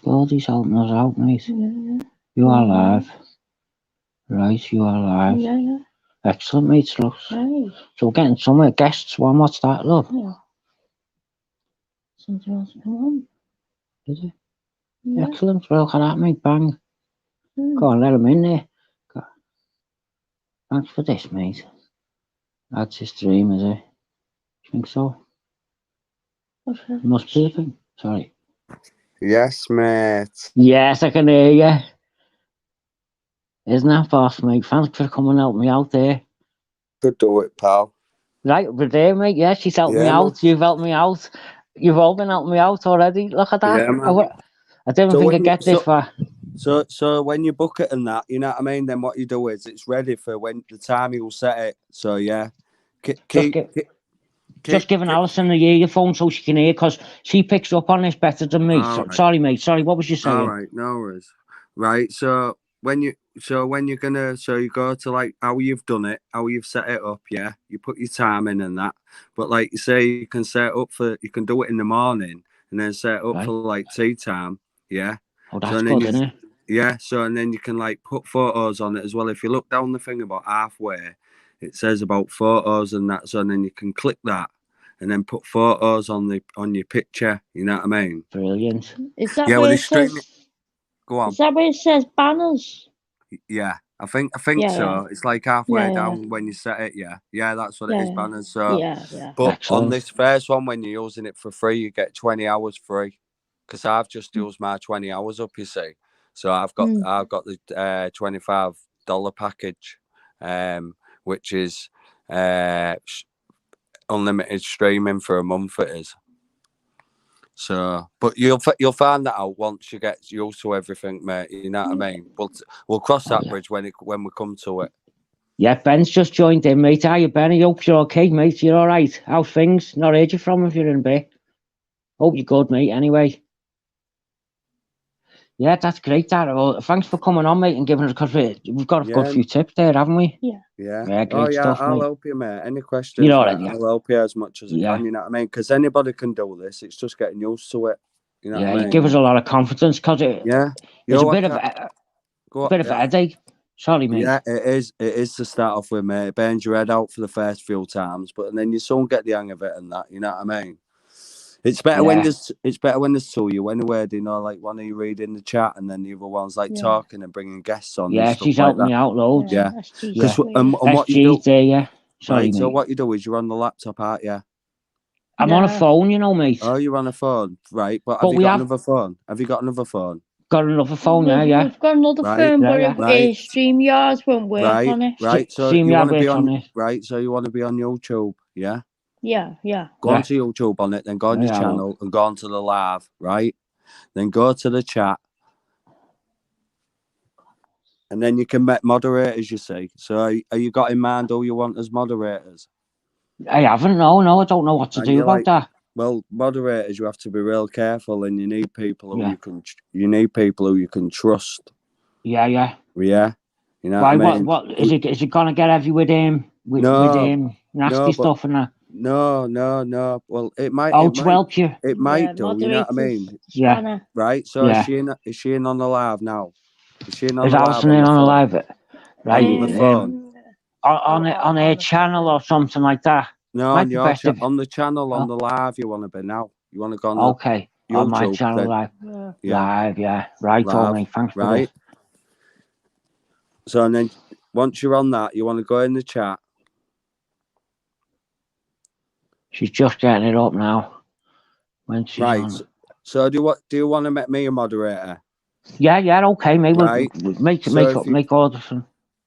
Discordy's helping us out, mate. Yeah. You are live. Right, you are live. Yeah. Excellent, mate, love. Right. So we're getting somewhere. Guests, what's that, love? Yeah. Somebody wants to come on. Did you? Yeah. Excellent. Well, look at that, mate. Bang. Mm. Go on, let him in there. Thanks for this, mate. That's his dream, is it? You think so? Must be a thing. Sorry. Yes, mate. Yes, I can hear you. Isn't that boss, mate? Thanks for coming and helping me out there. Could do it, pal. Right, over there, mate. Yeah, she's helped me Yeah, out. man. You've helped me out. You've all been helping me out already. Look at that. Yeah, man. I didn't So think when I'd get this far. So when you book it and that, you know what I mean, then what you do is it's ready for when the time you'll set it. So yeah. Just giving Alison the earphone so she can hear, because she picks up on this better than me. Right. Sorry, mate. Sorry, what was you saying? All right, no worries. Right, so when you go to like how you've done it, how you've set it up, yeah, you put your time in and that. But like you say, you can set up you can do it in the morning and then set it up for like tea time, yeah. Oh, that's good, isn't it? Yeah, so and then you can like put photos on it as well. If you look down the thing about halfway, it says about photos and that. So and then you can click that and then put photos on your picture. You know what I mean? Brilliant. Is that Yeah, where well, it says? Go on. Is that where it says banners? Yeah, I think Yeah, so. yeah. It's like halfway Yeah, down when you set it. Yeah, that's what it is, Yeah. banners. So, Yeah. but Excellent. on this first one, when you're using it for free, you get 20 hours free. Because I've just used my 20 hours up, you see. So I've got the $25 package, which is unlimited streaming for a month. It is. So, but you'll find that out once you get used to everything, mate. You know what I mean? We'll cross that bridge when we come to it. Yeah, Ben's just joined in, mate. How you, Ben? I hope you're okay, mate. You're all right. How's things? Not heard you from if you're in bed. Hope you're good, mate. Anyway. Yeah, that's great, that. Well, thanks for coming on, mate, and giving us, because we've got a good few tips there, haven't we? Yeah. Great stuff, I'll mate. help you, mate. Any questions, You know, mate, I'll help you as much as I can, you know what I mean? Because anybody can do this. It's just getting used to it. You know what I mean? You give us a lot of confidence, because it's a bit of a headache. Sorry, mate. Yeah, it is. It is to start off with, mate. It burns your head out for the first few times, but then you soon get the hang of it and that. You know what I mean? It's better when there's two of you anyway. You know, like one of you reading the chat and then the other one's like talking and bringing guests on. Yeah, and stuff she's like helping that. me out loads. Yeah. Because and what you do there, yeah. Sorry, right, mate. so what you do is you're on the laptop, aren't you? I'm on a phone, you know, mate. Oh, you're on a phone, right? But have you got another phone? Have you got another phone? Got another phone, yeah. We've got another phone, but StreamYard won't work on it. Right, so you want to be on it. Right, so you want to be on YouTube, yeah? Yeah. Go onto YouTube on it, then go on your channel and go onto the live, right? Then go to the chat. And then you can make moderators, you see. So are you got in mind who you want as moderators? I haven't, no, I don't know what to do about that. Well, moderators, you have to be real careful, and you need people who you can trust. Yeah. Yeah. You know Why? what I mean? What is it? Is it gonna get heavy with nasty stuff and that? No. Well, it might. To help you. It might do. You know what I mean? Yeah. Right. So is she in on the live now? Is she in on the live? Is Alison in on the live? Right. On the phone. On her channel or something like that. No, on your on the channel on the live. You want to be now? You want to go on? Okay. YouTube, on my channel live. Live, yeah. Right, Tony. Thanks for that. So and then once you're on that, you want to go in the chat. She's just getting it up now. When she's right. on. So do you want to make me a moderator? Yeah. Okay, maybe make orders.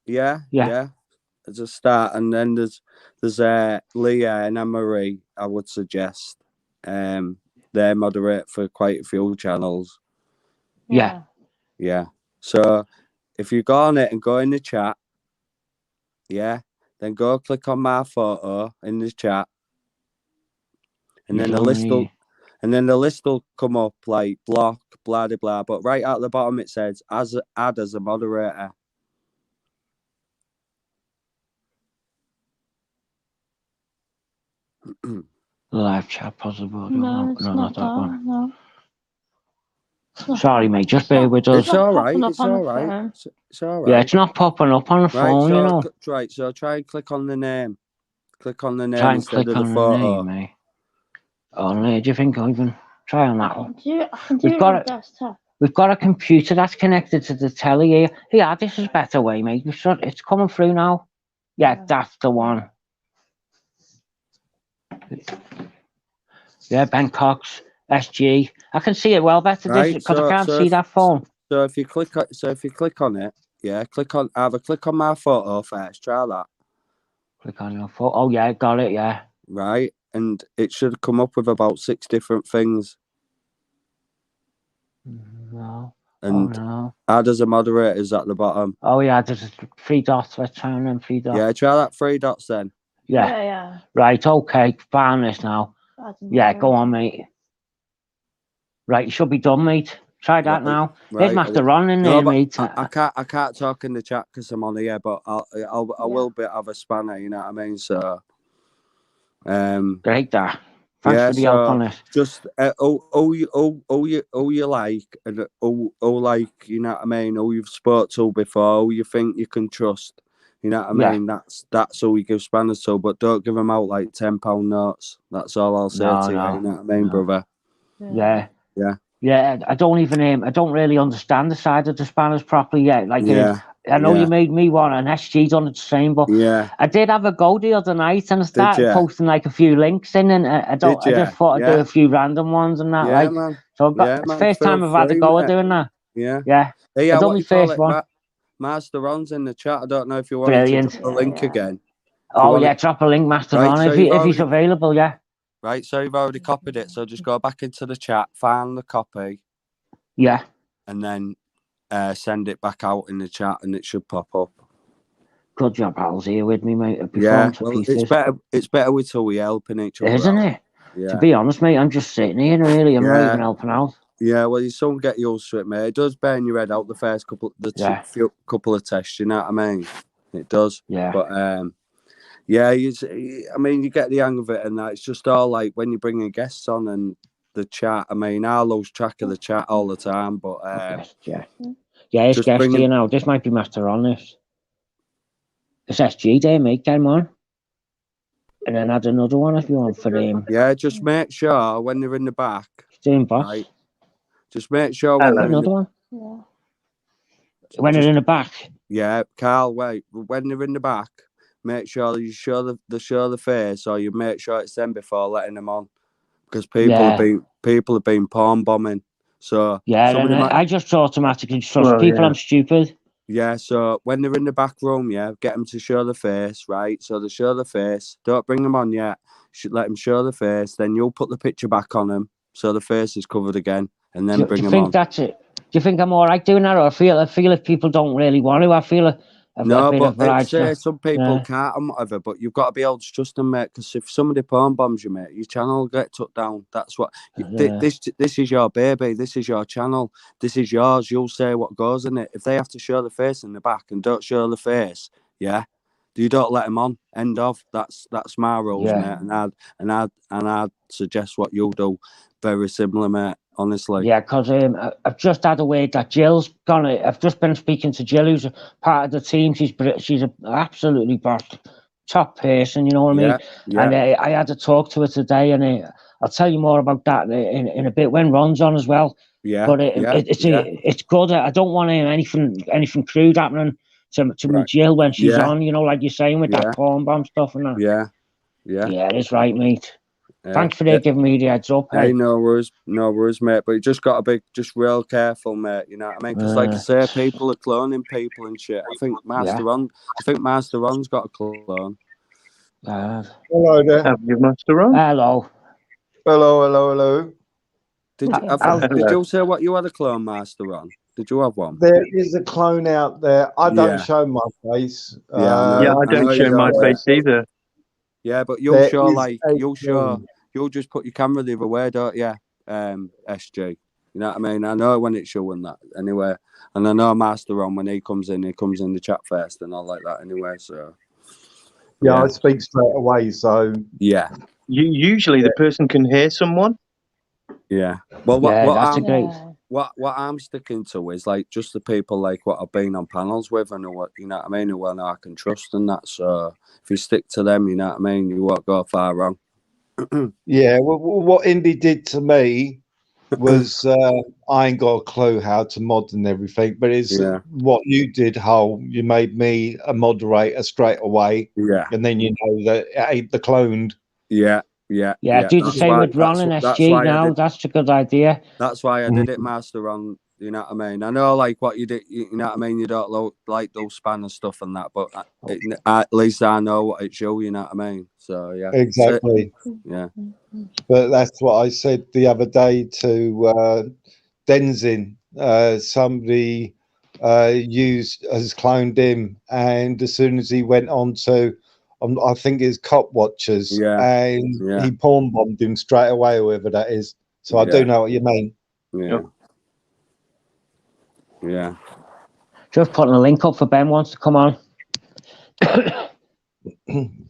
Yeah. As a start, and then there's Leah and Anne-Marie. I would suggest they moderate for quite a few channels. Yeah. So if you go on it and go in the chat, then go click on my photo in the chat, and then the list will come up like block, blah blah blah. But right at the bottom it says add as a moderator. Live chat possible. No, it's not that one. No. Sorry, mate. Just bear with us. It's all right. popping up It's on the all right. phone. It's all right. Yeah, it's not popping up on the Right, phone, you know. right. So try and click on the name. Click on the name Try and instead click of the on the photo. name, mate. Oh, no, do you think I can try on that one? I can do We've it got on it. desktop. We've got a computer that's connected to the telly here. Yeah, this is a better way, mate. It's coming through now. Yeah, that's the one. Yeah, Ben Cox, SG. I can see it well better Right, because I can't see that phone. So if you click on it, yeah, either click on my photo first. Try that. Click on your phone. Oh yeah, got it. Yeah. Right, and it should come up with about 6 different things. No. And Oh no. add as a moderator is at the bottom. Oh yeah, there's 3 dots. Let's try on them 3 dots. Yeah, try that 3 dots then. Yeah. Yeah. Right. Okay. Found this now. Yeah. Go on, mate. Right. You should be done, mate. Try that now. There's Right. Master Ron in there, mate. I can't talk in the chat because I'm on here, but I will have a spanner. You know what I mean? So. Great, that. Thanks for the help on this. Just all you like, and all like, you know what I mean, all you've spoke to before, all you think you can trust, you know what I mean. That's all you give spanners to, but don't give them out like £10 notes. That's all I'll say to you. You know what I mean, brother? Yeah. Yeah. I don't really understand the side of the spanners properly yet. Like, I know you made me one, and SG done it the same, but I did have a go the other night, and I started posting like a few links in, and I just thought I'd do a few random ones and that. Yeah, man. So it's the first time I've had a go at doing that. Yeah. Hey, I done my first one. Master Ron's in the chat. I don't know if you want to drop the link again. Oh yeah, drop a link, Master Ron, if he's available. Yeah. Right, so you've already copied it. So just go back into the chat, find the copy. Yeah. And then send it back out in the chat, and it should pop up. Good job, Al's here with me, mate. Yeah, well, it's better with two we helping each other, isn't it? Yeah. To be honest, mate, I'm just sitting here, really. I'm not even helping out. Yeah, well, you soon get used to it, mate. It does burn your head out the first couple of tests. You know what I mean? It does. Yeah. But you get the hang of it, and that it's just all like when you're bringing guests on and the chat. I mean, I lose track of the chat all the time, but it's guest here now. This might be Master on this. It's SG there, mate. Come on. And then add another one if you want for him. Yeah, just make sure when they're in the back. Doing boss. Right. Just make sure when they're another one. Yeah. When they're in the back. Yeah, Carl. Wait. When they're in the back, make sure you show the face, or you make sure it's them before letting them on, because people have been palm bombing. So I just automatically trust people. I'm stupid. Yeah, so when they're in the back room, get them to show the face, right? So they show the face. Don't bring them on yet. Should let them show the face. Then you'll put the picture back on them, so the face is covered again, and then bring them on. Do you think that's it? Do you think I'm all right doing that, or I feel if people don't really want to, I feel some people can't and whatever, but you've got to be able to trust them, mate. Because if somebody palm bombs you, mate, your channel will get took down. That's what this is your baby. This is your channel. This is yours. You'll say what goes in it. If they have to show the face in the back and don't show the face, you don't let them on. End of. That's my rules, mate. And I'd suggest what you'll do. Very similar, mate. Honestly. Yeah, because I've just had a word that Jill's gonna. I've just been speaking to Jill, who's a part of the team. She's an absolutely top person. You know what I mean? Yeah. And I had to talk to her today, and I'll tell you more about that in a bit when Ron's on as well. Yeah. But it's good. I don't want anything crude happening to Jill when she's on. You know, like you're saying with that porn bomb stuff and that. Yeah. Yeah, it's right, mate. Thanks for giving me the heads up. Hey, no worries, mate. But you just got to be just real careful, mate. You know what I mean? Because, like I say, people are cloning people and shit. I think Master Ron's got a clone. Hello there. Have you, Master Ron? Hello. Did you say what you had a clone, Master Ron? Did you have one? There is a clone out there. I don't show my face. I don't show my face either. Yeah, but you'll just put your camera the other way, don't you, SG? You know what I mean? I know when it's showing that anyway. And I know Master Ron, when he comes in the chat first and all like that anyway. So I speak straight away. So usually the person can hear someone. Yeah. Well, that's great. what I'm sticking to is like just the people like what I've been on panels with and what you know what I mean, who I can trust and that. So if you stick to them, you know what I mean, you won't go far wrong. Yeah, well, what Indy did to me was I ain't got a clue how to mod and everything, but it's what you did, Hull. You made me a moderator straight away, and then you know that it ain't the cloned. Yeah. Do the same with Ron and SG now. That's a good idea. That's why I did it, Master Ron. You know what I mean? I know, like, what you did, you know what I mean? You don't like those spam and stuff and that, but at least I know what it's you know what I mean? So, yeah. Exactly. Yeah. But that's what I said the other day to Denzin. Somebody has cloned him, and as soon as he went on to, I think it's Cop Watchers, and he porn bombed him straight away, whoever that is. So I do know what you mean. Yeah. Just putting a link up for Ben wants to come on.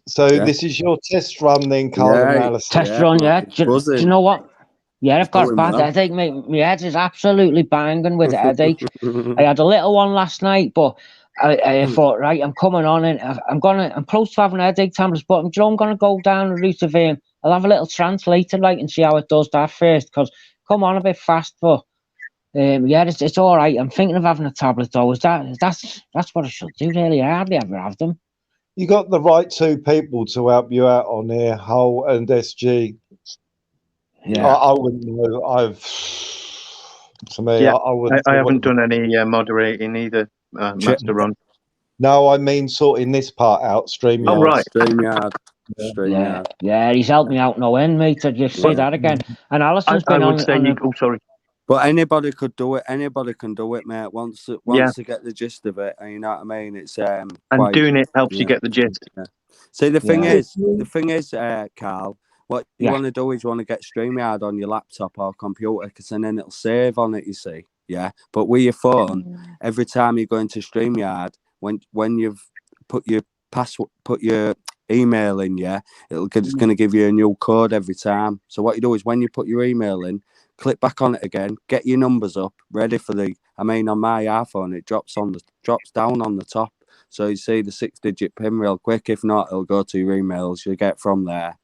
So this is your test run then, Carl and Alice. Test run, do you know what? Yeah, I've got a bad headache, mate. My head is absolutely banging with a headache. I had a little one last night, but I thought, right, I'm coming on and I'm close to having a headache tablets, but I'm gonna go down the route of I'll have a little translator like and see how it does that first, because come on a bit fast, but it's all right. I'm thinking of having a tablet though. That's what I should do really. I hardly ever have them. You got the right two people to help you out on here, Hull and SG. Yeah, I wouldn't know. I haven't done any moderating either, Master Ron. No, I mean sorting this part out, StreamYard. Oh, right. StreamYard. Yeah, he's helped me out no end, mate. I'd just say that again. And Alison's been on. Sorry. But anybody could do it. Anybody can do it, mate. Once they get the gist of it, and you know what I mean. It's and doing it helps you get the gist. Yeah. See, the thing is, Carl. What you want to do is you want to get StreamYard on your laptop or computer, because then it'll save on it. You see, But with your phone, every time you go into StreamYard, when you've put your email in, it's going to give you a new code every time. So what you do is when you put your email in, click back on it again, get your numbers up, ready for on my iPhone, it drops down on the top. So you see the 6-digit PIN real quick. If not, it'll go to your emails. You get from there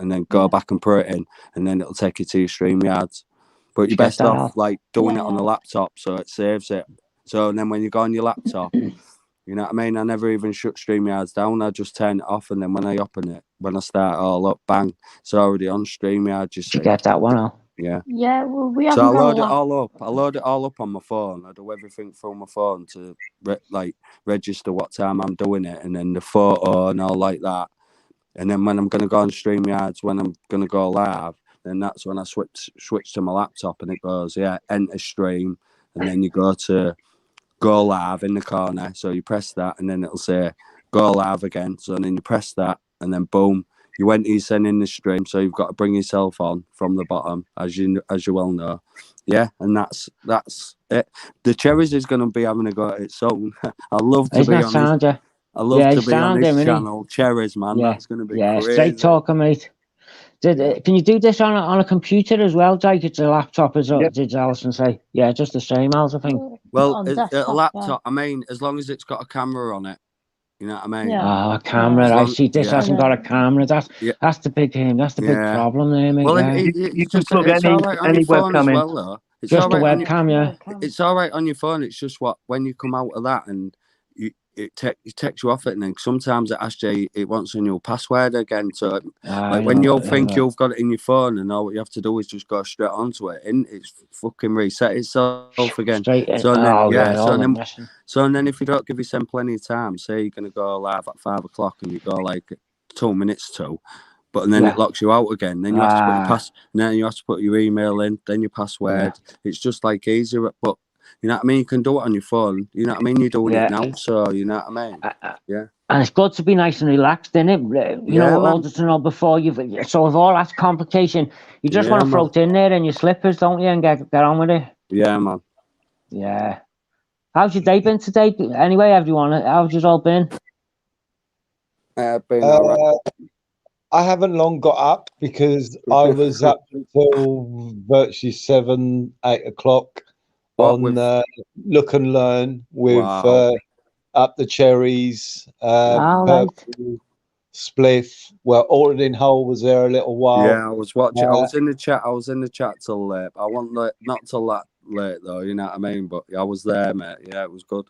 and then go back and put it in, and then it'll take you to your StreamYards. But you're best off like doing it on the laptop so it saves it. So then when you go on your laptop, you know what I mean? I never even shut StreamYards down. I just turn it off, and then when I open it, when I start all up, bang, it's already on StreamYard. You see? Get that one out. Yeah, well, we haven't. So I load it all up. I load it all up on my phone. I do everything from my phone to register what time I'm doing it, and then the photo and all like that. And then when I'm gonna go on StreamYards, when I'm gonna go live, then that's when I switch to my laptop, and it goes enter stream, and then you go live in the corner. So you press that, and then it'll say go live again. So then you press that, and then boom. You went to send in the stream, so you've got to bring yourself on from the bottom, as you well know. Yeah, and that's it. The Cherries is going to be having a go at it soon. I love to be on this. I love to be on this channel. Cherries, man, that's going to be crazy. Straight talker, mate. Can you do this on a computer as well, Jake? It's a laptop, did Alison say? Yeah, just the same, Alice, I think. Well, a laptop. I mean, as long as it's got a camera on it. You know what I mean? Yeah. Oh, a camera. I see this hasn't got a camera. That's the big That's the big problem there, mate. Well, you can plug any webcam in. Well, it's just a webcam, It's all right on your phone. It's just when you come out of that and it takes you off it, and then sometimes it asks you, it wants a new password again. So when you think you've got it in your phone, and all what you have to do is just go straight onto it, and it's fucking reset itself again. So then if you don't give yourself plenty of time, say you're gonna go live at 5 o'clock and you go like 2 minutes to, but then it locks you out again. Then you have to put then you have to put your email in, then your password. It's just like easier, but. You know what I mean? You can do it on your phone. You know what I mean? You're doing it now, so you know what I mean? And it's good to be nice and relaxed, isn't it? You know, all to know before so with all that complication, you just want to float in there in your slippers, don't you, and get on with it? Yeah, man. Yeah. How's your day been today? Anyway, everyone, how's yours all been? Been all right. I haven't long got up because I was up until virtually 7, 8 o'clock. with Look and Learn with Up the Cherries, right. Purple, Spliff. Well, Alden Hole was there a little while. Yeah, I was watching. I was in the chat. I was in the chat till late. I wasn't not till that late though. You know what I mean? But I was there, mate. Yeah, it was good.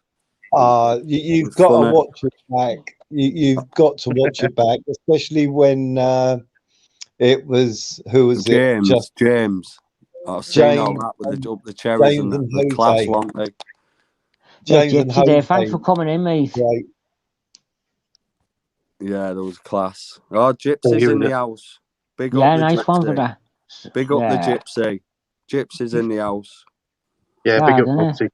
You've got to watch it back. You've got to watch it back, especially when it was James. I've seen all that with the cherries and the class, weren't they? James and Jose. Thanks for coming in, mate. Right. Yeah, there was class. Oh, Gypsy's in the house. Big up the nice Gypsy. one for that. Big up the Gypsy. Gypsy's in the house. Yeah, big up Gypsy.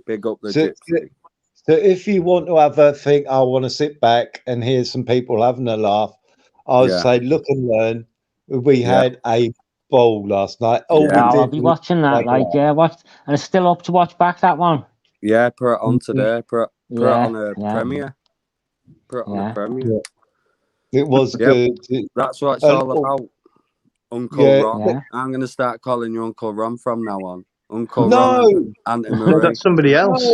Big up the Gypsy. So if you want to have a think, I want to sit back and hear some people having a laugh, I would say Look and Learn. We had a ball last night. I'll be watching that. And it's still up to watch back, that one. Yeah, put it on today. Put it on a premiere. Put it on a premiere. It was good. That's what it's all about. Uncle Ron. Yeah. I'm going to start calling you Uncle Ron from now on. Uncle Ron. Auntie Marie. That's somebody else.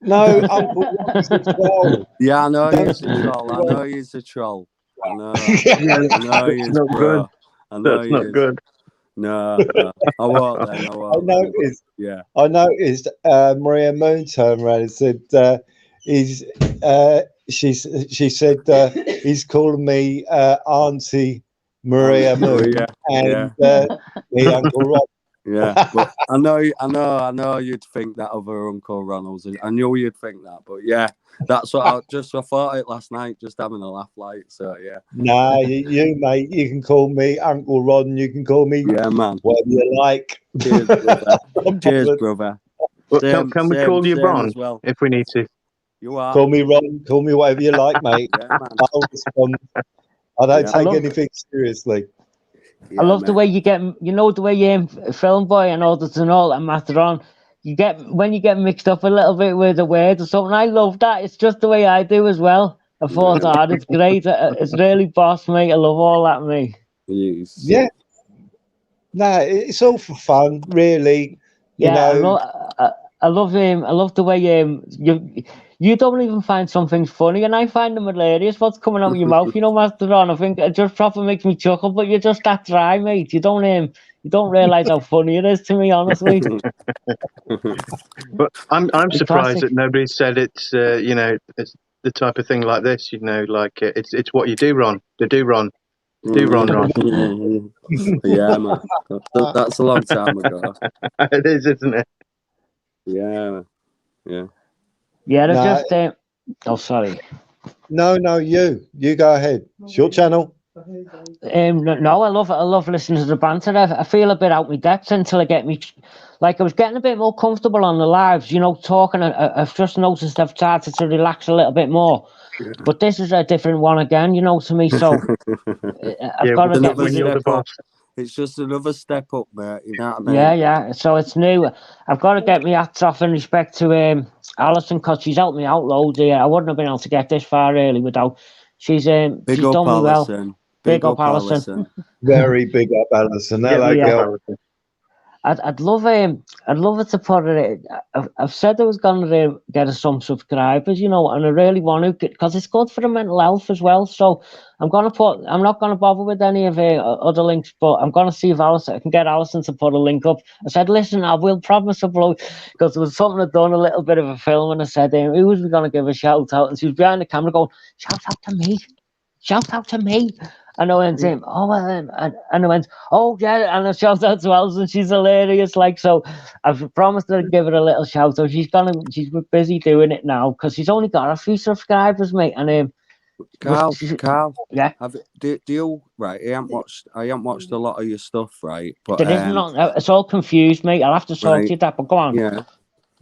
No, Uncle Ron's a troll. Yeah, I know he's a troll. I know he's a troll. I know. I know he's not good. That's not good. No, I won't then. I noticed Maria Moon turned around and said she said he's calling me Auntie Maria Moon and Uncle Ron. Yeah, but I know you'd think that other Uncle Ronald's. I knew you'd think that, but yeah, that's what I thought it last night, just having a laugh, like, so yeah. Nah, you mate, you can call me Uncle Ron, you can call me man, whatever you like. Cheers, brother. Cheers, brother. Well, can we call you Ron if we need to? You are. Call me Ron, call me whatever you like, mate. I'll respond. I don't take anything seriously. I love the way you get, the way you Film Boy and all that and all, and Matheron, when you get mixed up a little bit with a word or something. I love that. It's just the way I do as well. I thought that it's great. It's really boss, mate. I love all that, mate. Yeah. No, it's all for fun, really. You know. I love him. I love the way you don't even find some things funny, and I find them hilarious. What's coming out of your mouth, Masteron? I think it just proper makes me chuckle. But you're just that dry, mate. You don't realise how funny it is to me, honestly. But I'm surprised that nobody said it's it's the type of thing like this. Like it's what you do, Ron. Ron. Yeah, man. That's a long time ago. It is, isn't it? Yeah. Yeah, sorry. No, you go ahead. It's your channel. No, I love listening to the banter. I feel a bit out my depth until I get me. Like I was getting a bit more comfortable on the lives, talking. I've just noticed I've started to relax a little bit more. Yeah. But this is a different one again, to me. So I've got to get the boss. It's just another step up, mate. You know what I mean? Yeah. So it's new. I've got to get my hats off in respect to Alison, because she's helped me out loads here. I wouldn't have been able to get this far really without. She's done me well. Big up, Alison. Very big up, Alison. Girl. I'd love her to put it. I've said I was going to get her some subscribers, and I really want to, because it's good for the mental health as well. So I'm not going to bother with any of her other links, but I'm going to see if I can get Alison to put a link up. I said, listen, I will promise upload, because there was something I'd done a little bit of a film, and I said, who was we going to give a shout out? And she was behind the camera going, shout out to me. And I went and I went, oh yeah, and I shout out to Alison, she's hilarious. Like, so I've promised her to give her a little shout out. She's busy doing it now, because she's only got a few subscribers, mate. And Carl, yeah. Do you right? I haven't watched a lot of your stuff, right? But there is not. It's all confused, mate. I'll have to talk to you that. But go on. Yeah.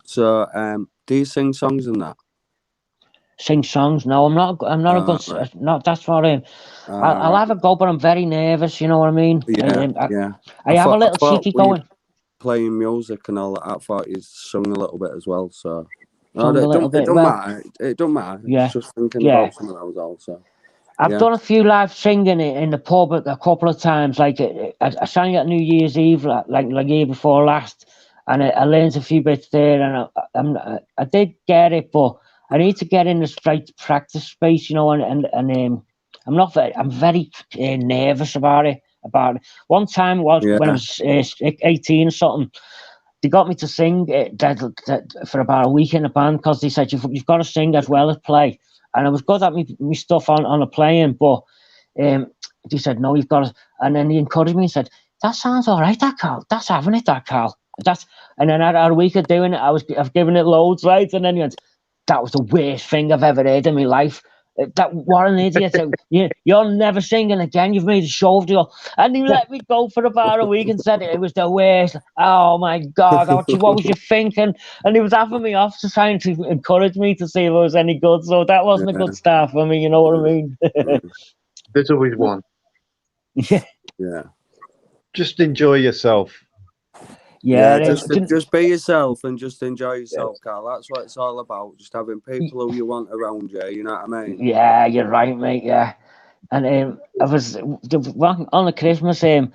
So, do you sing songs and that? Sing songs? No, I'm not a good. Right. Not that's what I am. I'll have a go, but I'm very nervous. You know what I mean? Yeah. I have a little cheeky going. Playing music and all that. I thought you sung a little bit as well. So it don't matter. It don't matter. Yeah. It's just thinking about something else also. I've done a few live singing in the pub a couple of times. Like I sang at New Year's Eve, like year before last. and I learned a few bits there, and I did get it, but I need to get in the right practice space, you know, and I'm very nervous about it. One time was when I was 18 or something. They got me to sing for about a week in a band because they said you've got to sing as well as play, and I was good at me stuff on the playing, but they said no, you've got to, and then he encouraged me and said that sounds all right, that Carl, that's having it, that Carl, and then after a week of doing it, I've given it loads, right, and then he went, that was the worst thing I've ever heard in my life. What an idiot. You're never singing again. You've made a show of you. And he let me go for about a week and said it was the worst. Oh, my God. What was you thinking? And he was having me off to trying to encourage me to see if I was any good. So that wasn't a good start for me. You know what I mean? There's always one. Yeah. Just enjoy yourself. Yeah, just be yourself and just enjoy yourself, Carl. That's what it's all about. Just having people who you want around you. You know what I mean? Yeah, you're right, mate. Yeah, and I was on the Christmas. I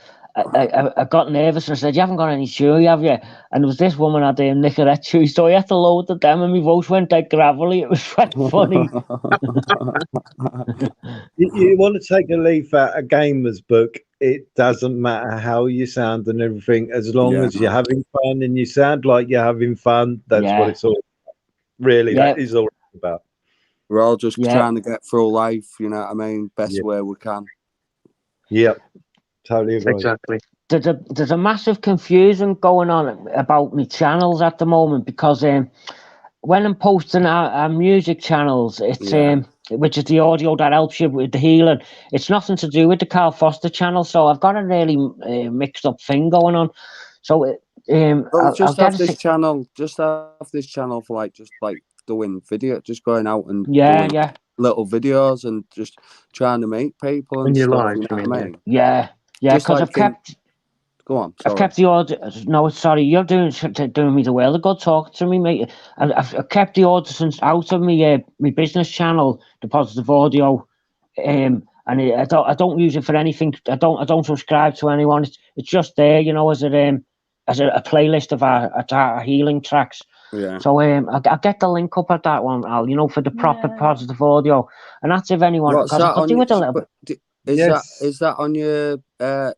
got nervous and I said, "You haven't got any chewy, have you?" And there was this woman had Nicorette chewy, so I had to load of them, and my voice went like gravelly. It was quite funny. You want to take a leaf out a gamer's book. It doesn't matter how you sound and everything, as long as you're having fun and you sound like you're having fun. That's what it's all about. Really, that is all it's about. We're all just trying to get through life, you know what I mean? Best way we can. Yep, totally agree. Exactly. There's a massive confusion going on about my channels at the moment, because when I'm posting our music channels, it's which is the audio that helps you with the healing. It's nothing to do with the Carl Foster channel, so I've got a really mixed up thing going on. So just have this channel for like doing video, just going out and doing little videos and just trying to meet people and stuff. You know what I mean? Yeah, because I've kept. Go on. Sorry. I've kept the audio. No, sorry, you're doing me the world of good talking to me, mate. And I've kept the audience out of my business channel, the Positive Audio, and I don't use it for anything. I don't subscribe to anyone. It's just there, you know, as a playlist of our healing tracks. Yeah. So I'll get the link up at that one, Al. You know, for the proper Positive Audio, and that's if anyone. What's that I do it a little bit. Is that on your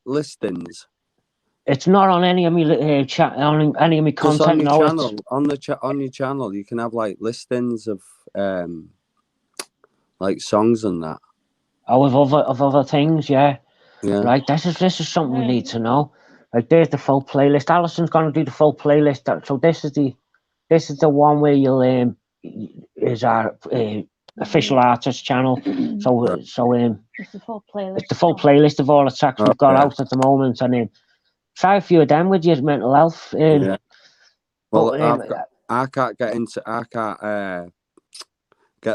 listings? It's not on any of my on any of my content. On your channel, you can have like listings of like songs and that. Oh, of other things, yeah. Right. This is something we need to know. Like, there's the full playlist. Alison's gonna do the full playlist. So this is the one where you'll is our official artist channel. So it's the full playlist. It's the full playlist of all the tracks we've got out at the moment, and try a few of them with your mental health. Well, I can't get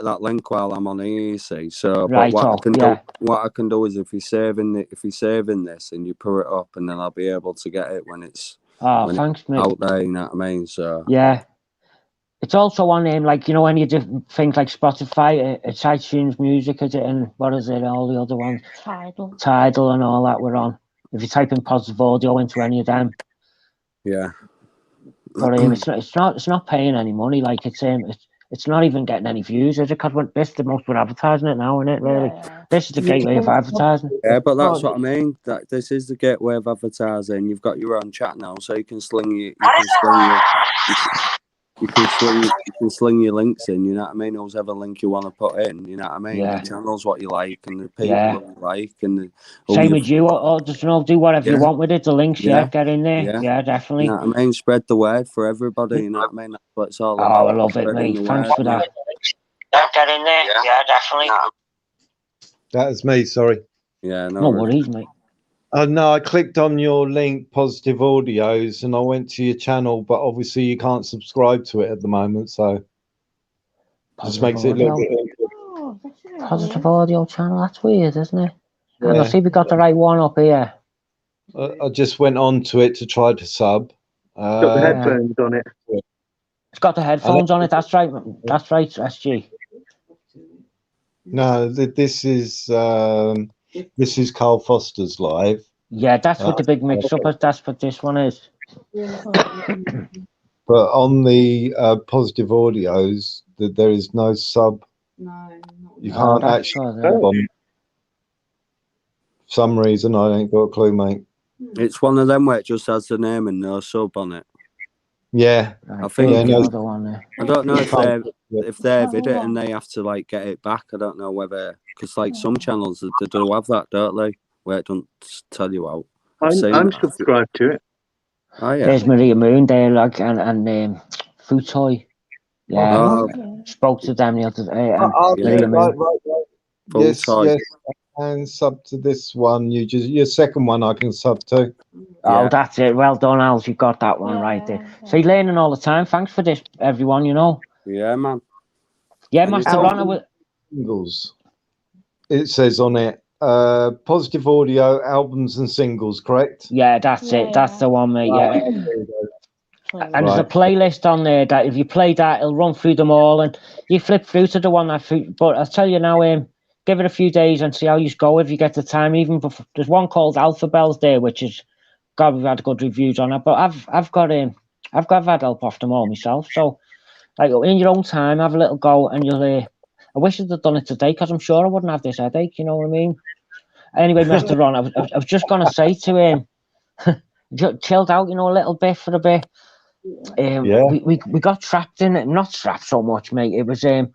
that link while I'm on here, you see. So, but what I can do is if you're saving this and you put it up, and then I'll be able to get it when it's thanks, mate. Out there. You know what I mean? So it's also on like, you know, any different things like Spotify, it's iTunes Music, is it, and what is it? All the other ones, Tidal, and all that. We're on. If you type in Positive Audio into any of them, but it's not paying any money. Like, it's not even getting any views, is it? Because this is the most we're advertising it now, isn't it? Really, this is the gateway of advertising. Yeah, but that's what I mean. That this is the gateway of advertising. You've got your own chat now, so you can sling your links in. You know what I mean? Whatever link you want to put in. You know what I mean? The channel's what you like, and the people you like, and same with you. Or just do whatever you want with it. The links, get in there. Yeah, definitely. You know what I mean? Spread the word for everybody. You know what I mean? That's what it's all about. I love it, mate. Thanks for that. Get in there. Yeah, definitely. That was me. Sorry. Yeah, no worries, mate. No, I clicked on your link, Positive Audios, and I went to your channel, but obviously you can't subscribe to it at the moment, so just makes it a little bit. Positive Audio channel, that's weird, isn't it? Yeah. I'll see if we got the right one up here. I just went on to it to try to sub. Got the headphones on it. It's got the headphones on it, that's right, SG. No, this is Carl Foster's live. Yeah, that's what the big mix-up is. That's what this one is. but on the positive audios, there is no sub. No. You can't actually sub on. For some reason, I ain't got a clue, mate. It's one of them where it just has the name and no sub on it. Yeah, I think. Yeah, no. I don't know if they've hid it and they have to like get it back. I don't know whether, because like some channels they do have that, don't they? Where it doesn't tell you out. I'm subscribed to it. Oh yeah. There's Maria Moon there, like, and Futoy. Yeah, spoke to them the other day. Maria Moon. Right. Yes. And sub to this one. Your second one I can sub to. Oh, that's it. Well done, Al. You got that one right there. So you're learning all the time. Thanks for this, everyone. You know. Yeah, man. Yeah, Master Ronner. Singles. It says on it, positive audio albums and singles. Correct? Yeah, that's it. That's the one, mate. Yeah. And there's a playlist on there that if you play that, it'll run through them all, and you flip through to the one that. But I'll tell you now, give it a few days and see how you go if you get the time. Even before, there's one called Alpha Bells there, which is, God, we've had good reviews on it. But I've had help off them all myself. So, like, in your own time, have a little go, and you'll. I wish I'd have done it today, because I'm sure I wouldn't have this headache. You know what I mean? Anyway, Mr. Ron, I was just gonna say to him, chilled out, you know, a little bit for a bit. We got trapped in it. Not trapped so much, mate. It was a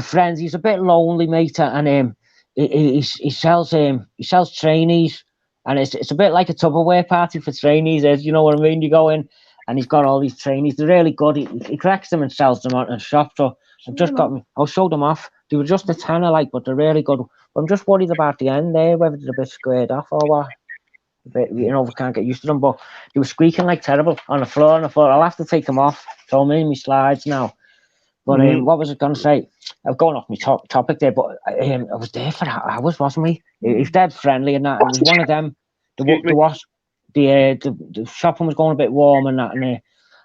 friend. He's a bit lonely, mate, and he sells trainees, and it's a bit like a Tupperware party for trainees. You know what I mean? You go in, and he's got all these trainees. They're really good. He cracks them and sells them on a shop. So I've just got me. I'll show them off. They were just a tenner, like, but they're really good. But I'm just worried about the end there, whether they're a bit squared off or what. But, you know, we can't get used to them. But they were squeaking like terrible on the floor, and I thought I'll have to take them off. So I'm in my slides now. But what was I going to say? I'm going off my topic there, but I was there for hours, wasn't we? He's dead friendly and that. And it was one of them. The shopping was going a bit warm and that, and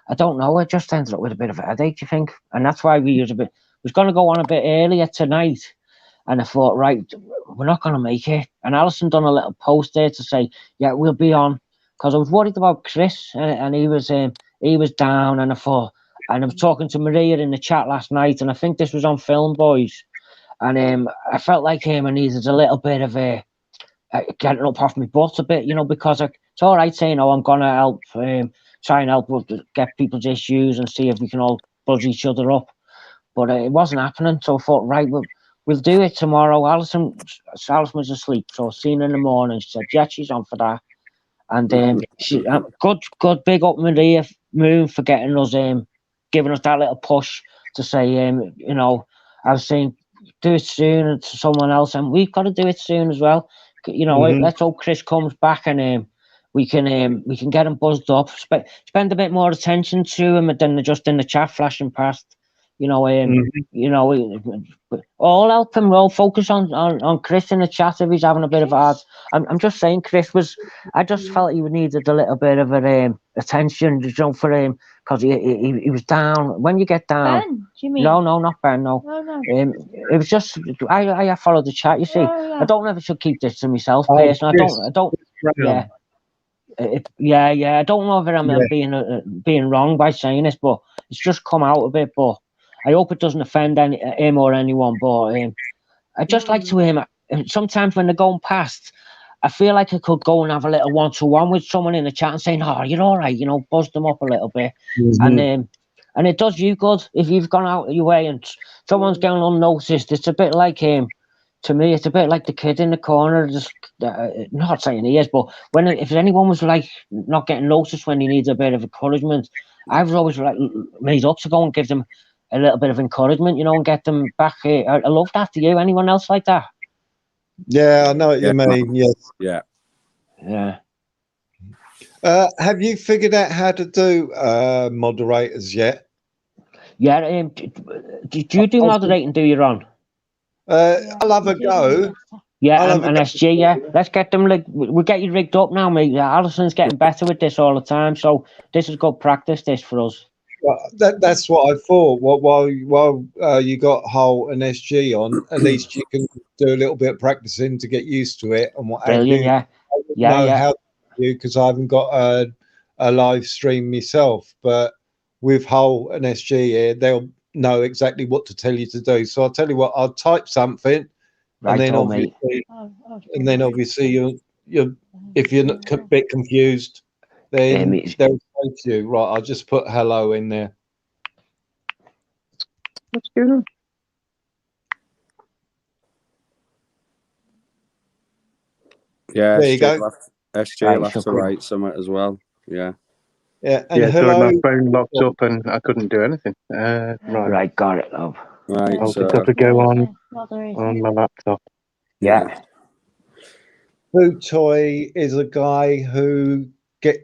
I don't know. I just ended up with a bit of a headache, you think? And that's why we was going to go on a bit earlier tonight. And I thought, right, we're not going to make it. And Alison done a little post there to say, yeah, we'll be on. Because I was worried about Chris, and he was down. And I thought, and I was talking to Maria in the chat last night, and I think this was on Film Boys. And I felt like I needed a little bit of getting up off my butt a bit, you know, because it's all right saying, oh, I'm going to help, try and help get people's issues and see if we can all buzz each other up. But it wasn't happening. So I thought, right, we'll do it tomorrow. Alison was asleep, so I seen her in the morning. She said, yeah, she's on for that. And she good big up Maria Moon for getting us, giving us that little push to say, you know, I was saying, do it soon to someone else, and we've got to do it soon as well. You know, let's hope Chris comes back and we can get him buzzed up. Spend a bit more attention to him than just in the chat flashing past. You know, you know, all help him. We'll focus on Chris in the chat if he's having a bit of a hard. I'm just saying, Chris I just felt he needed a little bit of attention, you know, for him, because he was down. When you get down, Ben, do you mean? No, not Ben. No. It was just I followed the chat. You see, I don't know if I should keep this to myself, personally. I don't. Yeah. I don't know if I'm being wrong by saying this, but it's just come out a bit. But I hope it doesn't offend him or anyone. But I just like to him. Sometimes when they're going past, I feel like I could go and have a little one-to-one with someone in the chat and saying, "Oh, you're all right," you know, buzz them up a little bit, and it does you good if you've gone out of your way and someone's going unnoticed. It's a bit like to me, it's a bit like the kid in the corner. Just not saying he is, but if anyone was like not getting noticed when he needs a bit of encouragement, I was always like made up to go and give them a little bit of encouragement, you know, and get them back. I love that. Do you? Anyone else like that? Yeah, I know what you mean. Yes. Yeah. Have you figured out how to do moderators yet? Yeah. Do you do moderating? Do you, Ron? I'll have a go. Yeah, and SG, yeah. Let's get them. We'll get you rigged up now, mate. Alison's getting better with this all the time, so this is good practice. This for us. Well, that's what I thought. While you got Hull and SG on, at least you can do a little bit of practicing to get used to it and what. Brilliant, yeah. How to do, because I haven't got a live stream myself, but with Hull and SG here, they'll know exactly what to tell you to do. So I'll tell you what, I'll type something, and then obviously, you're if you're not a bit confused, then they'll say to you, right, I'll just put hello in there. What's going on? Yeah, there you go. SG will have to write something as well. Yeah. Yeah, and yeah, hello. sorry, my phone locked up and I couldn't do anything. Right, got it, love. Right, I'll so just have to go on my laptop. Yeah. Food Toy is a guy who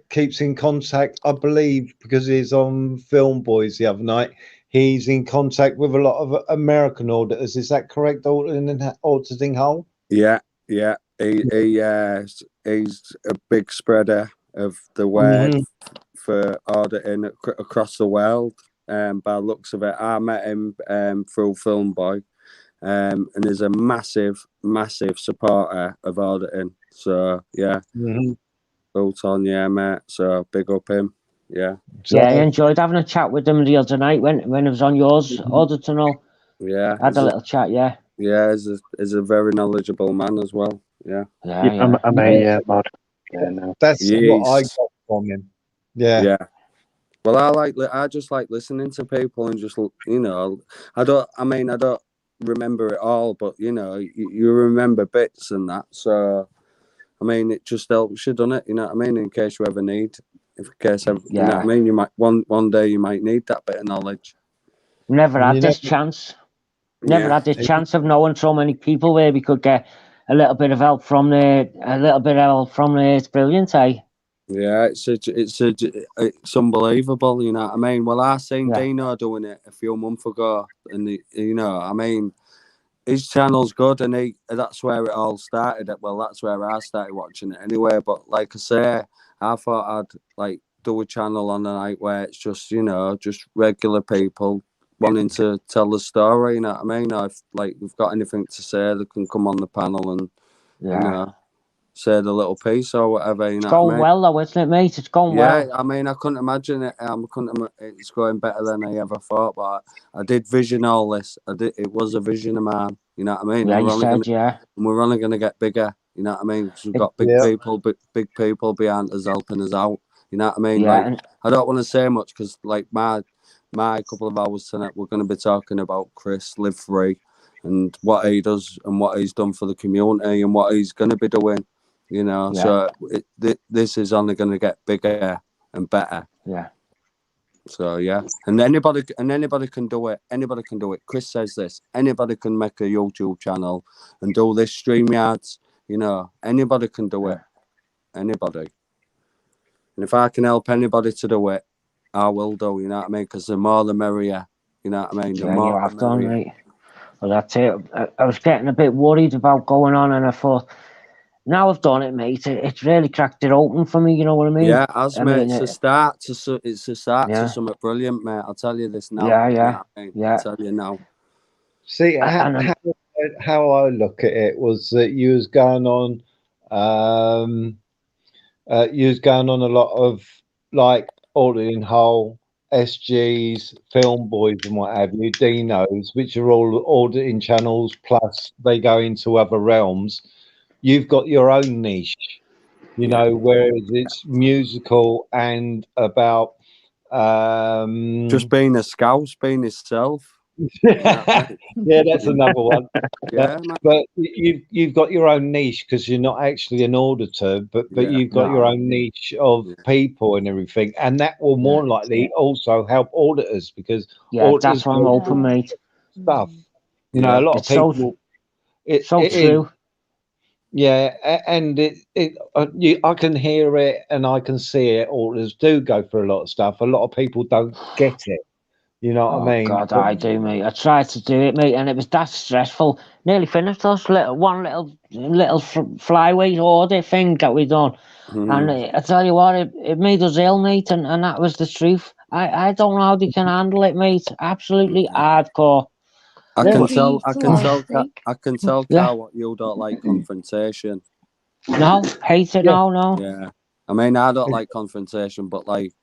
keeps in contact, I believe, because he's on Film Boys the other night. He's in contact with a lot of American auditors. Is that correct, Auditing Hull? Yeah. He's a big spreader of the word for auditing across the world. By the looks of it, I met him through Film Boy, and is a massive supporter of auditing. So yeah, built on, yeah, mate. So big up him. Yeah. Yeah, I enjoyed having a chat with him the other night when it was on yours, Auditing Hull. Yeah, had a little chat. Yeah. Yeah, he's a very knowledgeable man as well. Yeah. I'm a mod. Yeah, no. That's what I got from him. Yeah. Well, I just like listening to people and just, you know, I don't remember it all, but you know, you remember bits and that. So, I mean, it just helps you, doesn't it? You know what I mean? In case you ever need, you know what I mean? You might one day you might need that bit of knowledge. Never had this chance. Never had this chance of knowing so many people where we could get a little bit of help from there. It's brilliant, eh? Yeah, it's unbelievable, you know what I mean? Well, I seen Dino doing it a few months ago, and you know, I mean, his channel's good, and that's where it all started. Well, that's where I started watching it anyway. But like I say, I thought I'd like do a channel on the night where it's just, you know, just regular people wanting to tell the story, you know what I mean? Or if like they've got anything to say, they can come on the panel and you know, say the little piece or whatever. You know, it's going well though, isn't it, mate? It's going well. Yeah, I mean, I couldn't imagine it. It's going better than I ever thought. But I did vision all this. It was a vision of mine. You know what I mean? Yeah, and we're only gonna get bigger. You know what I mean? Because we've got big people behind us helping us out. You know what I mean? Yeah, like, I don't want to say much because like my couple of hours tonight, we're going to be talking about Chris Live Free and what he does and what he's done for the community and what he's going to be doing. You know, so this is only going to get bigger and better. Yeah. So yeah, and anybody can do it. Anybody can do it. Chris says this. Anybody can make a YouTube channel and do this StreamYards. You know, anybody can do it. Anybody. And if I can help anybody to do it, I will do. You know what I mean? Because the more the merrier. You know what I mean? The more you have done, right? Well, that's it. I was getting a bit worried about going on, and I thought, now I've done it, mate. It's really cracked it open for me. You know what I mean? Yeah, mate. It's a start to something brilliant, mate. I'll tell you this now. I'll tell you now. See, how I look at it was that you was going on a lot of like Auditing Hull, SGs, Film Boys, and what have you, Dinos, which are all auditing channels. Plus, they go into other realms. You've got your own niche, you know, whereas it's musical and about just being a scout, being itself. Yeah, that's another one. But you've got your own niche because you're not actually an auditor, but you've got your own niche of people and everything, and that will more likely also help auditors because that's why I'm open, mate. Stuff, you know, a lot of people. It's so true. Yeah, and I can hear it and I can see it. Auditors do go for a lot of stuff. A lot of people don't get it. You know what I mean? God, I do, mate. I tried to do it, mate, and it was that stressful. Nearly finished us one little flyweight audit thing that we done, and I tell you what, it made us ill, mate, and that was the truth. I don't know how they can handle it, mate. Absolutely hardcore. I can tell, Carl, what you don't like confrontation. No, hate it. No. Yeah, I mean, I don't like confrontation, but like,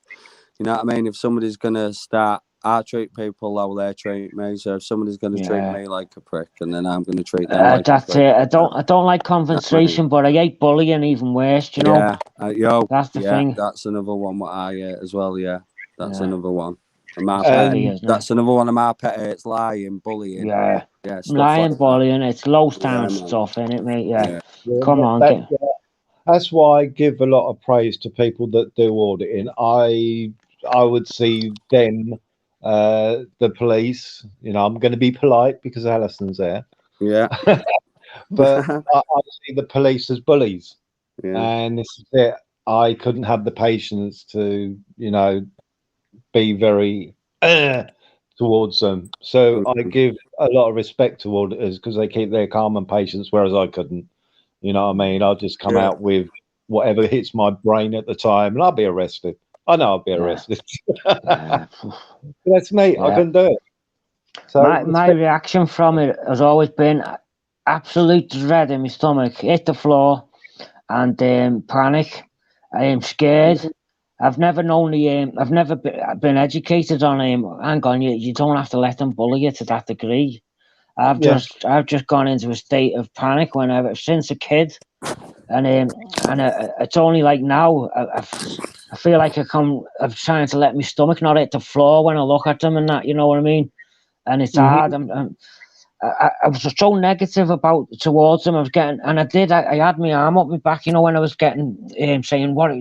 You know what I mean? If somebody's gonna start, I treat people how they treat me. So if somebody's gonna treat me like a prick, and then I'm gonna treat them like that's a prick. it. I don't like confrontation, but I hate bullying even worse. You know? Yeah, that's the thing. That's another one what I hate as well. Yeah, that's another one. That's another one of my pet hates: lying, bullying. Yeah, lying, like bullying. It's low down stuff, isn't it, mate? Yeah. Come on. That's why I give a lot of praise to people that do auditing. I would see them, the police. You know, I'm going to be polite because Alison's there. Yeah. But I see the police as bullies, and this is it. I couldn't have the patience to, you know, be very towards them. So I give a lot of respect to auditors because they keep their calm and patience, whereas I couldn't. You know what I mean? I'll just come out with whatever hits my brain at the time, and I'll be arrested. I know I'll be arrested. That's me. I couldn't do it. So my reaction from it has always been absolute dread in my stomach, hit the floor, and panic. I am scared. I've never known I've never been educated on hang on, you don't have to let them bully you to that degree. I've just gone into a state of panic since a kid, and it's only like now I feel like I'm trying to let my stomach not hit the floor when I look at them and that, you know what I mean? And it's hard. I was so negative towards them. I had my arm up my back, you know, when I was getting saying, "What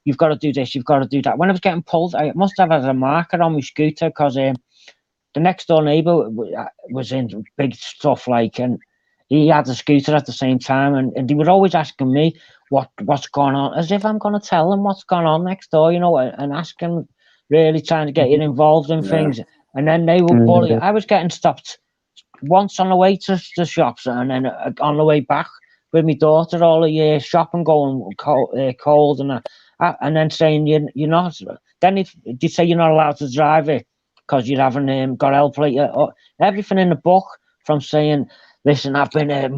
you've got to do this, you've got to do that." When I was getting pulled, I must have had a marker on my scooter because the next door neighbour was in big stuff and he had a scooter at the same time, and he was always asking me what's going on, as if I'm going to tell them what's going on next door, you know, and asking, really trying to get you involved in things. And then they were bullying. I was getting stopped once on the way to the shops, and then on the way back with my daughter all the year shopping, going cold, and then saying you're not. Then they say you're not allowed to drive it because you haven't got help plate. Everything in the book, from saying, listen, I've been a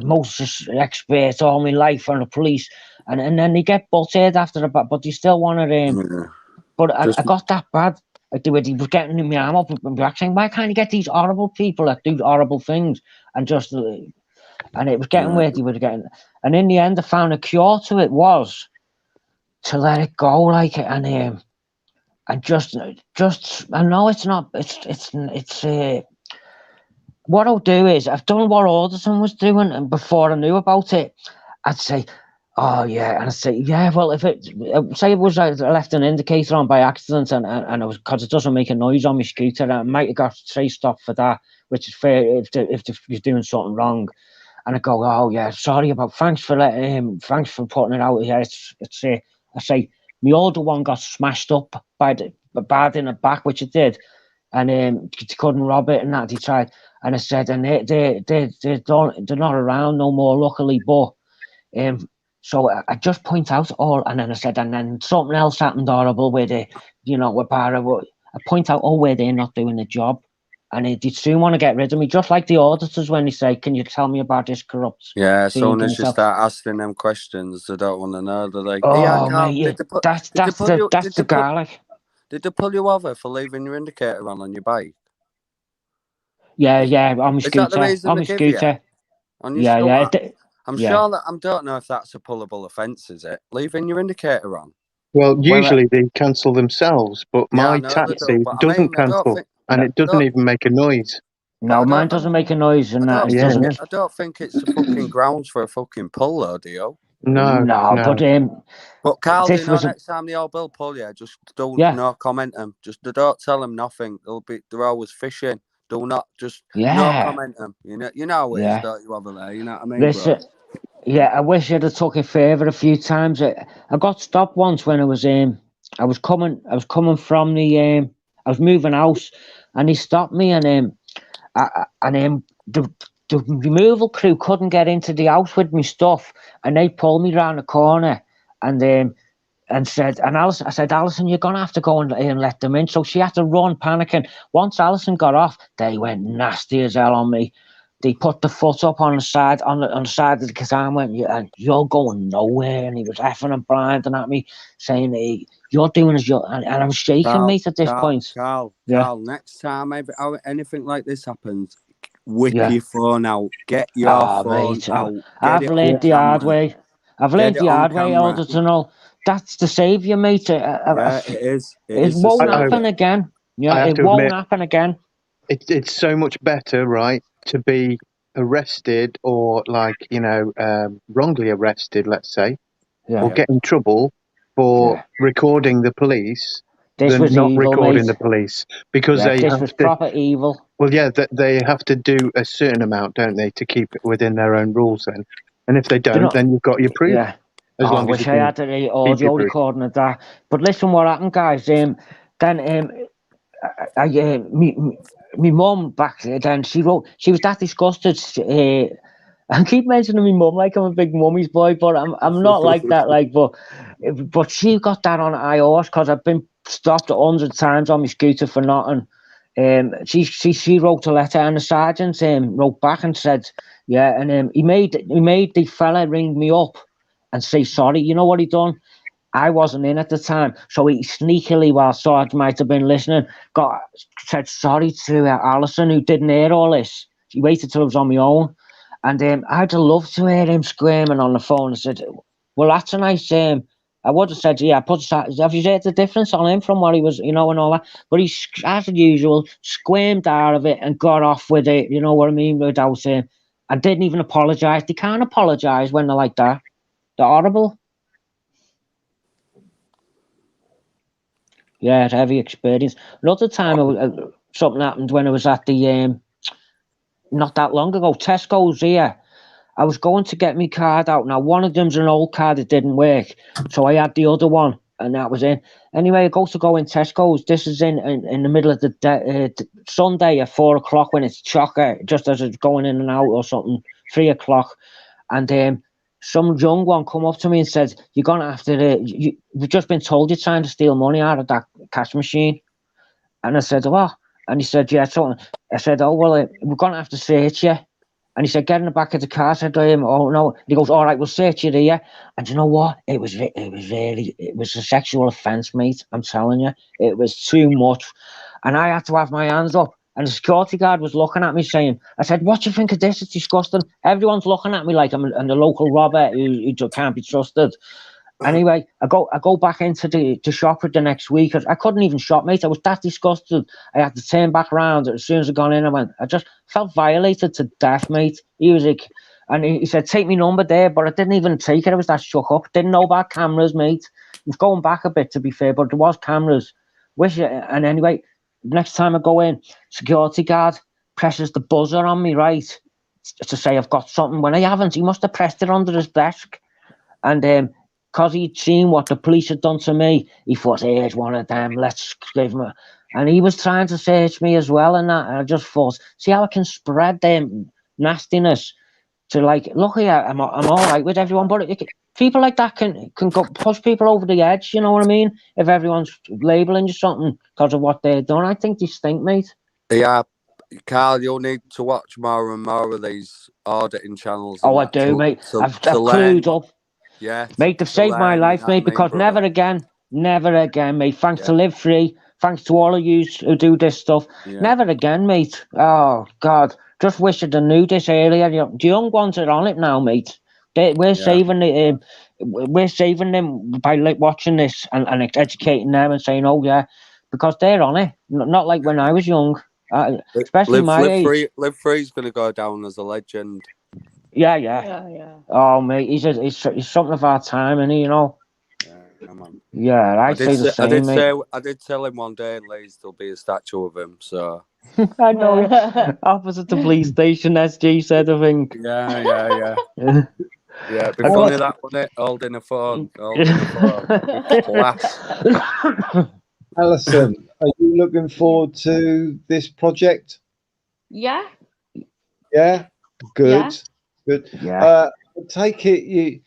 motorist expert all my life on the police, and then they get butted after but they still want to. But I got that bad. He was getting in my arm up and back saying, why can't you get these horrible people that do horrible things? And it was getting weird. He was getting, and in the end, I found a cure to it was to let it go, and just I know it's not. It's what I'll do is I've done what Alderson was doing, and before I knew about it, I'd say, oh yeah, and I say, yeah, well, if it say it was I left an indicator on by accident, and it was because it doesn't make a noise on my scooter, and I might have got traced off for that, which is fair if you're doing something wrong. And I go, oh yeah, sorry thanks for putting it out here. I say my older one got smashed up by the bad in the back, which it did, and they couldn't rob it, and that they tried. And I said, and they're not around no more, luckily, but so I just point out all, and then I said, and then something else happened horrible where I point out, where they're not doing the job, and they soon want to get rid of me, just like the auditors when they say, can you tell me about this corrupt? Yeah, as soon as you start asking them questions, they don't want to know. They're like, oh, mate, that's the garlic. Did they pull you over for leaving your indicator on your bike? Yeah, on my scooter. On your scooter? I'm sure that I don't know if that's a pullable offence, is it? Leaving your indicator on? Well, usually they cancel themselves, but my taxi doesn't cancel, and it doesn't even make a noise. No, mine doesn't make a noise, and that doesn't. I don't think it's a fucking grounds for a fucking pull, though, do you? No. But Carl, next time they all will pull you, just don't no comment them. Just don't tell them nothing. They're always fishing. Do not no comment them. You know how it is, don't you, over there? You know what I mean? Listen, I wish I'd have took it further a few times. I got stopped once when I was coming from the I was moving house, and he stopped me, and the removal crew couldn't get into the house with me stuff, and they pulled me round the corner, and said, I said, Alison, you're gonna have to go and let them in. So she had to run, panicking. Once Alison got off, they went nasty as hell on me. they put the foot up on the side on the side of the car and went, yeah, you're going nowhere. And he was effing and blinding at me, saying, hey, you're doing as you're, and I'm shaking, mate, at this point. Carl, next time anything like this happens, whip your phone out. Get your phone mate, out. I've learned the hard way. I've learned the hard way, Alderton. That's the saviour, mate. It is. It won't happen again. Yeah, it won't happen again. It's so much better, right, to be arrested or wrongly arrested, let's say, or get in trouble for recording the police than not recording the police, because this was proper evil. Well, yeah, they have to do a certain amount, don't they, to keep it within their own rules then, and if they don't, then you've got your proof. Yeah. I wish I had the audio recording of that. But listen, what happened, guys? Then my mum back then, she was that disgusted. I keep mentioning my mum like I'm a big mummy's boy, but I'm not like that. But she got that on high horse because I've been stopped 100 times on my scooter for nothing. She wrote a letter, and the sergeant wrote back and said, yeah, and he made the fella ring me up and say sorry. You know what he done? I wasn't in at the time, so he sneakily, while Sarge might have been listening, said sorry to Alison, who didn't hear all this. He waited till it was on my own, and I'd have loved to hear him screaming on the phone. I said, well, that's a nice. I would have said, yeah, have you heard the difference on him from what he was, and all that? But he, as usual, screamed out of it and got off with it, you know what I mean, without saying, and didn't even apologise. They can't apologise when they're like that. They're horrible. Yeah, it's a heavy experience. Another time, something happened when I was at the, not that long ago, Tesco's here. I was going to get my card out. Now, one of them's an old card that didn't work, so I had the other one, and that was in. Anyway, I go in Tesco's. This is in the middle of the day, Sunday at 4 o'clock when it's chocker, just as it's going in and out or something, 3 o'clock. And some young one come up to me and said, you're going to have to, we've just been told you're trying to steal money out of that cash machine. And I said, what? And he said, yeah, something. I said, oh, well, we're going to have to search you. And he said, get in the back of the car. I said to him, oh, no. And he goes, all right, we'll search you here. And you know what? It was a sexual offence, mate. I'm telling you. It was too much. And I had to have my hands up. And the security guard was looking at me saying, I said, what do you think of this? It's disgusting. Everyone's looking at me like I'm the local robber who can't be trusted. Anyway, I go back into the shop the next week. I couldn't even shop, mate. I was that disgusted. I had to turn back around. As soon as I got in, I just felt violated to death, mate. He was like, and he said, take me number there, but I didn't even take it. I was that shook up. Didn't know about cameras, mate. I was going back a bit, to be fair, but there was cameras. And anyway, next time I go in, security guard presses the buzzer on me, right, to say I've got something when I haven't. He must have pressed it under his desk. And because he'd seen what the police had done to me, he thought, here's one of them, let's give him a... And he was trying to search me as well, and that. And I just thought, see how I can spread them nastiness to, like, look here, I'm all right with everyone, but people like that can go push people over the edge, you know what I mean? If everyone's labelling you something because of what they've done, I think they stink, mate. Yeah, Carl, you'll need to watch more and more of these auditing channels. Oh, I do, mate. I've clued up. Yeah, mate, they've saved my life, mate, because never again, mate. Thanks to Live Free, thanks to all of you who do this stuff. Never again, mate. Oh, God. Just wish I'd knew this earlier. The young ones are on it now, mate. We're saving them by watching this and educating them and saying, oh, yeah, because they're on it. Not like when I was young, especially my age. Live Free's going to go down as a legend. Yeah. Oh, mate, he's something of our time, and you know. Yeah, come on. Yeah, I say the same, mate. I did tell him one day in Leeds there'll be a statue of him, so... I know, opposite the police station, SG said, I think. Yeah. Yeah, it'd be funny that, wouldn't it? Holding a phone. Alison, are you looking forward to this project? Yeah. Yeah? Good. Yeah. Take it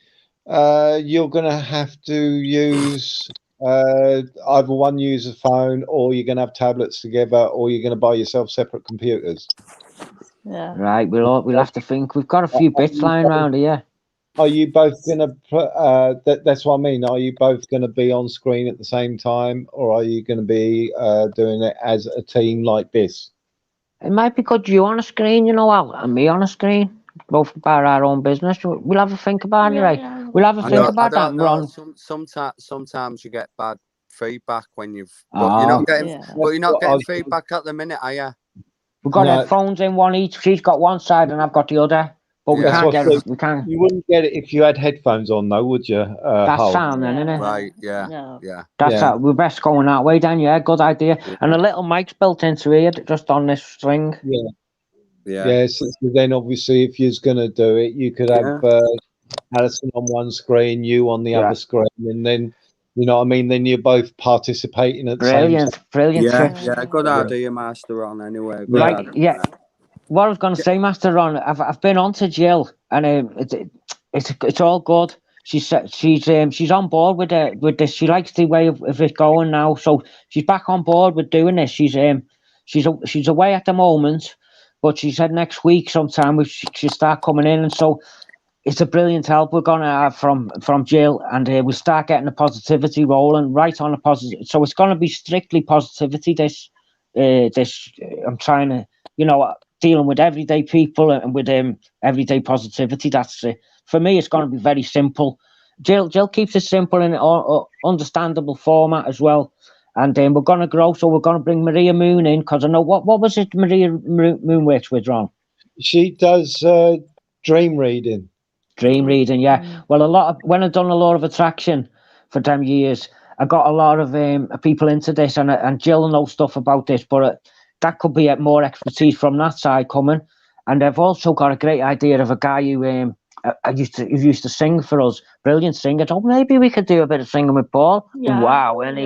you're going to have to use either one user phone, or you're going to have tablets together, or you're going to buy yourself separate computers. Yeah. Right, we'll have to think. We've got a few bits lying around here. Are you both gonna put? That's what I mean. Are you both gonna be on screen at the same time, or are you gonna be doing it as a team like this? It might be good you on a screen, you know, Al, and me on a screen. Both about our own business. We'll have a think about it, right? Yeah. We'll have a think I about that. don't We're know. on. Sometimes you get bad feedback when you've. But Oh, you're not getting. Yeah. But you're not What I getting was- feedback at the minute, are you? we've got No. headphones in one each. She's got one side and I've got the other. But we Yeah. can't That's get what it. We can't. you wouldn't get it if you had headphones on, though, would you? That's Hull? sound then, isn't it? Right. Yeah. No. Yeah. That's Yeah. how we're best going that way, Dan. Yeah, good idea. Yeah. And a little mic's built into here, just on this string. Yeah. Yeah. Yes. So then, obviously, if you're gonna do it, you could have Alison on one screen, you on the Yeah. other screen, and then you know what I mean. Then you're both participating at the same time. Brilliant Yeah. tips. Yeah. Good Yeah. idea, Master. On anyway. Good Right, idea. yeah. What I was going to say, Master Ron, I've been on to Jill, and it's all good. She's on board with this. She likes the way of it going now, so she's back on board with doing this. She's away at the moment, but she said next week sometime she'll start coming in, and so it's a brilliant help we're gonna have from Jill, and we'll start getting the positivity rolling right on the positive. So it's gonna be strictly positivity. I'm trying to, you know, dealing with everyday people and with everyday positivity. That's for me. It's going to be very simple. Jill keeps it simple in an understandable format as well. And we're going to grow. So we're going to bring Maria Moon in, because I know what was it Maria Moon works with, Ron? She does dream reading. Dream reading, yeah. Well, when I've done a lot of attraction for them years, I got a lot of people into this, and Jill knows stuff about this, but that could be more expertise from that side coming. And I've also got a great idea of a guy who used to sing for us, brilliant singer. Oh, maybe we could do a bit of singing with Paul. Yeah. Wow, and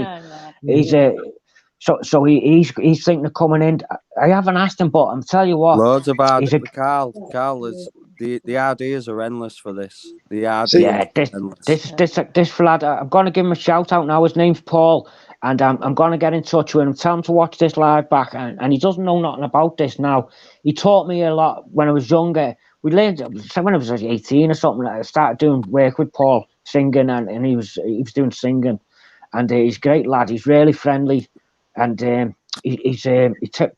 he's he's thinking of coming in. I haven't asked him, but I'm telling you what, Loads of ideas. Carl is the ideas are endless for this. The ideas this lad. I'm going to give him a shout out now. His name's Paul, and I'm going to get in touch with him. Tell him to watch this live back, and he doesn't know nothing about this now. He taught me a lot when I was younger. We learned when I was like 18 or something. I started doing work with Paul singing, and he was doing singing, and he's a great lad. He's really friendly, and he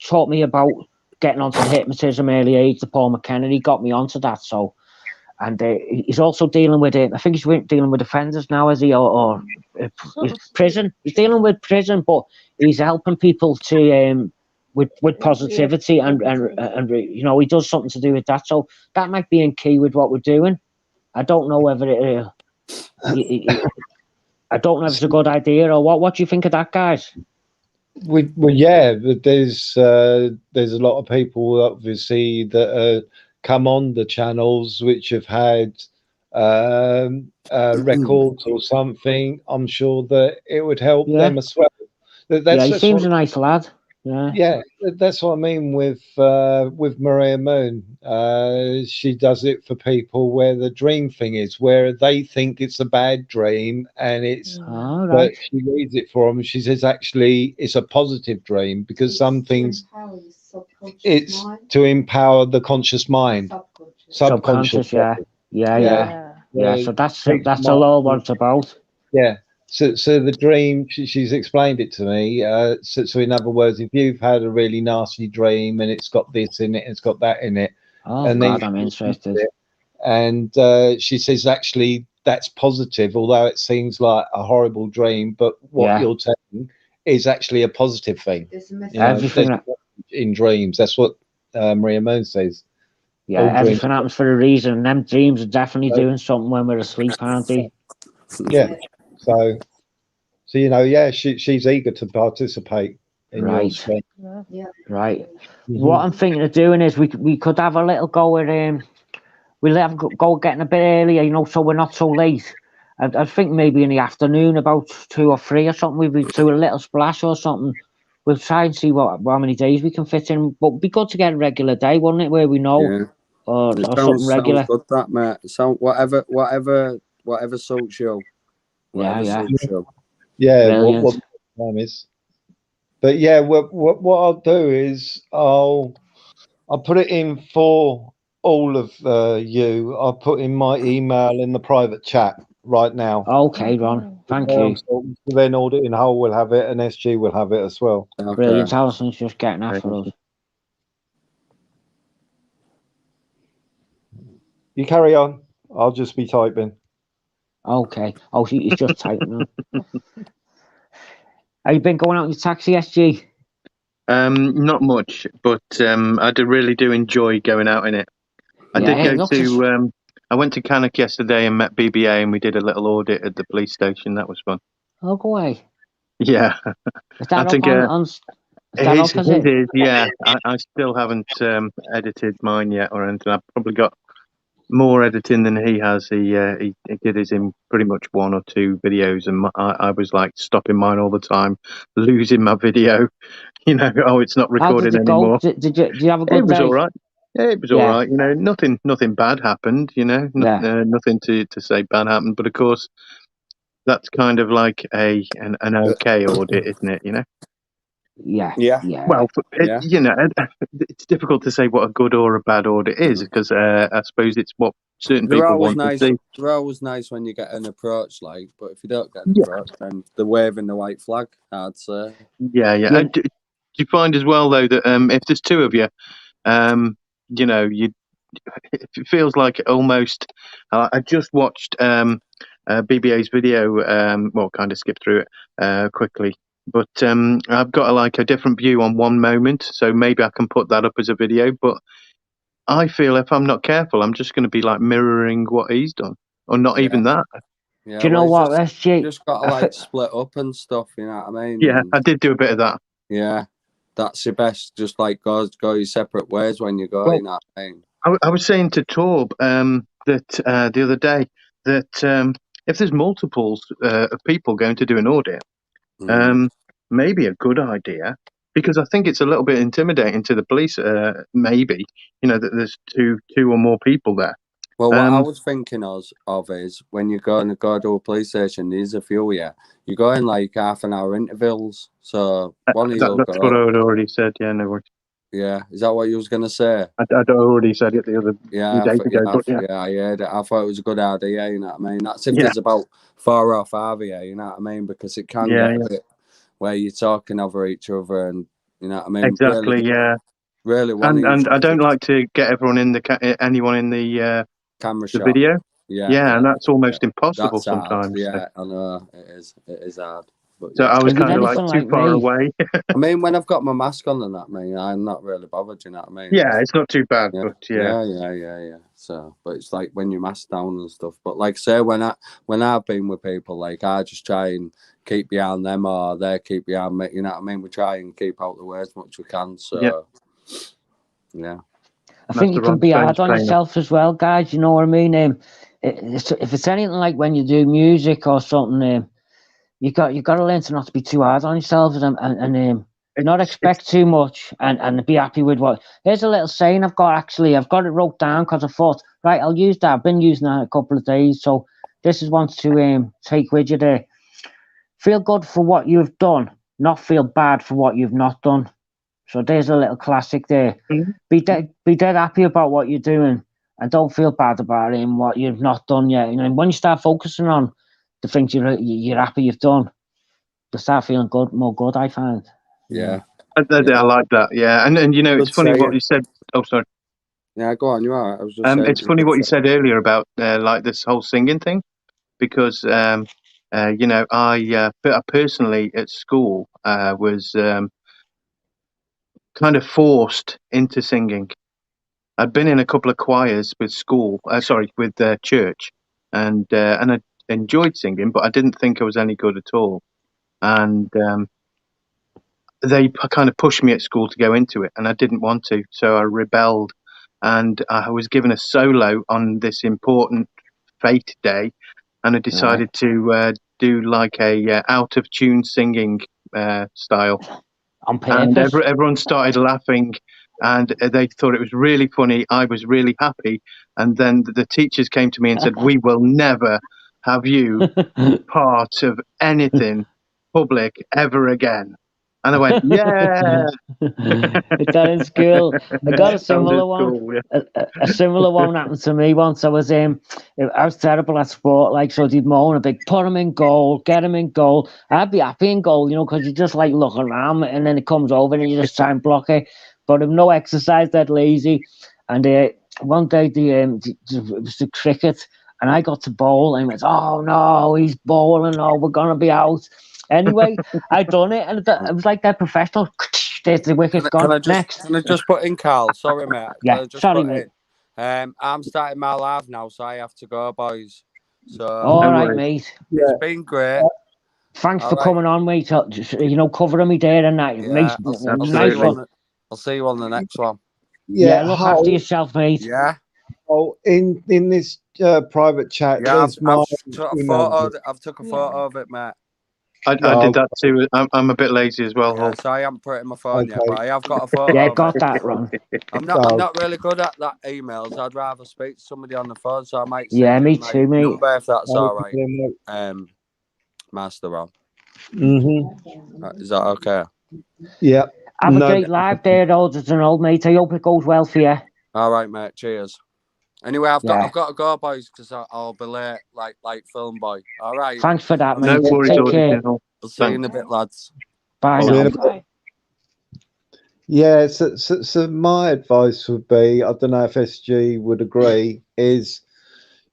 taught me about getting onto the hypnotism early age. The Paul McKenna, he got me onto that. So, and he's also dealing with it. I think he's dealing with offenders now, is he, or prison? He's dealing with prison, but he's helping people to with positivity and you know, he does something to do with that. So that might be in key with what we're doing. I don't know whether I don't know if it's a good idea or what. What do you think of that, guys? Well, yeah, there's a lot of people obviously that come on the channels which have had records or something. I'm sure that it would help them as well. He seems a nice lad. Yeah, that's what I mean with Maria Moon. She does it for people where the dream thing is, where they think it's a bad dream, and it's but she reads it for them. She says actually it's a positive dream, because some things it's to empower the conscious mind, subconscious. Yeah. So that's a lot of what it's about. Yeah. So the dream, she's explained it to me. So in other words, if you've had a really nasty dream and it's got this in it, it's got that in it. And God, I'm interested. And she says actually that's positive, although it seems like a horrible dream. But what you're telling is actually a positive thing. Everything in dreams. That's what Maria Moon says. Yeah, everything happens for a reason. And them dreams are definitely doing something when we're asleep, aren't they? Yeah. So you know, yeah, she's eager to participate in right. Right. Mm-hmm. What I'm thinking of doing is we could have a little go at we'll have go getting a bit earlier, you know, so we're not so late. I think maybe in the afternoon, about 2 or 3 or something, we'll do a little splash or something. We'll try and see how many days we can fit in. But it'd be good to get a regular day, wouldn't it, where we know or something regular. Sounds good, that, mate. So whatever suits you. Yeah, what the time is. But yeah, what I'll do is I'll I put it in for all of you. I put in my email in the private chat right now. Okay, Ron. Thank you. So then Auditing Whole will have it, and SG will have it as well. Okay. Brilliant. Alison's just getting that for us. You carry on. I'll just be typing. Okay. Oh, he's just typing. Have you been going out in your taxi, SG? Not much, but I really do enjoy going out in it. I did go to. I went to Cannock yesterday and met BBA, and we did a little audit at the police station. That was fun. Oh, go away. Yeah. Is that I think it is. Yeah. I still haven't edited mine yet or anything. I've probably got more editing than he has. He did his in pretty much 1 or 2 videos, and I was like stopping mine all the time, losing my video. You know, it's not recording anymore. Did you have a good day? It was all right. Yeah, it was all right. You know, nothing bad happened. You know, nothing to say bad happened. But of course, that's kind of like an okay audit, isn't it? You know. Yeah. Well, you know, it's difficult to say what a good or a bad audit is because I suppose it's what certain people want to see. They're always nice when you get an approach, like, but if you don't get an approach, then they're waving the white flag, I'd say. Yeah. Do you find as well though that if there's 2 of you, you know, it feels like almost. I just watched BBA's video. Well, kind of skipped through it quickly. But I've got a different view on one moment, so maybe I can put that up as a video. But I feel if I'm not careful, I'm just going to be like mirroring what he's done, or not even that. Yeah, do you know what, SG? You just got to like split up and stuff. You know what I mean? Yeah, I did do a bit of that. Yeah, that's your best. Just like go your separate ways when you go. Well, you know what I mean? I was saying to Torb that the other day that if there's multiples of people going to do an audit. Maybe a good idea, because I think it's a little bit intimidating to the police. Maybe, you know, that there's two or more people there. Well, what I was thinking of is when you go to a police station, there's a few here. You go in like half-an-hour intervals. So one of you. That's what I had already said. Yeah, no worries. Yeah, is that what you was gonna say? I'd already said it the other day ago. I heard it. I thought it was a good idea. You know what I mean? That's if there's about 4 or 5 here. You know what I mean? Because it can get a bit where you're talking over each other, and you know what I mean. Exactly. Really. And I don't like to get everyone in anyone in the camera shot. Video. Yeah, and that's almost impossible sometimes. Hard. Yeah, I know it is. It is hard. But, so I was kind of like too far away. I mean, when I've got my mask on and that, man, I'm not really bothered. You know what I mean? Yeah, it's not too bad, but yeah. So, but it's like when you're masked down and stuff. But like, say when I've been with people, like I just try and keep behind them, or they keep behind me. You know what I mean? We try and keep out the way as much as we can. So, yeah. I think you can be hard on yourself as well, guys. You know what I mean? If it's anything like when you do music or something, you got to learn to not be too hard on yourself and not expect too much and be happy with what. Here's a little saying I've got it wrote down because I thought, right, I'll use that. I've been using that a couple of days, so this is one to take with you there. Feel good for what you've done, not feel bad for what you've not done. So there's a little classic there. Mm-hmm. Be dead happy about what you're doing and don't feel bad about it and what you've not done yet. You know, when you start focusing on the things you're happy you've done, you start feeling more good, I find. Yeah. I like that. Yeah. And you know, it's funny what you said. Oh, sorry. Yeah, go on. You are. I was just saying, it's funny what you said earlier about like this whole singing thing, because you know, I personally at school was kind of forced into singing. I'd been in a couple of choirs with church, and I enjoyed singing, but I didn't think I was any good at all. And they kind of pushed me at school to go into it, and I didn't want to, so I rebelled. And I was given a solo on this important fete day, and I decided to do like a out of tune singing style. And everyone started laughing, and they thought it was really funny. I was really happy. And then the teachers came to me and said, "We will never have you part of anything public ever again." And I went, yeah. That in school. I got a similar one. Cool, yeah. A similar one happened to me once. I was terrible at sport, like, so they'd moan a big, put him in goal, get him in goal. I'd be happy in goal, because you just like look around and then it comes over and you just try and block it. But if no exercise, that lazy. And one day it was the cricket, and I got to bowl and went, oh no, he's bowling, oh, we're gonna be out. Anyway, I done it, and it was like that professional. There's the wicket's gone. Next. Can I just put in, Carl? Sorry, mate. Yeah, sorry, mate. I'm starting my live now, so I have to go, boys. So all right, mate. Yeah. It's been great. Thanks for coming on, mate. Covering me there and that. Yeah, I'll see you on the next one. Yeah, look after yourself, mate. Yeah. Oh, in this private chat, yeah, I've took a photo of it, mate. I did that too. I'm a bit lazy as well. Yeah, so I haven't put it in my phone yet, but I have got a photo. Yeah, got that, Ron. I'm not really good at that emails. I'd rather speak to somebody on the phone, so I might. Yeah, me too, mate. Number if that's all right. Master Ron. Is that okay? Yeah. Have a great live there, old mate. I hope it goes well for you. All right, mate. Cheers. Anyway, I've got to go, boys, because I'll be late, like film boy. All right. Thanks for that, mate. No worries. Take care. I'll see you in a bit, lads. Bye. Bye. Yeah. So my advice would be, I don't know if SG would agree, is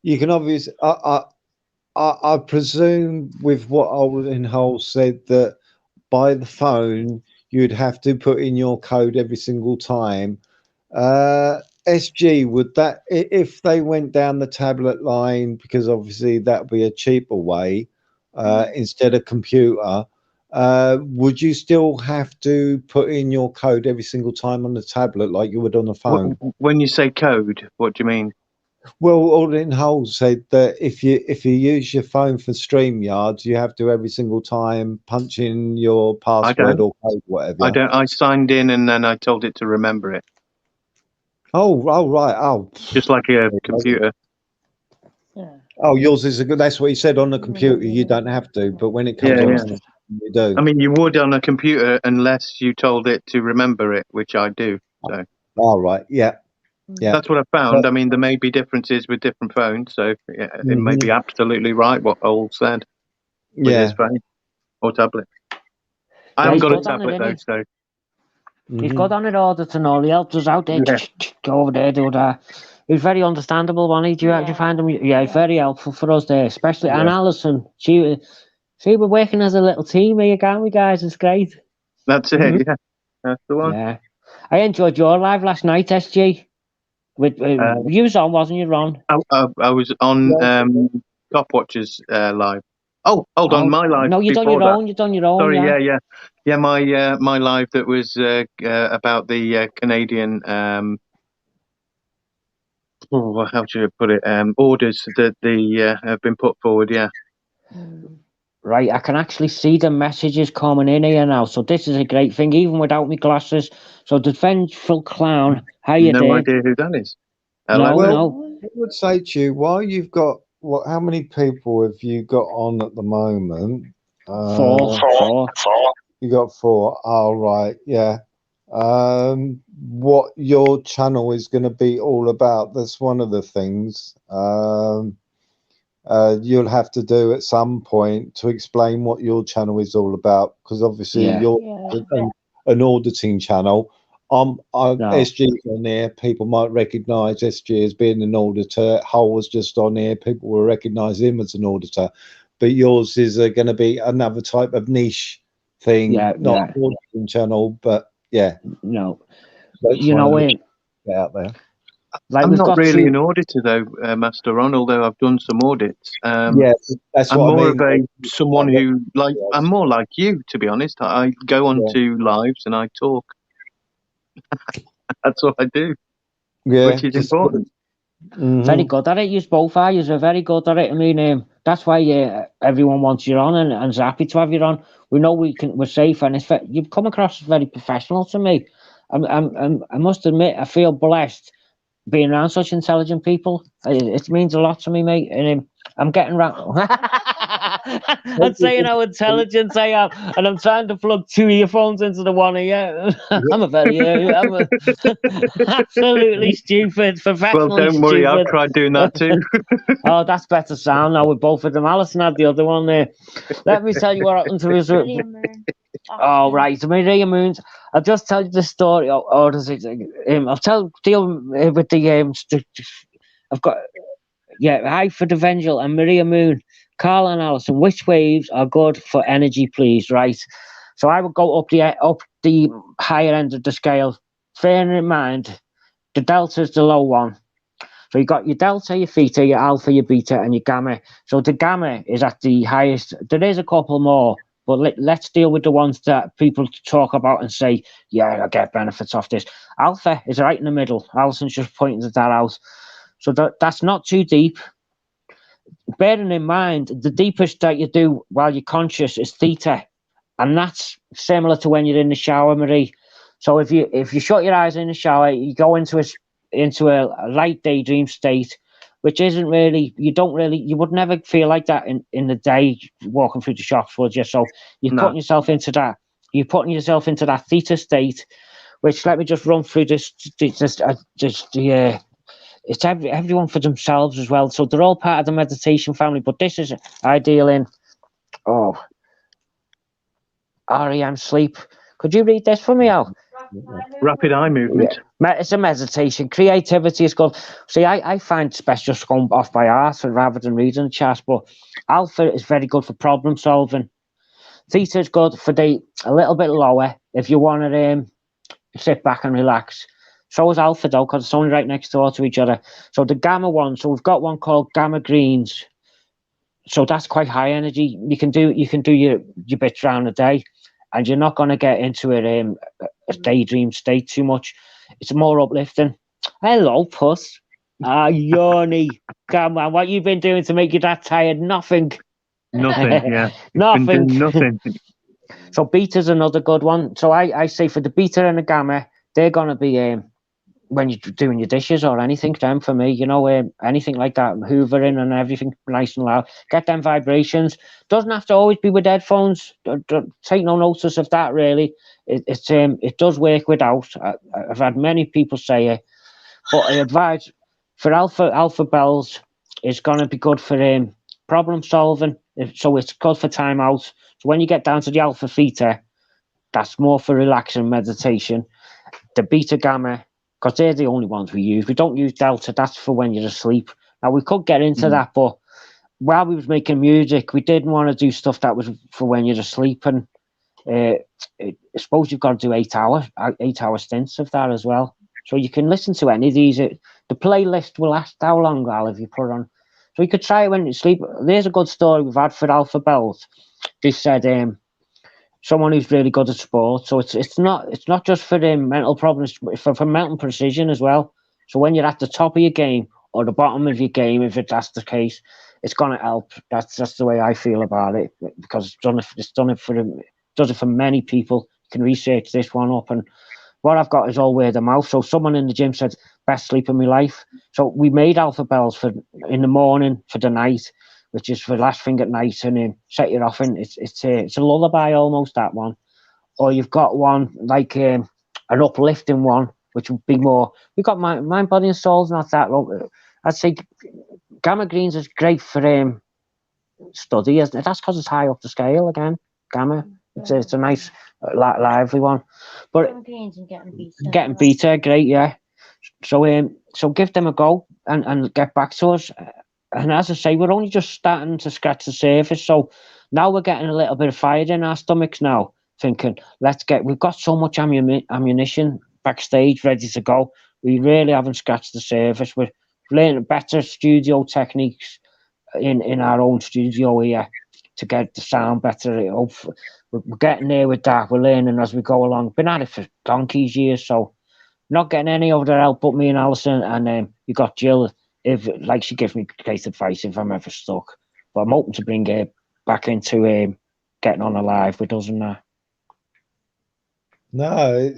you can obviously, I presume with what Olden Hole said, that by the phone you'd have to put in your code every single time. SG, would that, if they went down the tablet line, because obviously that would be a cheaper way instead of computer, would you still have to put in your code every single time on the tablet like you would on the phone? When you say code, what do you mean? Well, Alden Hull said that if you use your phone for StreamYard, you have to every single time punch in your password or code, whatever. I don't. I signed in and then I told it to remember it. Oh, right. Oh, just like a computer. Yeah. Oh, yours is a good. That's what he said on the computer. You don't have to, but when it comes on, you do. I mean, you would on a computer unless you told it to remember it, which I do. So. All right. Yeah. Yeah. That's what I found. I mean, there may be differences with different phones, so it may be absolutely right what Ol said. With his phone or tablet. I haven't got a tablet though, so. He's got on it all the all. He helped us out there. Go over there, do that. He's very understandable, wasn't he? Do you find him? Yeah, he's very helpful for us there, especially. And Alison, we're working as a little team here, can't we, guys? It's great. That's it. Yeah, that's the one. Yeah, I enjoyed your live last night, SG. With you was on, wasn't you, Ron? I was on Top Watchers live. Oh, hold on, my live. No, you done your own. You done your own. Sorry, yeah. My live that was about the Canadian. How should I put it? Orders that have been put forward. Yeah. Right, I can actually see the messages coming in here now. So this is a great thing, even without my glasses. So the Vengeful Clown, how you doing? No idea who that is. No. I would say to you, while you've got how many people have you got on at the moment? Four. You got 4. Oh, right, yeah. What your channel is going to be all about, that's one of the things you'll have to do at some point to explain what your channel is all about, because obviously you're an auditing channel. SG's on there. People might recognise SG as being an auditor. Hull was just on here. People will recognise him as an auditor. But yours is going to be another type of niche thing, not an auditing channel, but no. You know it out there. Like I'm not really an auditor though, Master Ron, although I've done some audits. That's I'm what more I mean. of someone who I'm more like you, to be honest. I go on to lives and I talk. That's what I do. Which is important. Very good at it. You both are. You're very good at it. I mean, that's why everyone wants you on and is happy to have you on. We know we're safe, and you've come across as very professional to me. I must admit, I feel blessed being around such intelligent people. It means a lot to me, mate. And I'm getting around. I'm saying how intelligent I am, and I'm trying to plug 2 earphones into the one ear. I'm absolutely stupid, professionally Well, don't worry, I've stupid. tried doing that too. Oh, that's better sound now with both of them. Alison had the other one there. Let me tell you what happened to his. Oh, right. So Maria Moons. I'll just tell you the story. Or does it? I'll deal with the. I've got. Yeah, Hi for the Vengel and Maria Moon, Carl and Alison. Which waves are good for energy, please? Right. So I would go up the higher end of the scale, bearing in mind the delta is the low one. So you got your delta, your theta, your alpha, your beta, and your gamma. So the gamma is at the highest. There is a couple more, but let's deal with the ones that people talk about and say, yeah, I get benefits off this. Alpha is right in the middle. Alison's just pointing that out. So that's not too deep. Bearing in mind, the deepest that you do while you're conscious is theta. And that's similar to when you're in the shower, Marie. So if you shut your eyes in the shower, you go into a light daydream state, which isn't really, you would never feel like that in the day walking through the shops, would you? So you're putting yourself into that theta state, which, let me just run through it's everyone for themselves as well. So they're all part of the meditation family, but this is ideal in REM sleep. Could you read this for me, Al? Rapid eye movement. Yeah. It's a meditation. Creativity is good. See, I find it's best just going off by heart rather than reading the chart, but Alpha is very good for problem solving. Theta is good for a little bit lower if you want to sit back and relax. So is Alpha though, because it's only right next door to each other. So the gamma one, so we've got one called gamma greens. So that's quite high energy. You can do your bits around a day, and you're not going to get into a daydream state too much. It's more uplifting. Hello, Puss. Yoni. Come on, what you been doing to make you that tired? Nothing. Nothing, yeah. Nothing. Nothing. So beta's another good one. So I say for the beta and the gamma, they're going to be when you're doing your dishes or anything, then for me, anything like that, hoovering and everything nice and loud, get them vibrations. Doesn't have to always be with headphones. Don't take no notice of that, really. It does work without. I've had many people say it, but I advise for alpha bells, it's going to be good for problem solving. So it's good for time out. So when you get down to the alpha theta, that's more for relaxing meditation. The beta gamma, because they're the only ones we use. We don't use delta. That's for when you're asleep. Now, we could get into that, but while we was making music, we didn't want to do stuff that was for when you're asleep. And I suppose you've got to do 8 hour stints of that as well. So you can listen to any of these. The playlist will last how long, Al, if you put it on. So you could try it when you sleep. There's a good story we've had for Alpha Bells. They said someone who's really good at sport. So it's not just for mental problems, but for mental precision as well. So when you're at the top of your game or the bottom of your game, if that's the case, it's going to help. That's the way I feel about it, because it does it for many people. You can research this one up, and what I've got is all word of mouth. So someone in the gym said, best sleep of my life. So we made Alpha Bells for in the morning, for the night, which is for last thing at night, and set you off. And it's a lullaby almost, that one. Or you've got one like an uplifting one, which would be more. We've got mind, body, and soul's not that low. I'd say gamma greens is great for study, isn't it? That's because it's high up the scale again. Gamma, it's a nice lively one. But getting beta, great, yeah. So give them a go and get back to us. And as I say, we're only just starting to scratch the surface. So now we're getting a little bit of fire in our stomachs now, thinking, we've got so much ammunition backstage ready to go. We really haven't scratched the surface. We're learning better studio techniques in our own studio here to get the sound better. We're getting there with that. We're learning as we go along. Been at it for donkey's years, so not getting any other help but me and Alison. And you got Jill, she gives me great advice if I'm ever stuck. But I'm hoping to bring her back into getting on alive with us and that. No,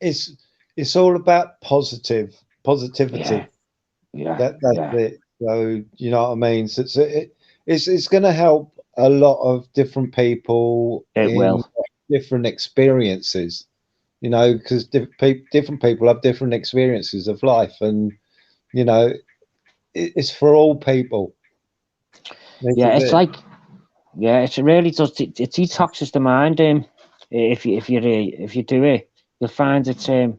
it's all about positivity. Yeah. That's it. So you know what I mean. So it's going to help a lot of different people It will. different experiences, you know, because different people have different experiences of life, and you know, it's for all people. Yeah, it's like, yeah, it really does. It detoxes the mind. If you do it, you'll find it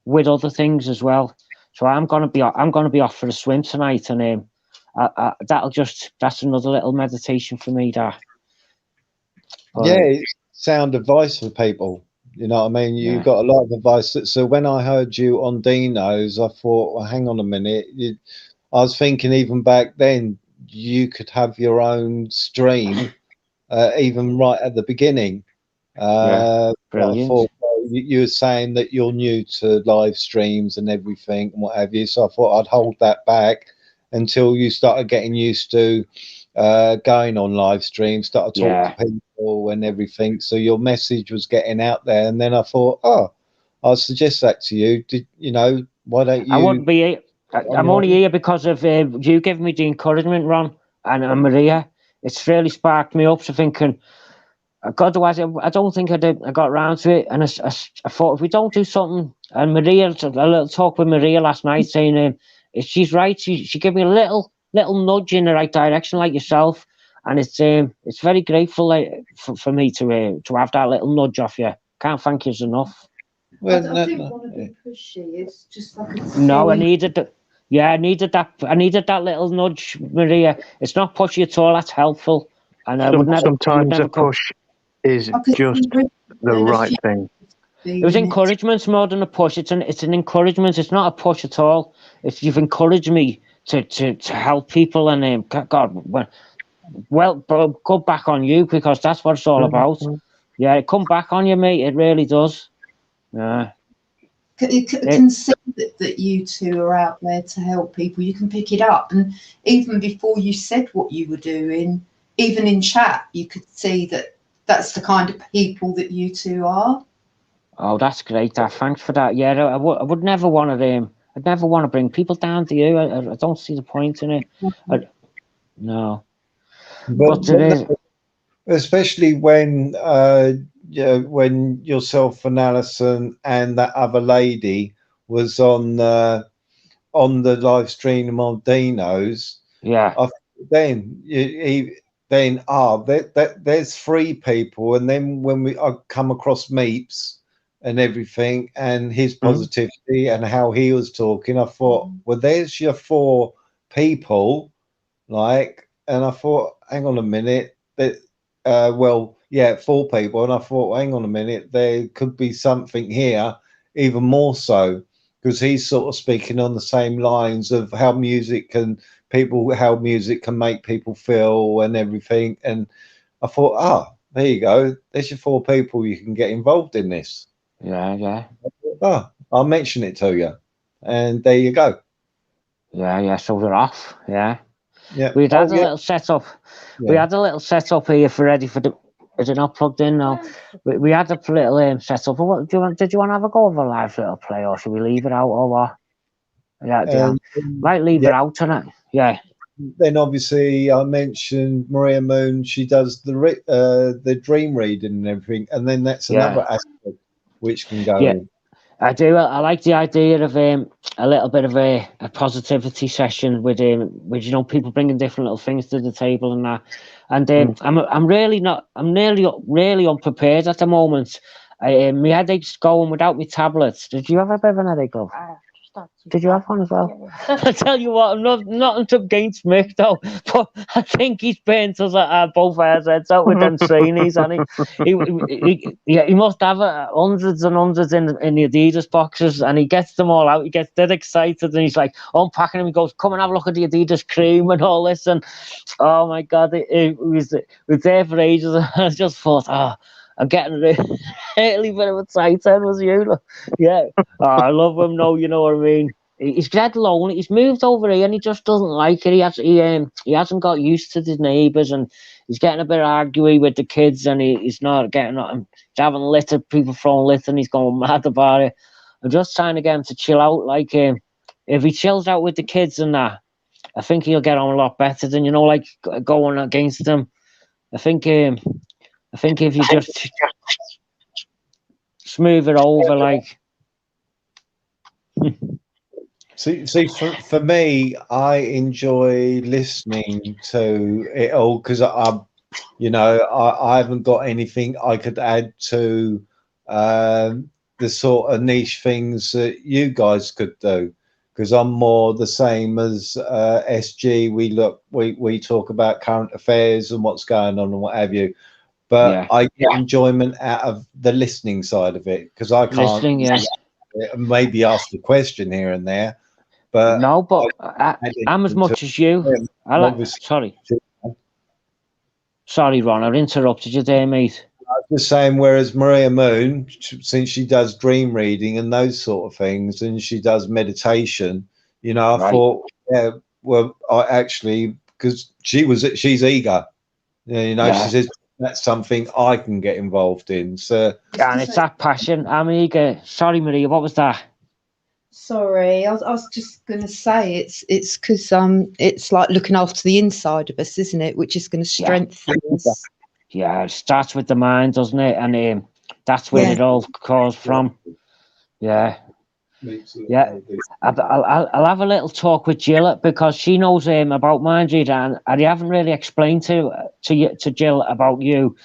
with other things as well. So I'm gonna be off for a swim tonight, and that's another little meditation for me. Yeah, it's sound advice for people. You know what I mean? You got a lot of advice. So when I heard you on Dino's, I thought, well, hang on a minute. I was thinking even back then you could have your own stream, even right at the beginning. Brilliant. I thought, you were saying that you're new to live streams and everything and what have you. So I thought I'd hold that back until you started getting used to going on live streams, started talking to people and everything. So your message was getting out there. And then I thought, oh, I'll suggest that to you. You know, why don't you? I wouldn't be. I'm only here because of you giving me the encouragement, Ron, and Maria. It's really sparked me up to thinking, God, I don't think I got around to it. And I thought, if we don't do something, and Maria, a little talk with Maria last night saying, she's right. She gave me a little nudge in the right direction, like yourself. And it's very grateful for me to have that little nudge off you. Can't thank you enough. Well, I didn't want to be pushy. It's just like I needed that. Yeah, I needed that little nudge, Maria. It's not pushy at all. That's helpful. And sometimes a push is just the right thing. It was encouragement more than a push. It's an encouragement. It's not a push at all. If you've encouraged me to help people, and God, well, go back on you, because that's what it's all about. Yeah, it come back on you, mate. It really does. Yeah. You can see that you two are out there to help people. You can pick it up, and even before you said what you were doing, even in chat, you could see that that's the kind of people that you two are. Oh, that's great. Thanks for that. Yeah, I would never want to. I'd never want to bring people down to you. I don't see the point in it. No. But it is. Especially when when yourself and Alison and that other lady was on the live stream of Dino's. Yeah. There's 3 people, and then when I come across Meeps and everything, and his positivity and how he was talking, I thought, well, there's your 4 people, like, and I thought, hang on a minute, that 4 people, and I thought, hang on a minute, there could be something here, even more so, because he's sort of speaking on the same lines of how music can make people feel and everything. And I thought, there you go, there's your 4 people you can get involved in this. Yeah. I'll mention it to you, and there you go. Yeah. So we're off. Yeah. We'd had a little setup. We had a little setup here for ready for the. Is it not plugged in now? We had a little setup. What did you want to have a go of a live little play, or should we leave it out, or what? Yeah. Might leave it out tonight. Yeah. Then obviously I mentioned Maria Moon. She does the dream reading and everything, and then that's another aspect which can go in. I do. I like the idea of a little bit of a positivity session with people bringing different little things to the table and that. And I'm really unprepared at the moment. My headache's going without my tablets. Did you have a bit of an headache, love? Did you have one as well? I tell you what, I'm not against Mick though, but I think he's burnt us at both our heads out with them trainings, and he must have hundreds and hundreds in the Adidas boxes, and he gets them all out. He gets dead excited, and he's like unpacking them. He goes, "Come and have a look at the Adidas cream and all this," and oh my God, it was there for ages. I just thought, I'm getting really bit of excited, was you? Yeah. I love him now, you know what I mean? He's dead lonely. He's moved over here and he just doesn't like it. He hasn't got used to the neighbours, and he's getting a bit arguey with the kids, and he's not getting on. He's having litter, people throwing litter, and he's going mad about it. I'm just trying to get him to chill out. Like, if he chills out with the kids and that, I think he'll get on a lot better than, like going against them. I think if you just smooth it over, like. See, for me, I enjoy listening to it all because I haven't got anything I could add to the sort of niche things that you guys could do. Because I'm more the same as SG. We talk about current affairs and what's going on and what have you. But I get enjoyment out of the listening side of it because I can't maybe ask the question here and there. But no, but I'm as much as you. Sorry, Ron, I interrupted you there, mate. I was just saying, whereas Maria Moon, since she does dream reading and those sort of things, and she does meditation, I thought, I actually, because she's eager, she says that's something I can get involved in. So, and it's that passion. I'm eager. Sorry, Maria, what was that? Sorry, I was just going to say it's because it's like looking after the inside of us, isn't it? Which is going to strengthen us. Yeah, it starts with the mind, doesn't it? And that's where it all comes from. Yeah. I'll have a little talk with Jill because she knows about mind reading, and I haven't really explained to Jill about you.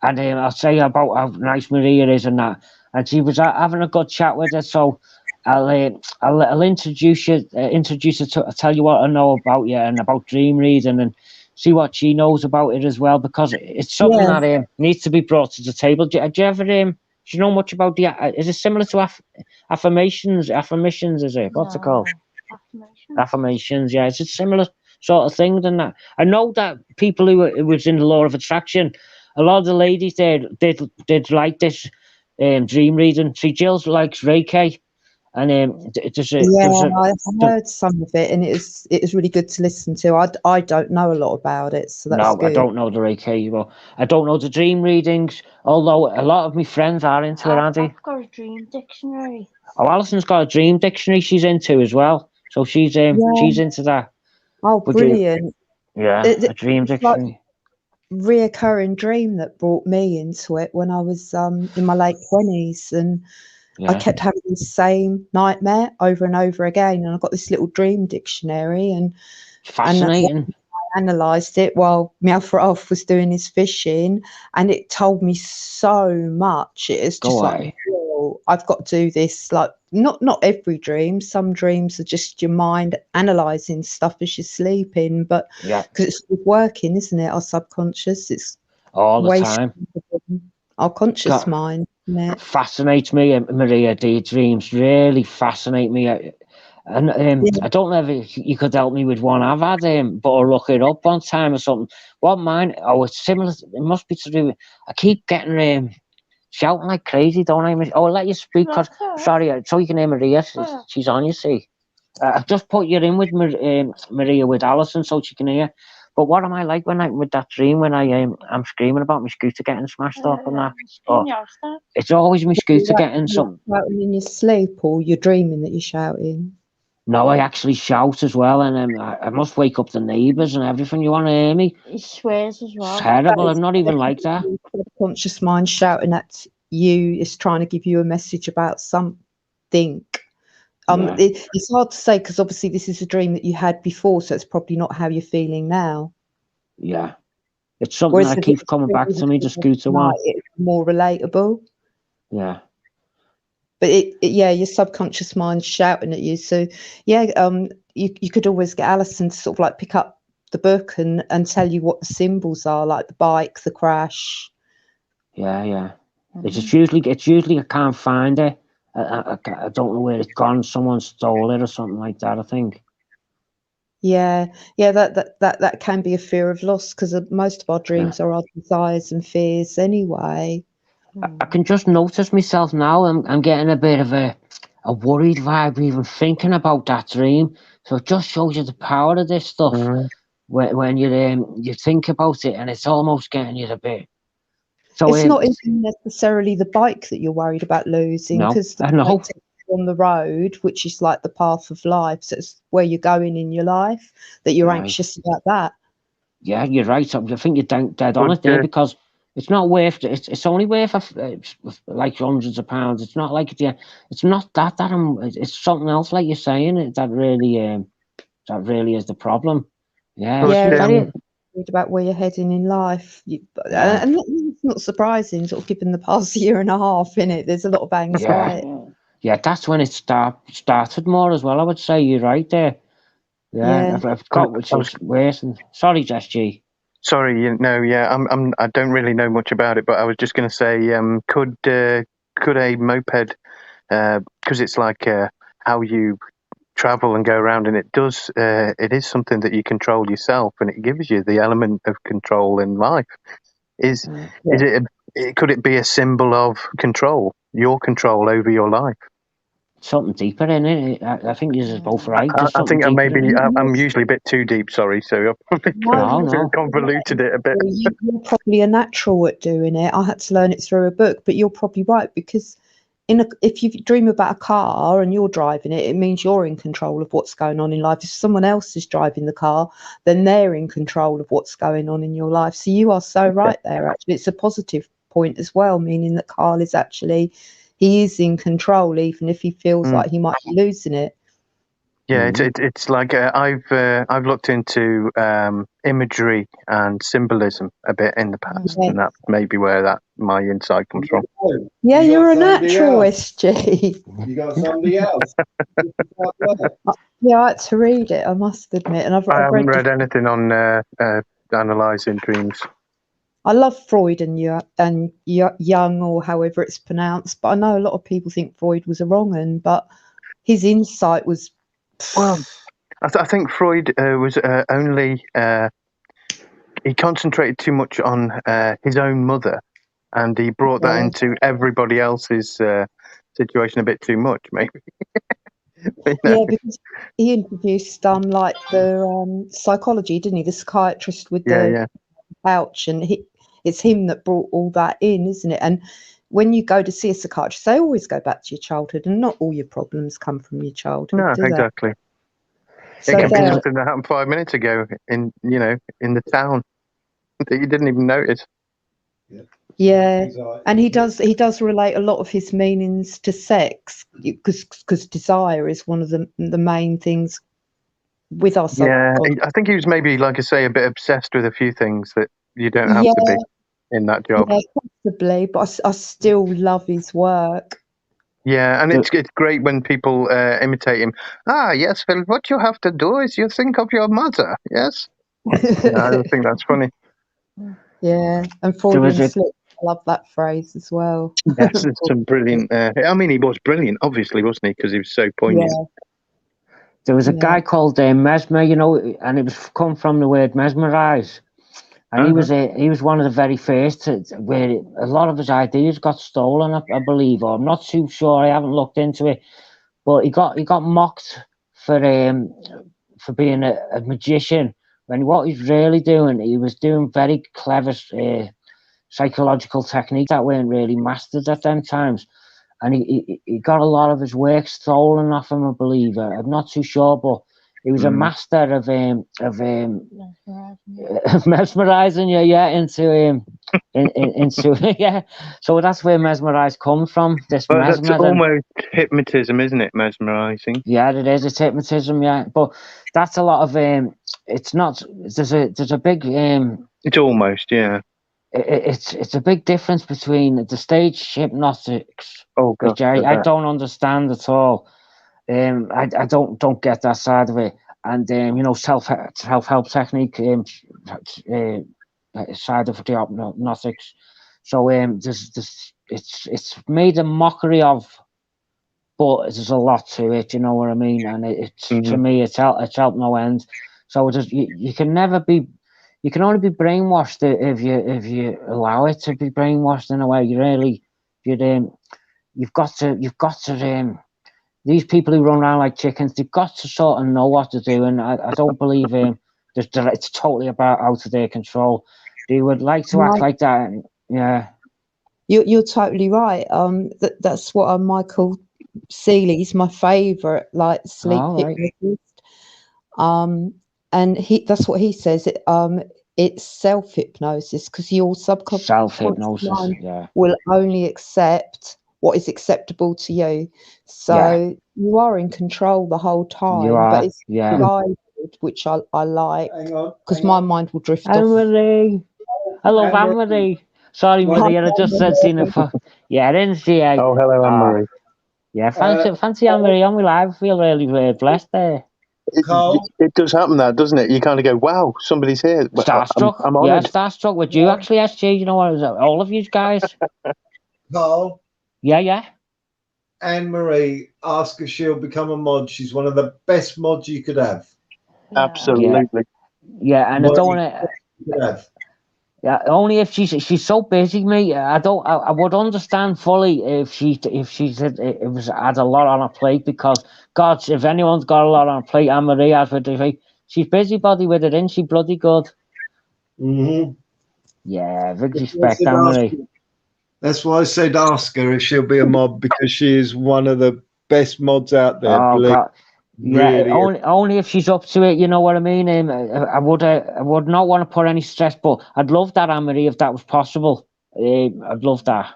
And I'll say about how nice Maria is and that. And she was having a good chat with her, so I'll introduce her to tell you what I know about you and about dream reading and see what she knows about it as well, because it's something that needs to be brought to the table. Do you ever do you know much about is it similar to affirmations? Affirmations, is it? What's it called? Affirmations, yeah. Is it similar sort of thing than that? I know that people who was in the law of attraction, a lot of the ladies there did like this dream reading. See, Jill likes Reiki. And I've heard some of it, and it is really good to listen to. I don't know a lot about it, so that's good. I don't know the Reiki, but I don't know the dream readings. Although a lot of my friends are into it, Andy. I've got a dream dictionary. Oh, Alison's got a dream dictionary she's into as well, so she's into that. Oh, brilliant! A dream dictionary. Reoccurring dream that brought me into it when I was in my late 20s, and. Yeah. I kept having the same nightmare over and over again, and I got this little dream dictionary, and fascinating. I analysed it while Malfrov was doing his fishing, and it told me so much. It's just like, whoa, I've got to do this. Like, not every dream. Some dreams are just your mind analysing stuff as you're sleeping, but because it's working, isn't it? Our subconscious, it's all the time. Our conscious mind. Fascinates me, Maria. The dreams really fascinate me, and I don't know if you could help me with one I've had, but I'll look it up one time or something. What mine? Oh, it's similar. It must be to do with. I keep getting shouting like crazy, don't I? Oh, I'll let you speak. Sorry, so you can hear Maria. She's on. You see, I've just put you in with Maria with Alison, so she can hear. But what am I like with that dream when I'm screaming about my scooter getting smashed up and that? It's always my scooter getting something. Shouting in your sleep, or you're dreaming that you're shouting? No, I actually shout as well, and I must wake up the neighbours and everything. You want to hear me? He swears as well. Terrible. I'm not even like that. Subconscious mind shouting at you is trying to give you a message about something. It's hard to say because obviously this is a dream that you had before, so it's probably not how you're feeling now. Yeah, it's something that keeps coming back to me. The scooter one. It's more relatable. Yeah. But your subconscious mind's shouting at you. So you could always get Alison to sort of like pick up the book and tell you what the symbols are, like the bike, the crash. Yeah. Mm-hmm. It's usually I can't find it. I don't know where it's gone. Someone stole it or something like that, I think. Yeah, that can be a fear of loss because most of our dreams are our desires and fears anyway. I can just notice myself now. I'm getting a bit of a worried vibe even thinking about that dream. So it just shows you the power of this stuff. Mm-hmm. When you think about it, and it's almost getting you a bit. So it's not even necessarily the bike that you're worried about losing, because on the road, which is like the path of life, so it's where you're going in your life, that you're anxious about that. Yeah, you're right. I think you're dead on it there, because it's not worth it. It's only worth like hundreds of pounds. It's not like it's not that it's something else, like you're saying, that really is the problem. Yeah, Read about where you're heading in life, and it's not surprising, sort of given the past year and a half in it. There's a lot of anxiety. Yeah, that's when it started more as well. I would say you're right there. Yeah, I've got which is worse. Sorry, Jess G. Sorry, I don't really know much about it, but I was just going to say, could a moped, because it's like how you travel and go around, and it is something that you control yourself, and it gives you the element of control in life. Could it be a symbol of control, your control over your life? Something deeper in it. I think you're both right. I think I'm usually a bit too deep. Sorry, so I've probably convoluted it a bit. You're probably a natural at doing it. I had to learn it through a book, but you're probably right, because if you dream about a car and you're driving it, it means you're in control of what's going on in life. If someone else is driving the car, then they're in control of what's going on in your life. So you are so right there. Actually, it's a positive point as well, meaning that Carl is actually, he is in control, even if he feels like he might be losing it. Yeah, it's like I've looked into imagery and symbolism a bit in the past, and that's maybe where my insight comes from. Yeah, you're a natural, SG. You got somebody else? Yeah, I had to read it, I must admit, and I haven't read anything on analysing dreams. I love Freud and Jung, or however it's pronounced, but I know a lot of people think Freud was a wrong un, but his insight was. Well, I think Freud was only he concentrated too much on his own mother, and he brought that into everybody else's situation a bit too much, maybe. Yeah, because he introduced like the psychology, didn't he? The psychiatrist with the pouch, and it's him that brought all that in, isn't it? And when you go to see a psychiatrist, they always go back to your childhood, and not all your problems come from your childhood. No, exactly. So it could be something that happened 5 minutes ago in the town that you didn't even notice. Yeah, and he does relate a lot of his meanings to sex, because desire is one of the main things with us. Yeah, I think he was maybe, like I say, a bit obsessed with a few things that you don't have to be in that job. Yeah, possibly, but I still love his work. Yeah, and it's great when people imitate him. Ah, yes, well, what you have to do is you think of your mother, yes? I think that's funny. Yeah, and Freudian slip, I love that phrase as well. Yes, it's some brilliant... I mean, he was brilliant, obviously, wasn't he? Because he was so poignant. Yeah. There was a guy called Mesmer, and it was come from the word mesmerize. And he was one of the very first where a lot of his ideas got stolen, I believe, or I'm not too sure. I haven't looked into it, but he got mocked for being a magician, when what he's really doing, he was doing very clever psychological techniques that weren't really mastered at them times, and he got a lot of his work stolen off him, I believe. I'm not too sure, but he was a master of mesmerizing you, into yeah. So that's where mesmerize comes from. That's almost hypnotism, isn't it? Mesmerizing. Yeah, it is. It's hypnotism. Yeah, but that's a lot of it's not. There's a big. It's almost, yeah. It's a big difference between the stage hypnotics, which I don't understand at all. I don't get that side of it, and self-help technique side of the hypnotics. So it's made a mockery of, but there's a lot to it. You know what I mean? And to me, it's helped no end. So you can never be. You can only be brainwashed if you allow it to be brainwashed in a way. You've got to. These people who run around like chickens, they've got to sort of know what to do, and I don't believe it's totally out of their control. They would like to act like that, yeah. You're totally right. That's what Michael Seeley. He's my favourite, like sleep hypnotist. And that's what he says. It's self-hypnosis because your subconscious mind will only accept what is acceptable to you. So you are in control the whole time, but it's guided, which I like because my mind will drift off. Anne-Marie. Hello, Anne-Marie. Sorry, Maria, I just said seen it. Yeah, I didn't see it. Oh, hello, Anne-Marie. Yeah, fancy Anne-Marie on me live. I feel really blessed there. It does happen, that, doesn't it? You kind of go, wow, somebody's here. Starstruck. I'm honoured. Starstruck with you, actually, SG. You know what? All of you guys. Carl? Yeah. Anne-Marie, ask if she'll become a mod. She's one of the best mods you could have. Absolutely. Yeah, and I don't want to... Yeah, only if she's so busy, mate. I would understand fully if she said it had a lot on her plate, because God, if anyone's got a lot on her plate, Anne-Marie has with it. She's busybody with it, isn't she? Bloody good. Yeah, big respect, Anne-Marie. That's why I said ask her if she'll be a mod, because she is one of the best mods out there. Oh, God. Yeah, only if she's up to it, you know what I mean. I would not want to put any stress, but I'd love that, Anne-Marie, if that was possible. I'd love that.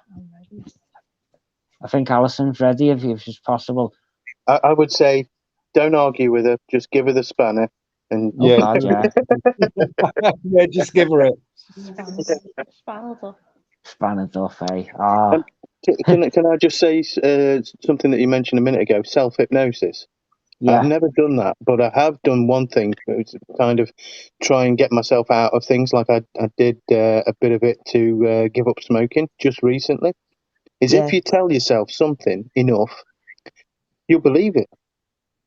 I think Alison's ready if it's possible. I would say, don't argue with her. Just give her the spanner, and God, yeah. Yeah, just give her it. Spanner Duff, eh? Can I just say something that you mentioned a minute ago? Self-hypnosis. Yeah. I've never done that, but I have done one thing to kind of try and get myself out of things. Like I did a bit of it to give up smoking just recently. If you tell yourself something enough, you'll believe it.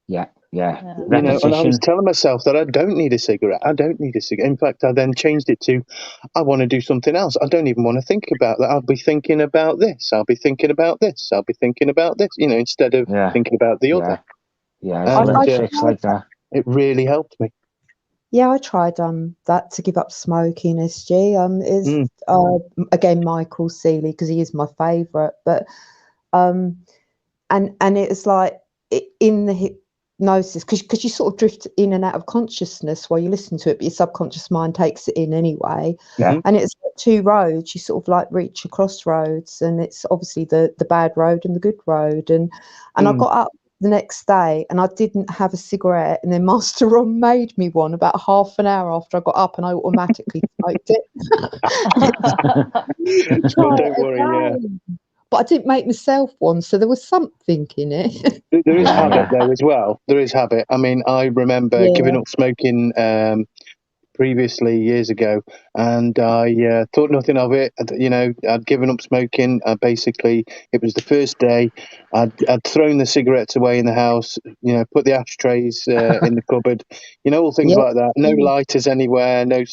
Yeah. You know, and I was telling myself that I don't need a cigarette. In fact, I then changed it to, I want to do something else. I don't even want to think about that. I'll be thinking about this. I'll be thinking about this. I'll be thinking about this. You know, instead of thinking about the other. Yeah, it's like that. It really helped me. Yeah, I tried that to give up smoking, SG. Again, Michael Seeley, because he is my favourite. But and it was like in the hypnosis, because you sort of drift in and out of consciousness while you listen to it, but your subconscious mind takes it in anyway. And it's like 2 roads. You sort of like reach a crossroads, and it's obviously the bad road and the good road. And I got up the next day and I didn't have a cigarette, and then Master Ron made me one about half an hour after I got up, and I automatically smoked it. Don't worry, but I didn't make myself one, so there was something in it. There is habit there as well. There is habit. I mean, I remember giving up smoking previously years ago, and I thought nothing of it. You know, I'd given up smoking. Basically, it was the first day. I'd thrown the cigarettes away in the house. You know, put the ashtrays in the cupboard. You know, all things like that. No lighters anywhere. No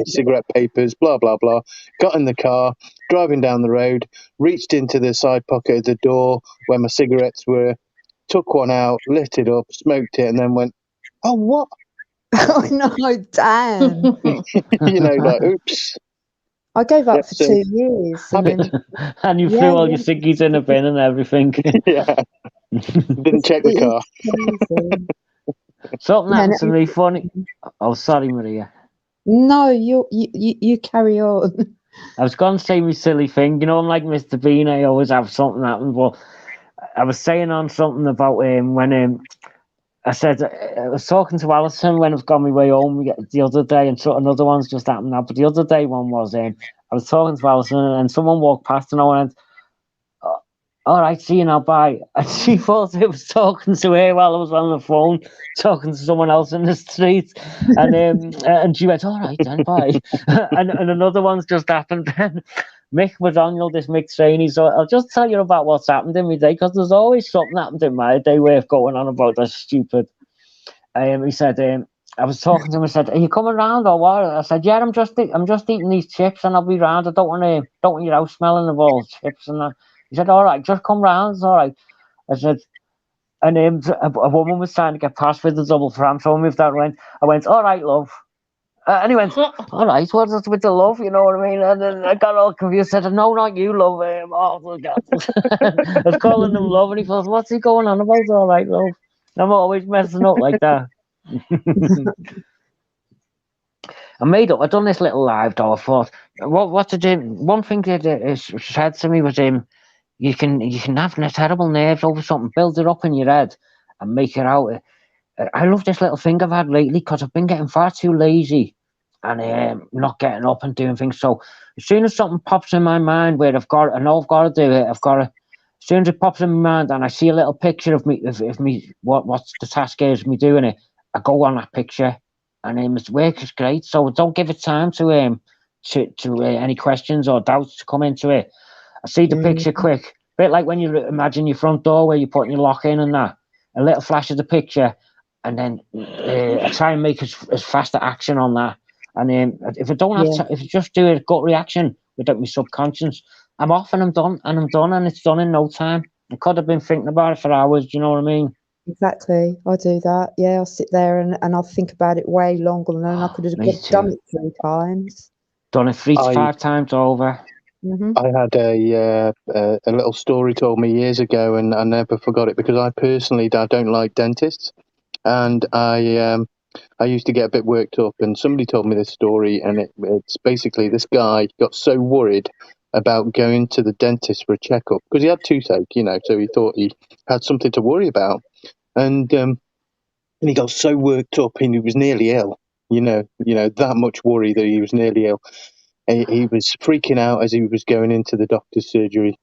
cigarette papers. Blah blah blah. Got in the car, driving down the road. Reached into the side pocket of the door where my cigarettes were. Took one out, lit it up, smoked it, and then went, "Oh, what?" Oh no, damn. You know, like, oops. I gave up for 2 years. And you threw all your ciggies in a bin and everything. Didn't check the car. Something happened to me funny. Oh, sorry, Maria. No, you carry on. I was going to say my silly thing. You know, I'm like Mr. Bean. I always have something happen. But I was saying on something about when I said, I was talking to Alison when I was on my way home the other day, and so another one's just happened now. But the other day one was, I was talking to Alison, and someone walked past, and I went, all right, see you now, bye. And she thought I was talking to her while I was on the phone, talking to someone else in the street. And she went, all right, then, bye. and another one's just happened then. Mick McDonald, this Mick Trainee. So I'll just tell you about what's happened in my day, because there's always something happened in my day worth going on about. That's stupid. He said, I was talking to him. I said, "Are you coming round or what?" I said, "Yeah, I'm just eating these chips, and I'll be round. I don't want your house smelling of all chips and that." He said, "All right, just come round. It's all right." I said, and a woman was trying to get past with the double fram, so I moved that. I went, "All right, love." And he went, all right, what's it with the love, you know what I mean? And then I got all confused, said, no, not you, love. Oh, God. I was calling him love, and he thought, what's he going on about? All right, love. I'm always messing up like that. I done this little live though. I thought, what to do? One thing that said to me was, you can have a terrible nerves over something, build it up in your head, and make it out. I love this little thing I've had lately because I've been getting far too lazy and not getting up and doing things. So as soon as something pops in my mind where I know I've got to do it, as soon as it pops in my mind and I see a little picture of me, what the task is, me doing it, I go on that picture. And its work is great, so don't give it time to any questions or doubts to come into it. I see the picture quick, bit like when you imagine your front door where you're putting your lock in and that. A little flash of the picture, and then I try and make as faster action on that. And if I don't have if I just do a gut reaction without my subconscious, I'm off and I'm done, and it's done in no time. I could have been thinking about it for hours. Do you know what I mean? Exactly. I do that. Yeah, I'll sit there and I'll think about it way longer than I could have done it 3 times. Done it 3 to 5 times over. Mm-hmm. I had a little story told me years ago, and I never forgot it because I don't like dentists, and I used to get a bit worked up. And somebody told me this story, and it's basically this guy got so worried about going to the dentist for a checkup because he had toothache, so he thought he had something to worry about. And he got so worked up and he was nearly ill, that much worry that he was nearly ill. He was freaking out as he was going into the dentist surgery,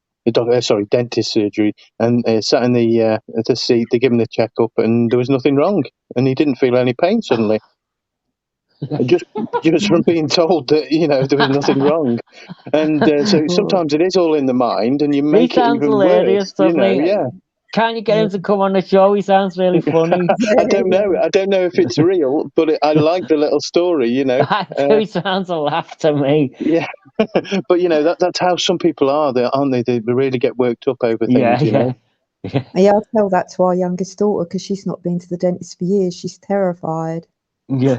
and sat in the seat. They give him the checkup, and there was nothing wrong, and he didn't feel any pain suddenly. just from being told that there was nothing wrong. And so sometimes it is all in the mind, and you make it even hilarious, worse. Yeah. Can't you get him to come on the show? He sounds really funny. I don't know if it's real, but I like the little story. He sounds a laugh to me. Yeah, but that's how some people are, aren't they? They really get worked up over things. Yeah, I'll tell that to our youngest daughter because she's not been to the dentist for years. She's terrified. Yeah.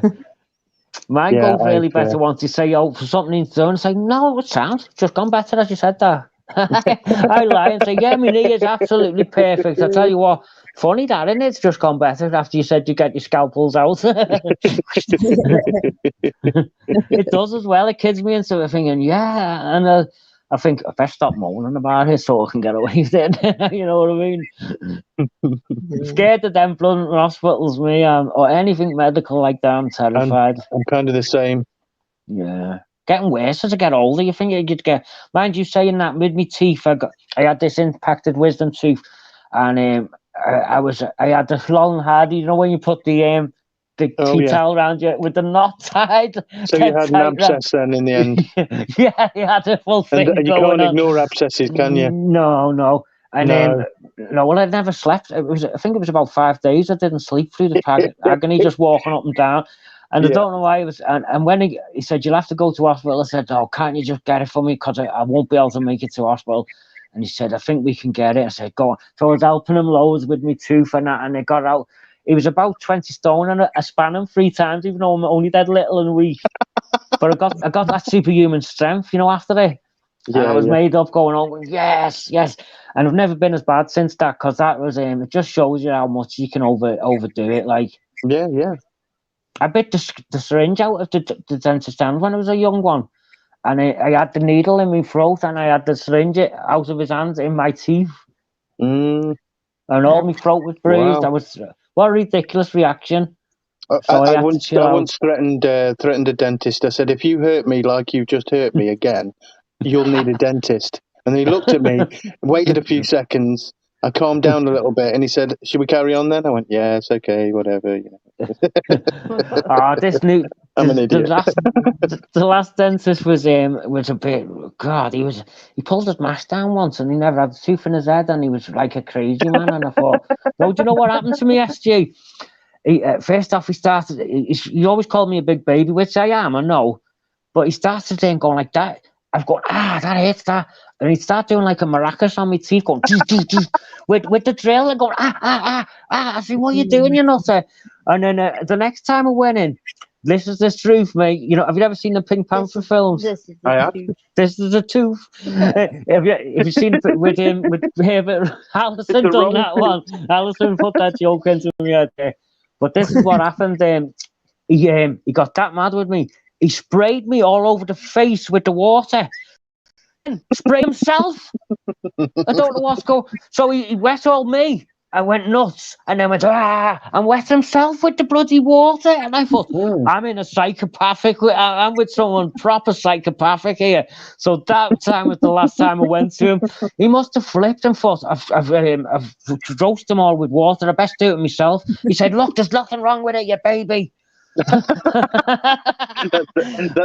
Mine goes really better once you say, for something needs done, and say, no, it sounds just gone better as you said that. I lie and say, my knee is absolutely perfect. I tell you what, funny that, isn't it? It's just gone better after you said you get your scalpels out. It does as well. It kids me into thinking, and I think I best stop moaning about it so I can get away with it. You know what I mean? Scared of them blood hospitals, me, or anything medical like that. I'm terrified. I'm kind of the same. Yeah. Getting worse as I get older. You think you'd get, mind you saying that, with me teeth, I had this impacted wisdom tooth, and I had this long hard, when you put the tea towel around you with the knot tied. So you had an abscess then in the end. Yeah, you had a full thing. And you can't ignore abscesses, can you? No. And well, I never slept. I think it was about 5 days I didn't sleep through the agony, just walking up and down. And I don't know why it was. And when he said, you'll have to go to hospital, I said, oh, can't you just get it for me? Because I won't be able to make it to hospital. And he said, I think we can get it. I said, go on. So I was helping him loads with me tooth and that. And they got out. He was about 20 stone and I span him 3 times, even though I'm only dead little and weak. But I got that superhuman strength, after it. Yeah, and I was made up going on, yes. And I've never been as bad since that, because that was, it just shows you how much you can overdo it. Like, yeah. I bit the syringe out of the dentist hand when I was a young one. And I had the needle in my throat and I had the syringe out of his hands in my teeth. And all my throat was bruised. Wow. What a ridiculous reaction. So I once threatened a dentist. I said, if you hurt me like you just hurt me again, you'll need a dentist. And he looked at me, waited a few seconds. I calmed down a little bit, and he said, should we carry on then? I went, yeah, it's okay, whatever. I'm an idiot. The last dentist was a bit, God, he pulled his mask down once, and he never had a tooth in his head, and he was like a crazy man. And I thought, well, do you know what happened to me, SG? First off, he always called me a big baby, which I am, I know. But he started then going like that. I've gone, that hurts, that. And he'd start doing like a maracas on my teeth, going, with the drill, and going, I said, what are you doing, you nutter? And then the next time I went in, this is the truth, mate. You know, have you ever seen the Pink Panther films? This is I the have. truth. This is the truth. Have you seen it with Herbert Allison the done wrong that one? Allison put that joke into me out there. But this is what happened. He got that mad with me. He sprayed me all over the face with the water. Spray himself. I don't know what's going. So he wet all me. I went nuts, and then went and wet himself with the bloody water. And I thought, I'm in a psychopathic. I'm with someone proper psychopathic here. So that time was the last time I went to him. He must have flipped and thought, I've roasted them all with water. I best do it myself. He said, look, there's nothing wrong with it, you baby. that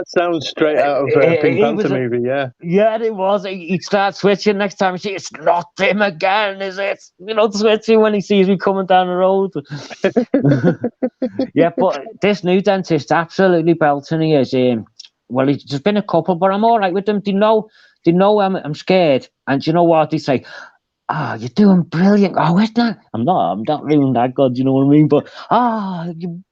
sounds straight out of a Pink Panther movie, yeah. Yeah, it was. He'd start switching next time. He'd say, it's not him again, is it? You know, switching when he sees me coming down the road. Yeah, but this new dentist, absolutely belting he is. Well, there's been a couple, but I'm all right with them. They know I'm scared. And you know what? They say, you're doing brilliant. Oh, isn't that? I'm not doing that good, you know what I mean? But,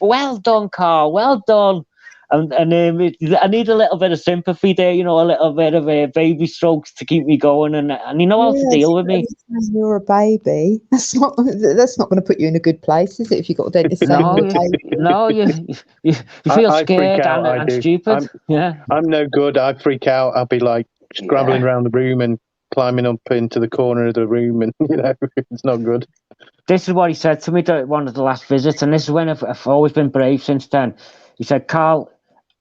well done, Carl. Well done. And I need a little bit of sympathy there, you know, a little bit of baby strokes to keep me going, and you know how to deal with me. You're a baby. That's not going to put you in a good place, is it? If you've got a dentist you feel scared and stupid. I'm no good. I freak out. I'll be like scrambling around the room and climbing up into the corner of the room, and you know, it's not good. This is what he said to me at one of the last visits, and this is when I've always been brave since then. He said, Carl,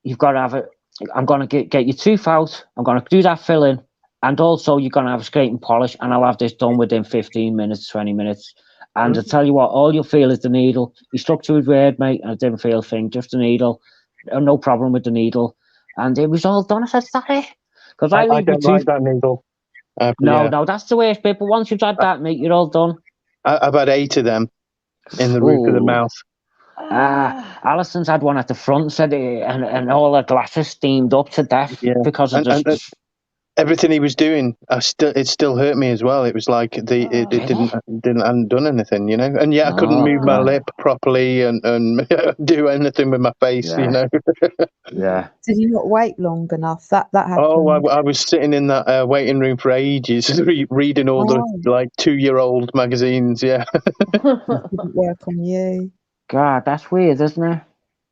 you've got to have it. I'm going to get your tooth out. I'm going to do that filling. And also, you're going to have a scrape and polish. And I'll have this done within 15 minutes, 20 minutes. And I tell you what, all you'll feel is the needle. He stuck to his word, mate. And I didn't feel a thing, just the needle. No problem with the needle. And it was all done. I said, is that it? Because I don't like that needle. No, that's the worst bit. But once you've had that, mate, you're all done. I've had 8 of them in the roof of the mouth. Alison's had one at the front, said and all her glasses steamed up to death because of this. Everything he was doing, it still hurt me as well. It was like it hadn't done anything, you know. And I couldn't move my lip properly and do anything with my face, you know. Yeah. Did you not wait long enough? That happened. Oh, I was sitting in that waiting room for ages, reading all the 2-year-old magazines. Yeah. It didn't work on you. God, that's weird, isn't it?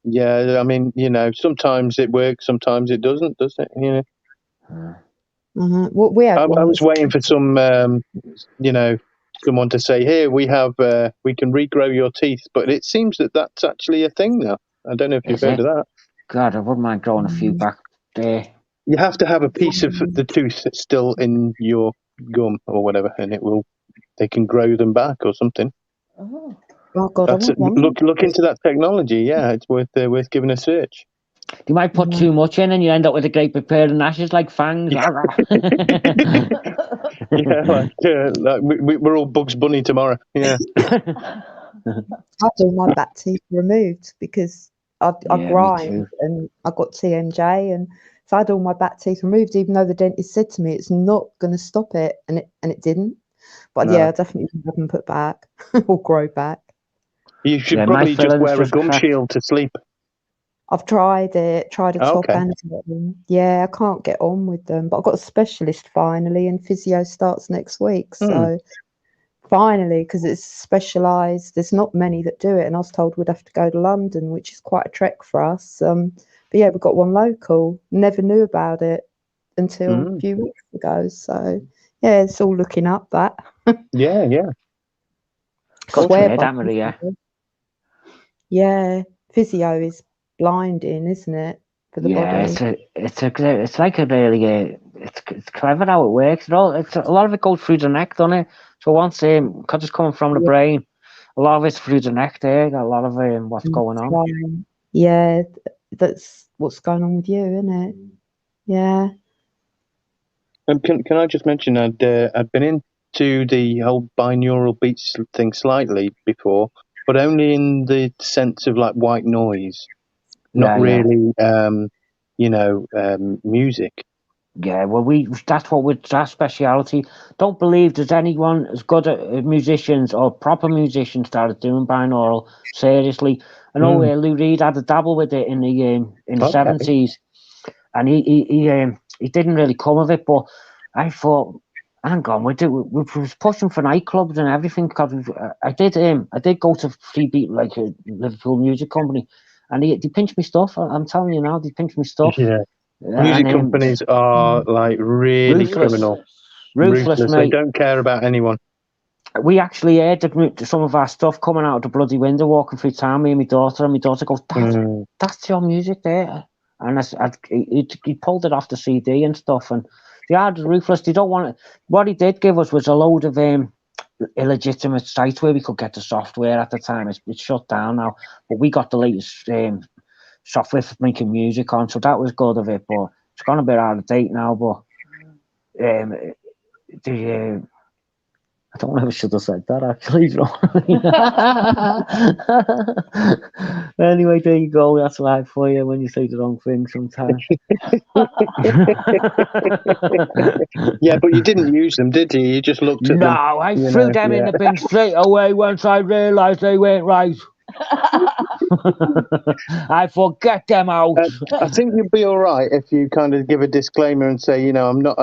Yeah, I mean, you know, sometimes it works, sometimes it doesn't, does it? You know. Well, I was waiting for some, you know, someone to say, "Here, we can regrow your teeth," but it seems that that's actually a thing now. I don't know if you've heard of that. God, I wouldn't mind growing a few back there. You have to have a piece of the tooth that's still in your gum or whatever, and they can grow them back or something. Oh God, look into that technology. Yeah, it's worth giving a search. You might put too much in, and you end up with a great big pair of gnashes like fangs. We're all Bugs Bunny tomorrow. Yeah. I've all my back teeth removed because I grind and I got TMJ, and so I had all my back teeth removed, even though the dentist said to me it's not going to stop it, and it didn't. But I definitely have them put back or grow back. You should probably just wear a gum shield to sleep. I've tried a top and a bottom. Yeah, I can't get on with them, but I've got a specialist finally, and physio starts next week. So finally, because it's specialised, there's not many that do it, and I was told we'd have to go to London, which is quite a trek for us. But yeah, we've got one local. Never knew about it until a few weeks ago. So yeah, it's all looking up that. Yeah. Yeah, physio is blinding, isn't it, for the body? It's like a really it's clever how it works. A lot of it goes through the neck, doesn't it? So once because it's coming from the brain, a lot of it's through the neck there. A lot of what's going on. Yeah, that's what's going on with you, isn't it? Yeah. Can I just mention I'd been into the whole binaural beats thing slightly before, but only in the sense of like white noise. Not really, music. Yeah, well, that's our speciality. Don't believe there's anyone as good at musicians or proper musicians that are doing binaural. Seriously, I know Lou Reed had a dabble with it in the '70s, and he didn't really come of it. But I thought, hang on, we was pushing for nightclubs and everything. Cause I did go to Free Beat, like a Liverpool music company, and they pinched me stuff. I'm telling you now, they pinched me stuff. Yeah. Music companies are like really criminal, ruthless, mate. They don't care about anyone. We actually heard some of our stuff coming out of the bloody window, walking through town. Me and my daughter goes, "Dad, that's your music there." And he pulled it off the CD and stuff. And they are ruthless. They don't want it. What he did give us was a load of illegitimate sites where we could get the software at the time. It's shut down now, but we got the latest software for making music on, so that was good of it. But it's gone a bit out of date now. But I don't know if I should have said that, actually. Anyway, there you go. That's life for you when you say the wrong thing sometimes. Yeah, but you didn't use them, did you? You just looked at them. No, I threw them in the bin straight away once I realised they weren't right. I forget them out. I think you'd be all right if you kind of give a disclaimer and say, I'm not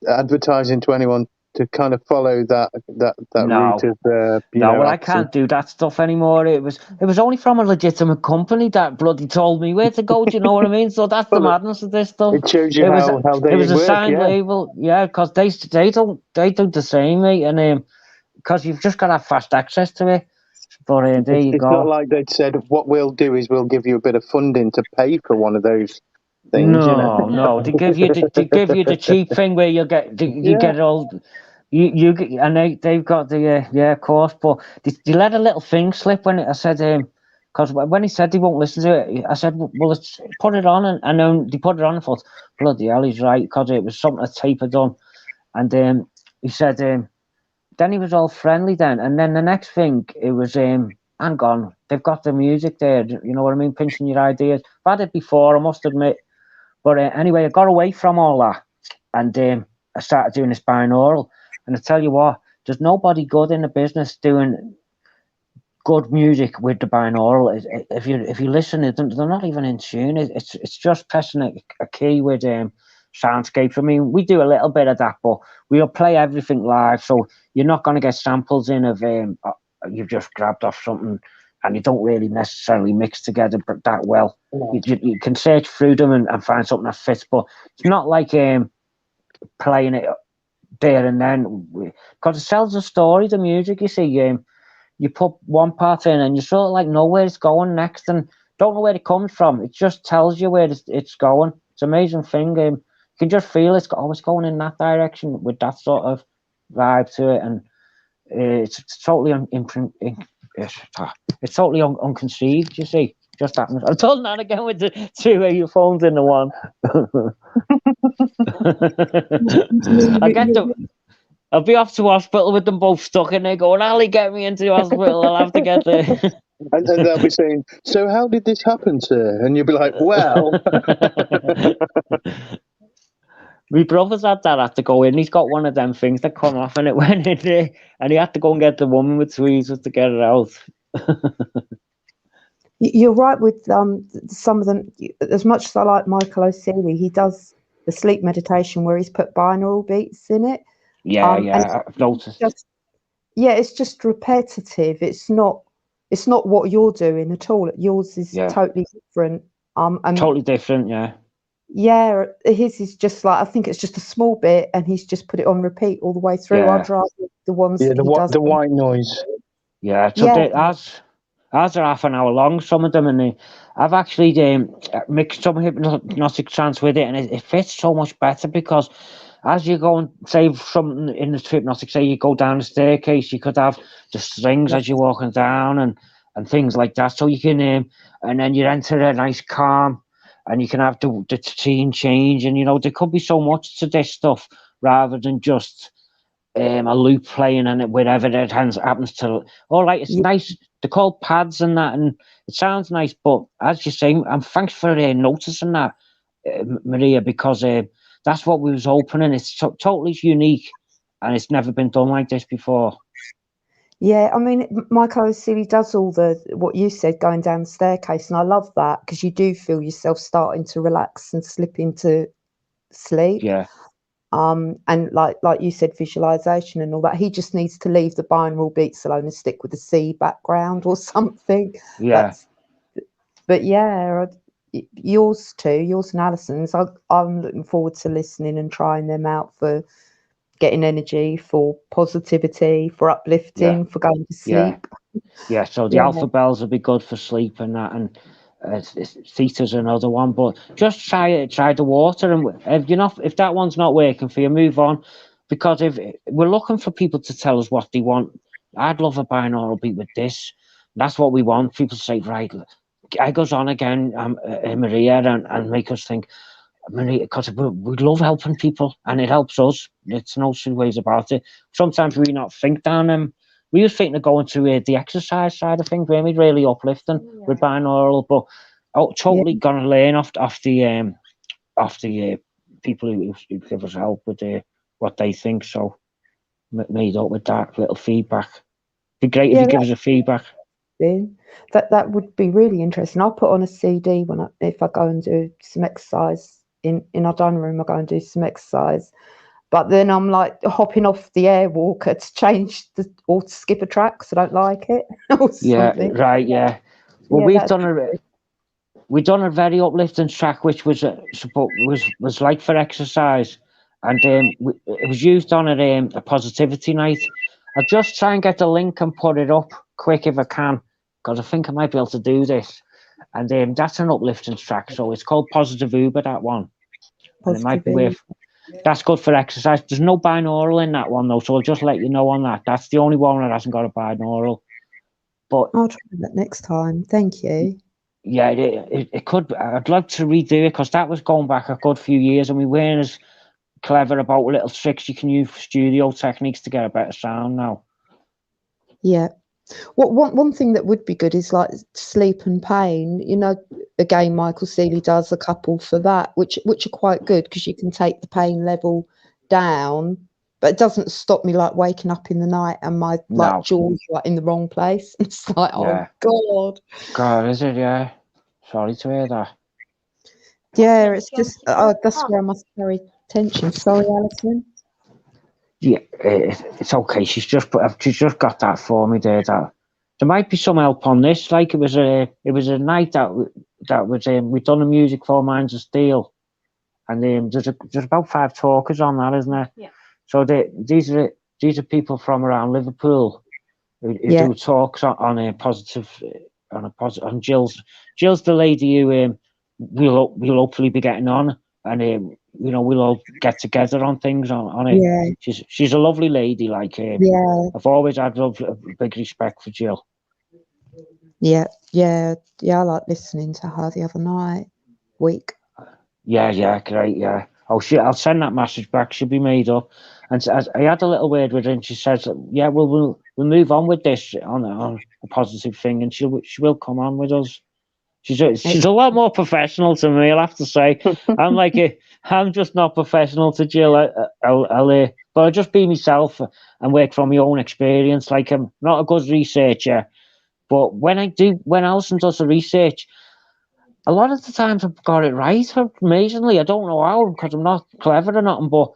advertising to anyone to kind of follow that route of well, I can't do that stuff anymore. It was only from a legitimate company that bloody told me where to go. Do you know what I mean? So that's the madness of this stuff. It shows you how they it was work, a signed label, because they do the same, mate, and because you've just got to have fast access to it. But there you go. It's not like they'd said, what we'll do is we'll give you a bit of funding to pay for one of those things. No, they give you the cheap thing where you get it all. You and they've got the of course, but they let a little thing slip when I said because when he said he won't listen to it, I said, well, let's put it on, and then they put it on and thought, bloody hell, he's right, because it was something a tape had done, and he said then he was all friendly then, and then the next thing it was hang on, they've got the music there, you know what I mean, pinching your ideas. I've had it before, I must admit, but anyway, I got away from all that, and I started doing this binaural. And I tell you what, there's nobody good in the business doing good music with the binaural. If you listen, they're not even in tune. It's just pressing a key with soundscapes. I mean, we do a little bit of that, but we'll play everything live. So you're not going to get samples in of you've just grabbed off something and you don't really necessarily mix together that well. You can search through them and find something that fits, but it's not like playing it there and then, because it tells a story, the music, you see. You put one part in and you sort of like know where it's going next and don't know where it comes from. It just tells you where it's going. It's an amazing thing. You can just feel it's going in that direction with that sort of vibe to it, and it's totally it's totally unconceived, you see. Just happens. I've done that again with the two earphones in the one. I'll be off to hospital with them both stuck in there going, Ali, get me into the hospital, I'll have to get there. And they'll be saying, so how did this happen, sir? And you'll be like, well. My brother's had to go in. He's got one of them things that come off and it went in there and he had to go and get the woman with tweezers to get it out. You're right with some of them. As much as I like Michael O'Seary, he does the sleep meditation where he's put binaural beats in it. I've noticed. It's just repetitive. It's not what you're doing at all. Yours is totally different. Totally different, yeah. Yeah, his is just like, I think it's just a small bit, and he's just put it on repeat all the way through. Yeah. I'd rather the ones the white noise. Yeah, ours are half an hour long, some of them, and I've actually mixed some hypnotic trance with it, and it fits so much better because as you go and say something in the hypnotic, say you go down the staircase, you could have the strings as you're walking down and things like that. So you can, and then you enter a nice calm, and you can have the scene change, and there could be so much to this stuff rather than just a loop playing and wherever it happens to. All right, it's nice. They're called pads and that, and it sounds nice. But as you say, thanks for noticing that, Maria, because that's what we was opening. It's totally unique, and it's never been done like this before. Yeah, I mean, Michael O'Seely does all what you said, going down the staircase, and I love that because you do feel yourself starting to relax and slip into sleep. Yeah. And like you said, visualization and all that. He just needs to leave the binaural beats alone and stick with the C background or something. Yeah. But yeah, yours and Alison's. I'm looking forward to listening and trying them out for getting energy, for positivity, for uplifting, for going to sleep. Yeah. So the Alpha Bells will be good for sleep and that, and Theta's another one. But just try the water, and if that one's not working for you, move on. Because if we're looking for people to tell us what they want, I'd love a binaural beat with this. That's what we want. People say, right, I goes on again, Maria, and make us think, Maria, because we love helping people, and it helps us. It's no two ways about it. Sometimes we not think down we were thinking of going to the exercise side of things, really uplifting with binaural, but totally gonna learn off the people who give us help with what they think. So made up with that little feedback. Be great if you give us a feedback. That would be really interesting. I'll put on a CD if I go and do some exercise in our dining room. I go and do some exercise. But then I'm like hopping off the Airwalker to change or to skip a track because I don't like it. Yeah, right. Yeah. Well, we've done a very uplifting track, which was like for exercise, and it was used on a positivity night. I'll just try and get the link and put it up quick if I can, because I think I might be able to do this. And that's an uplifting track, so it's called Positive Uber, that one. And it might be worth. That's good for exercise. There's no binaural in that one though, so I'll just let you know on that. That's the only one that hasn't got a binaural. But I'll try that next time. Thank you. Yeah, it could. I'd like to redo it because that was going back a good few years, and we weren't as clever about little tricks you can use for studio techniques to get a better sound now. Yeah. One thing that would be good is like Sleep and Pain. Again, Michael Seely does a couple for that, which are quite good because you can take the pain level down, but it doesn't stop me like waking up in the night and my jaw's like in the wrong place. It's like, oh God, is it? Yeah. Sorry to hear that. Yeah, it's just that's where I must carry attention. Sorry, Alison. Yeah, it's okay. She's just got that for me there. That there might be some help on this. Like it was a night that was we've done the music for Minds of Steel, and there's about 5 talkers on that, isn't there? Yeah. So these are people from around Liverpool who do talks on a positive. On Jill's the lady who we'll hopefully be getting on, and we'll all get together on things on it. Yeah. She's a lovely lady. Like I've always had a big respect for Jill. Yeah. I like listening to her the other week. Yeah, great. Yeah. Oh, I'll send that message back. She'll be made up. And I had a little word with her, and she says, "Yeah, we'll move on with this on a positive thing, and she will come on with us." She's a lot more professional to me, I'll have to say. I'm just not professional to Jill. But I'll just be myself and work from my own experience. Like I'm not a good researcher, but when Alison does the research, a lot of the times I've got it right. Amazingly, I don't know how because I'm not clever or nothing, but.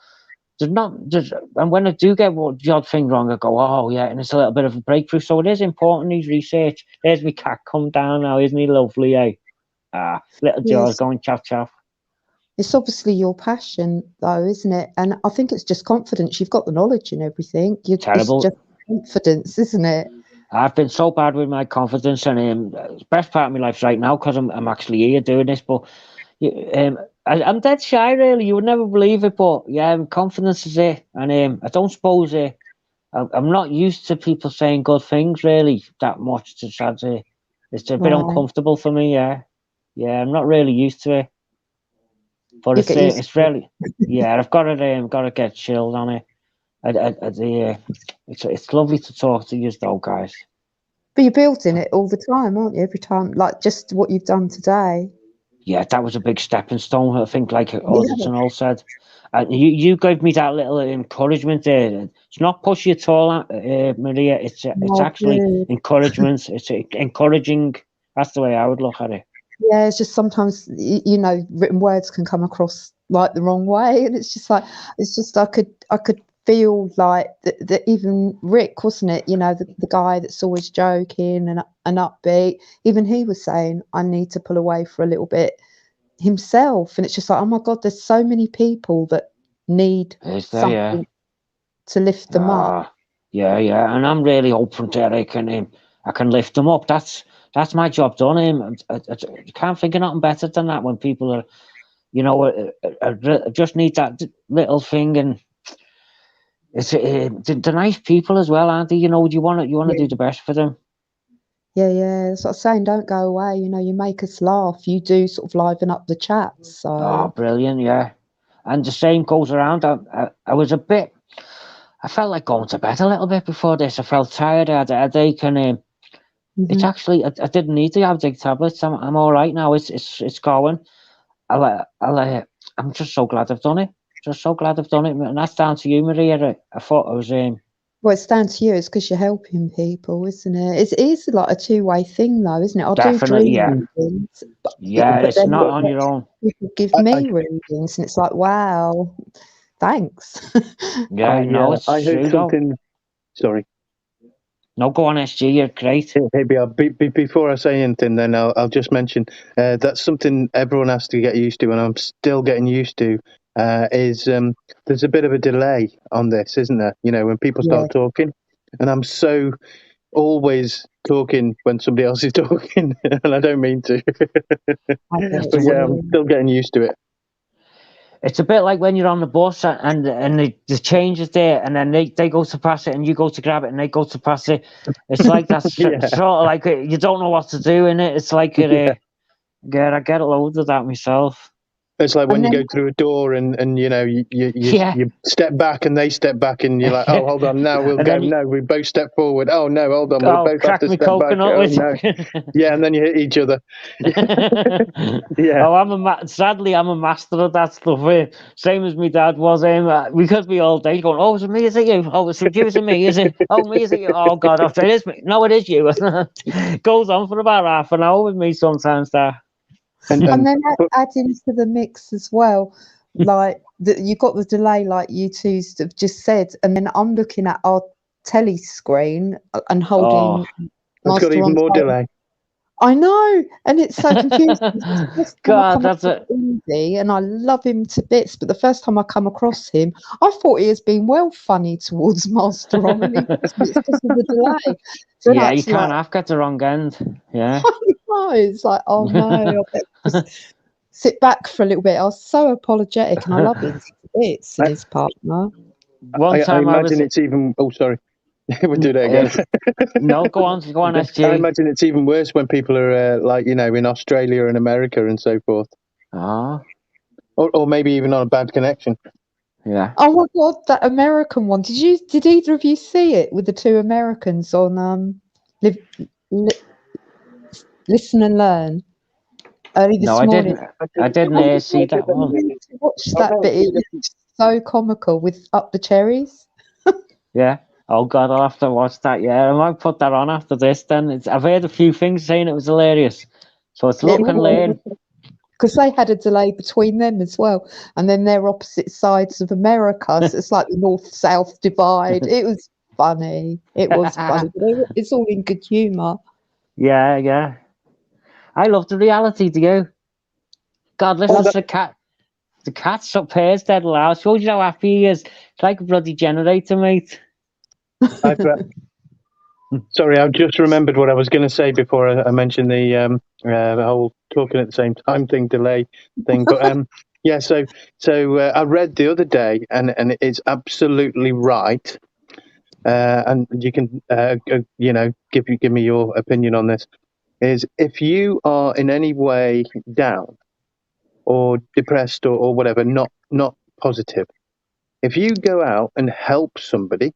And when I do get the odd thing wrong, I go, oh yeah, and it's a little bit of a breakthrough. So it is important, his research. There's my cat come down now, isn't he lovely, eh? Little George going chop chop. It's obviously your passion though, isn't it? And I think it's just confidence. You've got the knowledge and everything. Terrible. It's just confidence, isn't it? I've been so bad with my confidence, and the best part of my life right now because I'm actually here doing this, but I'm dead shy, really. You would never believe it, but yeah, confidence is it. And I don't suppose I'm not used to people saying good things, really, that much. It's a bit uncomfortable for me, yeah. Yeah, I'm not really used to it. But it's really, yeah, I've got to get chilled on it. It's lovely to talk to you, though, guys. But you're building it all the time, aren't you? Every time, like just what you've done today. Yeah, that was a big stepping stone. I think, like Alderton all said. You gave me that little encouragement there. It's not push you at all, Maria. It's actually encouragement. It's encouraging. That's the way I would look at it. Yeah, it's just sometimes written words can come across like the wrong way, and it's just I could feel like that even Rick, wasn't it? The guy that's always joking and upbeat. Even he was saying, "I need to pull away for a little bit." Himself, and it's just like, oh my God, there's so many people that need something to lift them up. Yeah, and I'm really hoping that I can lift them up. That's my job done. I can't think of nothing better than that when people are, just need that little thing, and it's the nice people as well, aren't they? You want to do the best for them. Yeah. That's what I'm saying. Don't go away. You make us laugh. You do sort of liven up the chat. So. Oh, brilliant! Yeah, and the same goes around. I was a bit. I felt like going to bed a little bit before this. I felt tired. I had a headache, and it's actually I didn't need the headache tablets. I'm all right now. It's going. I'm just so glad I've done it. And that's down to you, Maria. I thought I was Well, it's down to you. It's because you're helping people, isn't it? It is like a two-way thing, though, isn't it? I definitely, do dream readings, but it's not on your own. People give me readings, and it's like, wow, thanks. Yeah, it's I heard something. Though. Sorry. No, go on, SG. You're great. Hey, before I say anything, then I'll just mention that's something everyone has to get used to, and I'm still getting used to. Is there's a bit of a delay on this, isn't there? When people start talking, and I'm so always talking when somebody else is talking, and I don't mean to. But I'm still getting used to it. It's a bit like when you're on the bus and the change is there, and then they go to pass it, and you go to grab it, and they go to pass it. It's like that's sort of like you don't know what to do in it. It's like I get a load of that myself. It's like when you go through a door and you step back and they step back and you're like, oh, hold on, now we'll go. No, we both step forward. Oh no, hold on, we'll both have to step back. Oh, no. Yeah, and then you hit each other. Yeah. Oh, sadly I'm a master of that stuff. Same as my dad was. Because we all day going, oh, is it me? Is it you? Oh, is it me? Is it? Oh, me? Is it you? Oh God, it is me. No, it is you. Goes on for about half an hour with me sometimes. That. And then adding to the mix as well, like you got the delay, like you two have just said, and then I'm looking at our telly screen and holding. It's got even more delay. I know, and it's so confusing. God, that's it. Easy, and I love him to bits, but the first time I come across him, I thought he has been well funny towards Master Ron, and it's just the delay. So yeah, you can't have got the wrong end. Yeah. It's like, oh no, just sit back for a little bit. I was so apologetic, and I love him to bits and his partner. One time I imagine it's even. Oh, sorry. We'll do that again. No, go on, SG. I imagine it's even worse when people are in Australia and America and so forth. Or maybe even on a bad connection. Yeah. Oh my God, that American one. Did either of you see it with the two Americans on Listen and Learn? Early this morning. I didn't see that one. Watch that bit. It's so comical with Up the Cherries. Yeah. Oh God, I'll have to watch that. Yeah, I might put that on after this. Then I've heard a few things saying it was hilarious, so it's look and learn. Because they had a delay between them as well, and then they're opposite sides of America, so it's like the north-south divide. It was funny. It was funny. But it's all in good humour. Yeah. I love the reality. Do you? God, listen to the cat. The cat's up here, dead loud. Shows you how happy he is. It's like a bloody generator, mate. Sorry, I just remembered what I was going to say before I mentioned the whole talking at the same time delay thing. But yeah, so I read the other day, and it's absolutely right. And you can give me your opinion on this. Is if you are in any way down or depressed or whatever, not positive, if you go out and help somebody,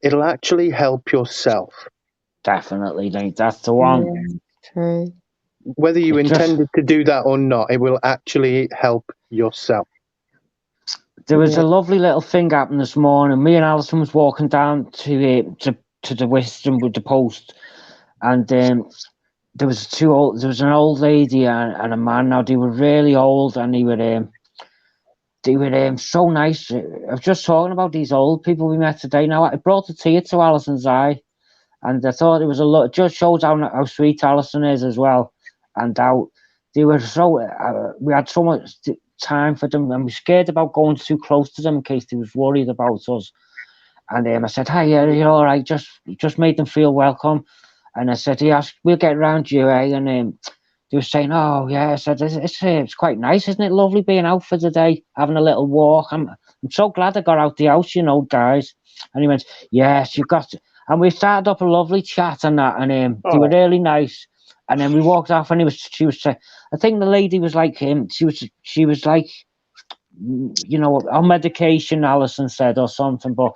it'll actually help yourself. Definitely, mate. That's the one. True. whether you intended to do that or not, it will actually help yourself. There was a lovely little thing happened this morning. Me and Alison was walking down to the Western with the post, and there was an old lady and a man. Now they were really old, and they were so nice. I was just talking about these old people we met today. Now I brought a tear to Alison's eye, and I thought it was a lot. It just shows how sweet Alison is as well, and how they were so. We had so much time for them, and we were scared about going too close to them in case they was worried about us. And I said, "Hi, yeah, you're all right." Just made them feel welcome. And I said, "Yes, we'll get round you, eh?" And they were saying, "Oh, yeah." I said, "It's quite nice, isn't it? Lovely being out for the day, having a little walk. I'm so glad I got out the house, guys." And he went, "Yes, you got to." And we started up a lovely chat and that, and they were really nice. And then we walked off, and she was. I think the lady was like him. She was like, on medication, Alison said, or something. But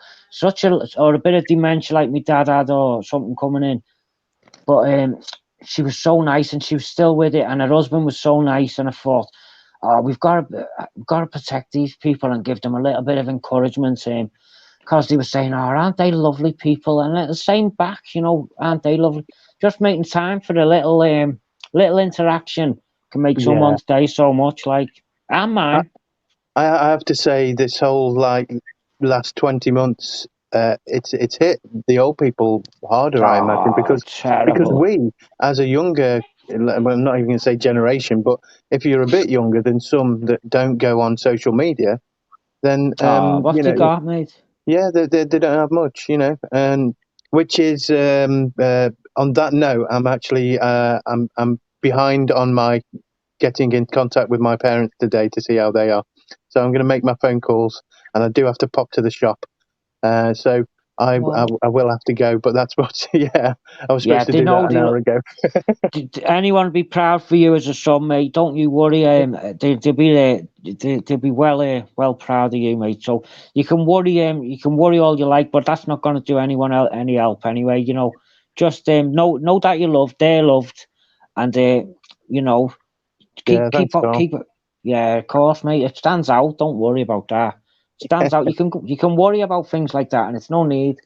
or a bit of dementia, like my dad had, or something coming in. But she was so nice, and she was still with it. And her husband was so nice, and I thought, oh, we've got to protect these people and give them a little bit of encouragement. Because they were saying, "Oh, aren't they lovely people?" And the same back, aren't they lovely? Just making time for a little interaction can make someone's day so much. And mine. I have to say, this whole last 20 months, it's hit the old people harder, I imagine, because we, as a younger, well, I'm not even going to say generation, but if you're a bit younger than some that don't go on social media, then what you got, mate? Yeah, they don't have much, and which is on that note, I'm actually I'm behind on my getting in contact with my parents today to see how they are. So I'm going to make my phone calls, and I do have to pop to the shop. So I will have to go, but that's what. Yeah, I was supposed to do that an hour ago. Anyone be proud for you as a son, mate? Don't you worry. They'll be well proud of you, mate. So you can worry all you like, but that's not going to do anyone any help anyway. Just know that you're loved. They're loved, and keep it. Yeah, of course, mate. It stands out. Don't worry about that. It stands out. You can worry about things like that, and it's no need.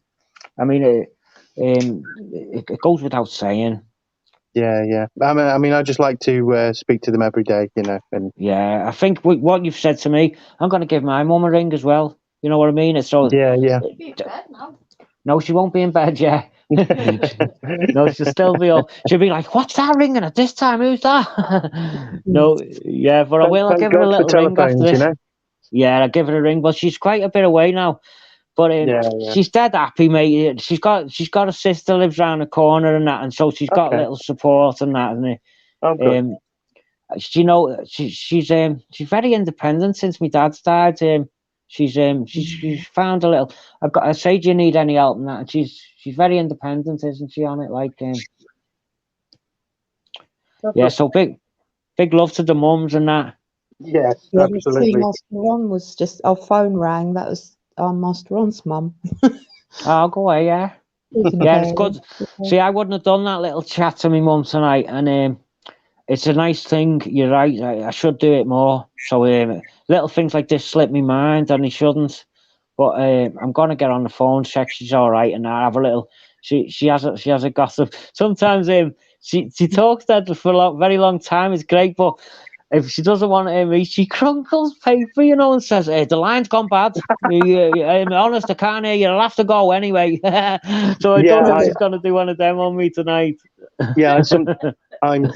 I mean, it goes without saying. Yeah. I mean, I just like to speak to them every day, And yeah, I think what you've said to me, I'm going to give my mum a ring as well. You know what I mean? It's so. Yeah. No, she won't be in bed yet. No, she'll still be up. She'll be like, "What's that ringing at this time? Who's that?" No, yeah, but I'll give her a little ring after this. Yeah, I'll give her a ring, but she's quite a bit away now. But she's dead happy, mate. She's got a sister lives around the corner and that, and so she's got a little support and that, and she's very independent since my dad's died. She's found a little. I say, "Do you need any help?" And that, and she's very independent, isn't she? On it, yeah. So big love to the mums and that. Yes, absolutely. Master Ron was just our phone rang. That was Master Ron's mum. I'll go away. Yeah, it's good. See, I wouldn't have done that little chat to my mum tonight, and it's a nice thing. You're right. I should do it more. So little things like this slip my mind, and they shouldn't. But I'm gonna get on the phone, check she's all right, and I have a little. She has a gossip. Sometimes she talks that for a very long time. It's great, but if she doesn't want to hear me, she crunkles paper, and says, "Hey, the line's gone bad. I'm honest, I can't hear you. I'll have to go anyway." So I don't know if she's gonna do one of them on me tonight. Yeah, I'm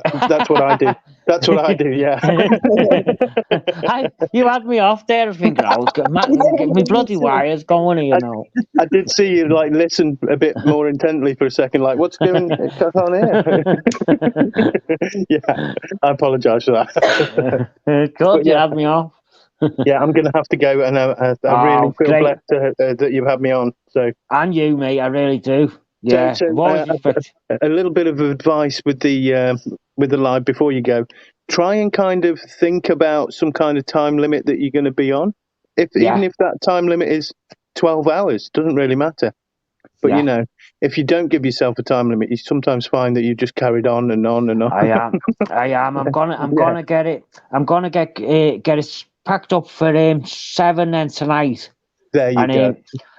because that's what I do. That's what I do. Yeah. You had me off there thinking, my bloody wires going. I did see you listen a bit more intently for a second. What's going on here? Yeah, I apologise for that. Good, you had me off. Yeah, I'm going to have to go, and I really feel blessed that you've had me on. So, and you, mate, I really do. Yeah, a little bit of advice with the live before you go. Try and kind of think about some kind of time limit that you're going to be on. Even if that time limit is 12 hours, doesn't really matter. But you know, if you don't give yourself a time limit, you sometimes find that you just carried on and on and on. I am. I'm gonna get it. I'm gonna get it packed up for 7 then tonight. There you go.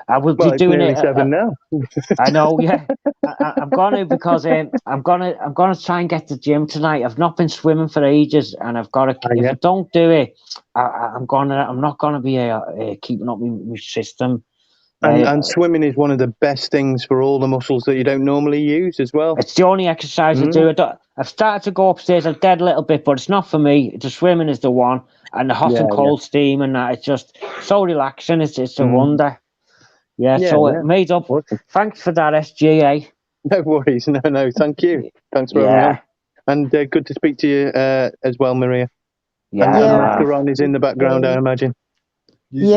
I will be doing it. 7 now. I know, yeah. I'm gonna because I'm gonna try and get to the gym tonight. I've not been swimming for ages, and I've got to. If I don't do it, I'm not gonna be keeping up my system. And swimming is one of the best things for all the muscles that you don't normally use as well. It's the only exercise I do. I've started to go upstairs a dead little bit, but it's not for me. The swimming is the one, and the hot and cold steam, and that. It's just so relaxing. It's a wonder. Made up. Thanks for that, SGA. No worries. No, thank you. Thanks for having me on. And good to speak to you as well, Maria. And Ron is in the background, I imagine. He's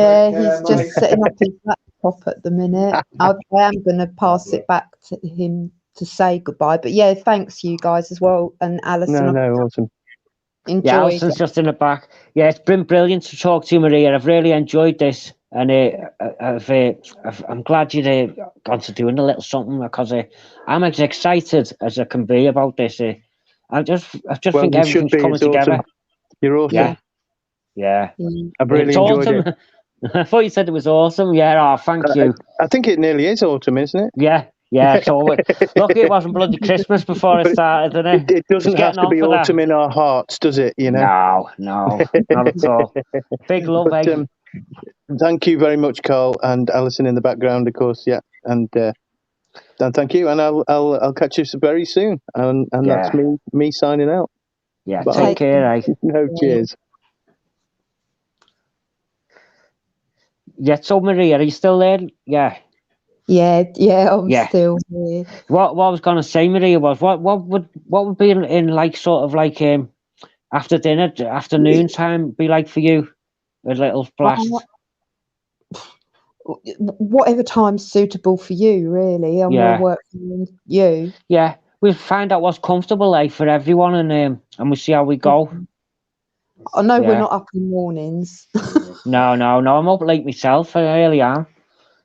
just setting up his laptop at the minute. I am going to pass it back to him to say goodbye. But thanks you guys as well, and Alison. No, awesome. Alison's just in the back. Yeah, it's been brilliant to talk to you, Maria. I've really enjoyed this, and I'm glad you've gone to doing a little something, because I'm as excited as I can be about this. I just think everything's coming together. You're awesome. Yeah. I've really enjoyed it. I thought you said it was awesome. Yeah, thank you. I think it nearly is autumn, isn't it? Yeah. So lucky it wasn't bloody Christmas before it started, didn't it? It doesn't have to be autumn in our hearts, does it? You know? No, not at all. Big love, thank you very much, Carl, and Alison in the background, of course. Yeah, and thank you, and I'll catch you very soon. And that's me signing out. Yeah, bye. Take care, No, cheers. Yeah, so Maria, are you still there? Yeah. I'm still here. What I was gonna say, Maria, was what would be in like sort of like after dinner, afternoon time be like for you? A little blast. Whatever time's suitable for you, really. I'm more working with you. Yeah, we'll find out what's comfortable like for everyone, and we'll see how we go. I know we're not up in the mornings. No. I'm up late myself. I really am.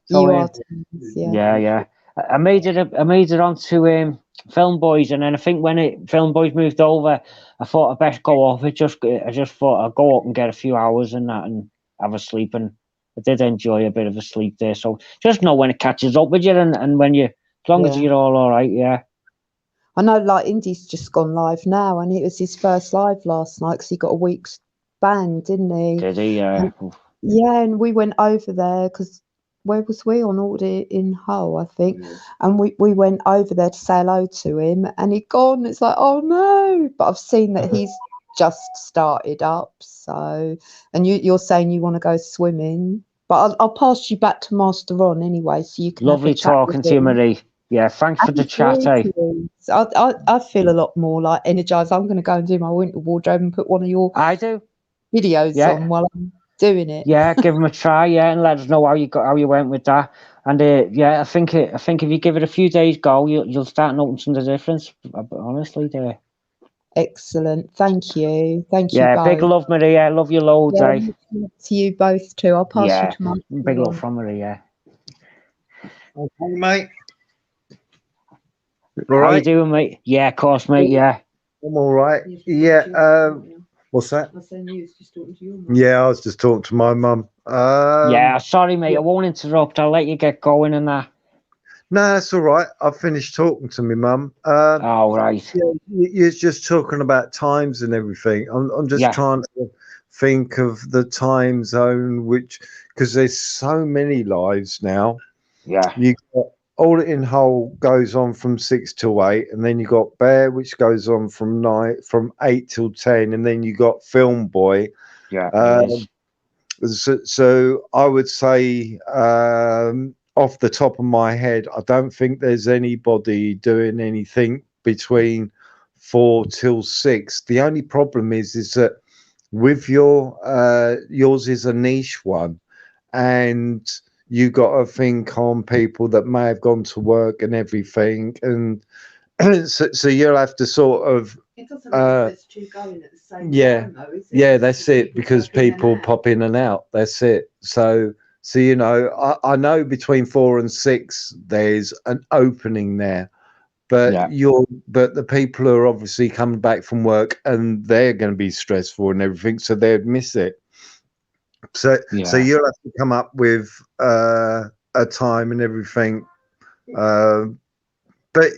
So, you are. Yeah. I made it onto Film Boys, and then I think when Film Boys moved over, I thought I'd best go off it. I just thought I'd go up and get a few hours and that, and have a sleep. And I did enjoy a bit of a sleep there. So just know when it catches up with you, and when as long as you're all right. Yeah. I know, like, Indy's just gone live now, and it was his first live last night because he got a week's ban, didn't he? Did he? Yeah. And we went over there because where was we? On Audit in Hull, I think. Yeah. And we went over there to say hello to him, and he'd gone. It's like, oh no! But I've seen that he's just started up. So, and you're saying you want to go swimming, but I'll pass you back to Master Ron anyway, so you can. Lovely talking to you, Marie. Yeah, thanks for the chat. I feel a lot more like energized. I'm going to go and do my winter wardrobe and put one of your videos on while I'm doing it. Yeah, give them a try. Yeah, and let us know how you went with that. And I think if you give it a few days go, you'll start noticing the difference. Honestly, there. Excellent. Thank you. Thank you. Yeah, big love, Maria. Love you loads. To you both too. I'll pass you to my big love from Maria. Okay, mate. All right. How you doing, mate? Yeah, of course, mate. Yeah. I'm all right. Yeah. What's that? I was saying you was just talking to your mum. Yeah, I was just talking to my mum. Yeah, sorry, mate. I won't interrupt. I'll let you get going and that. No, that's all right. I've finished talking to my mum. Right. You're just talking about times and everything. I'm just trying to think of the time zone, because there's so many lives now. Yeah. You got Audit in Hull goes on from 6 till 8, and then you got Bear, which goes on from 8 till 10, and then you got Film Boy. Yeah. So I would say, off the top of my head, I don't think there's anybody doing anything between 4 till 6. The only problem is that with yours is a niche one, and you got to think on people that may have gone to work and everything, and so you'll have to sort of. It doesn't matter if there's two going at the same time, though, is it? Yeah, that's it, because people pop in and out. That's it. So So, you know, I know between 4 and 6 there's an opening there, but but the people who are obviously coming back from work and they're going to be stressful and everything, so they'd miss it. So you'll have to come up with a time and everything. But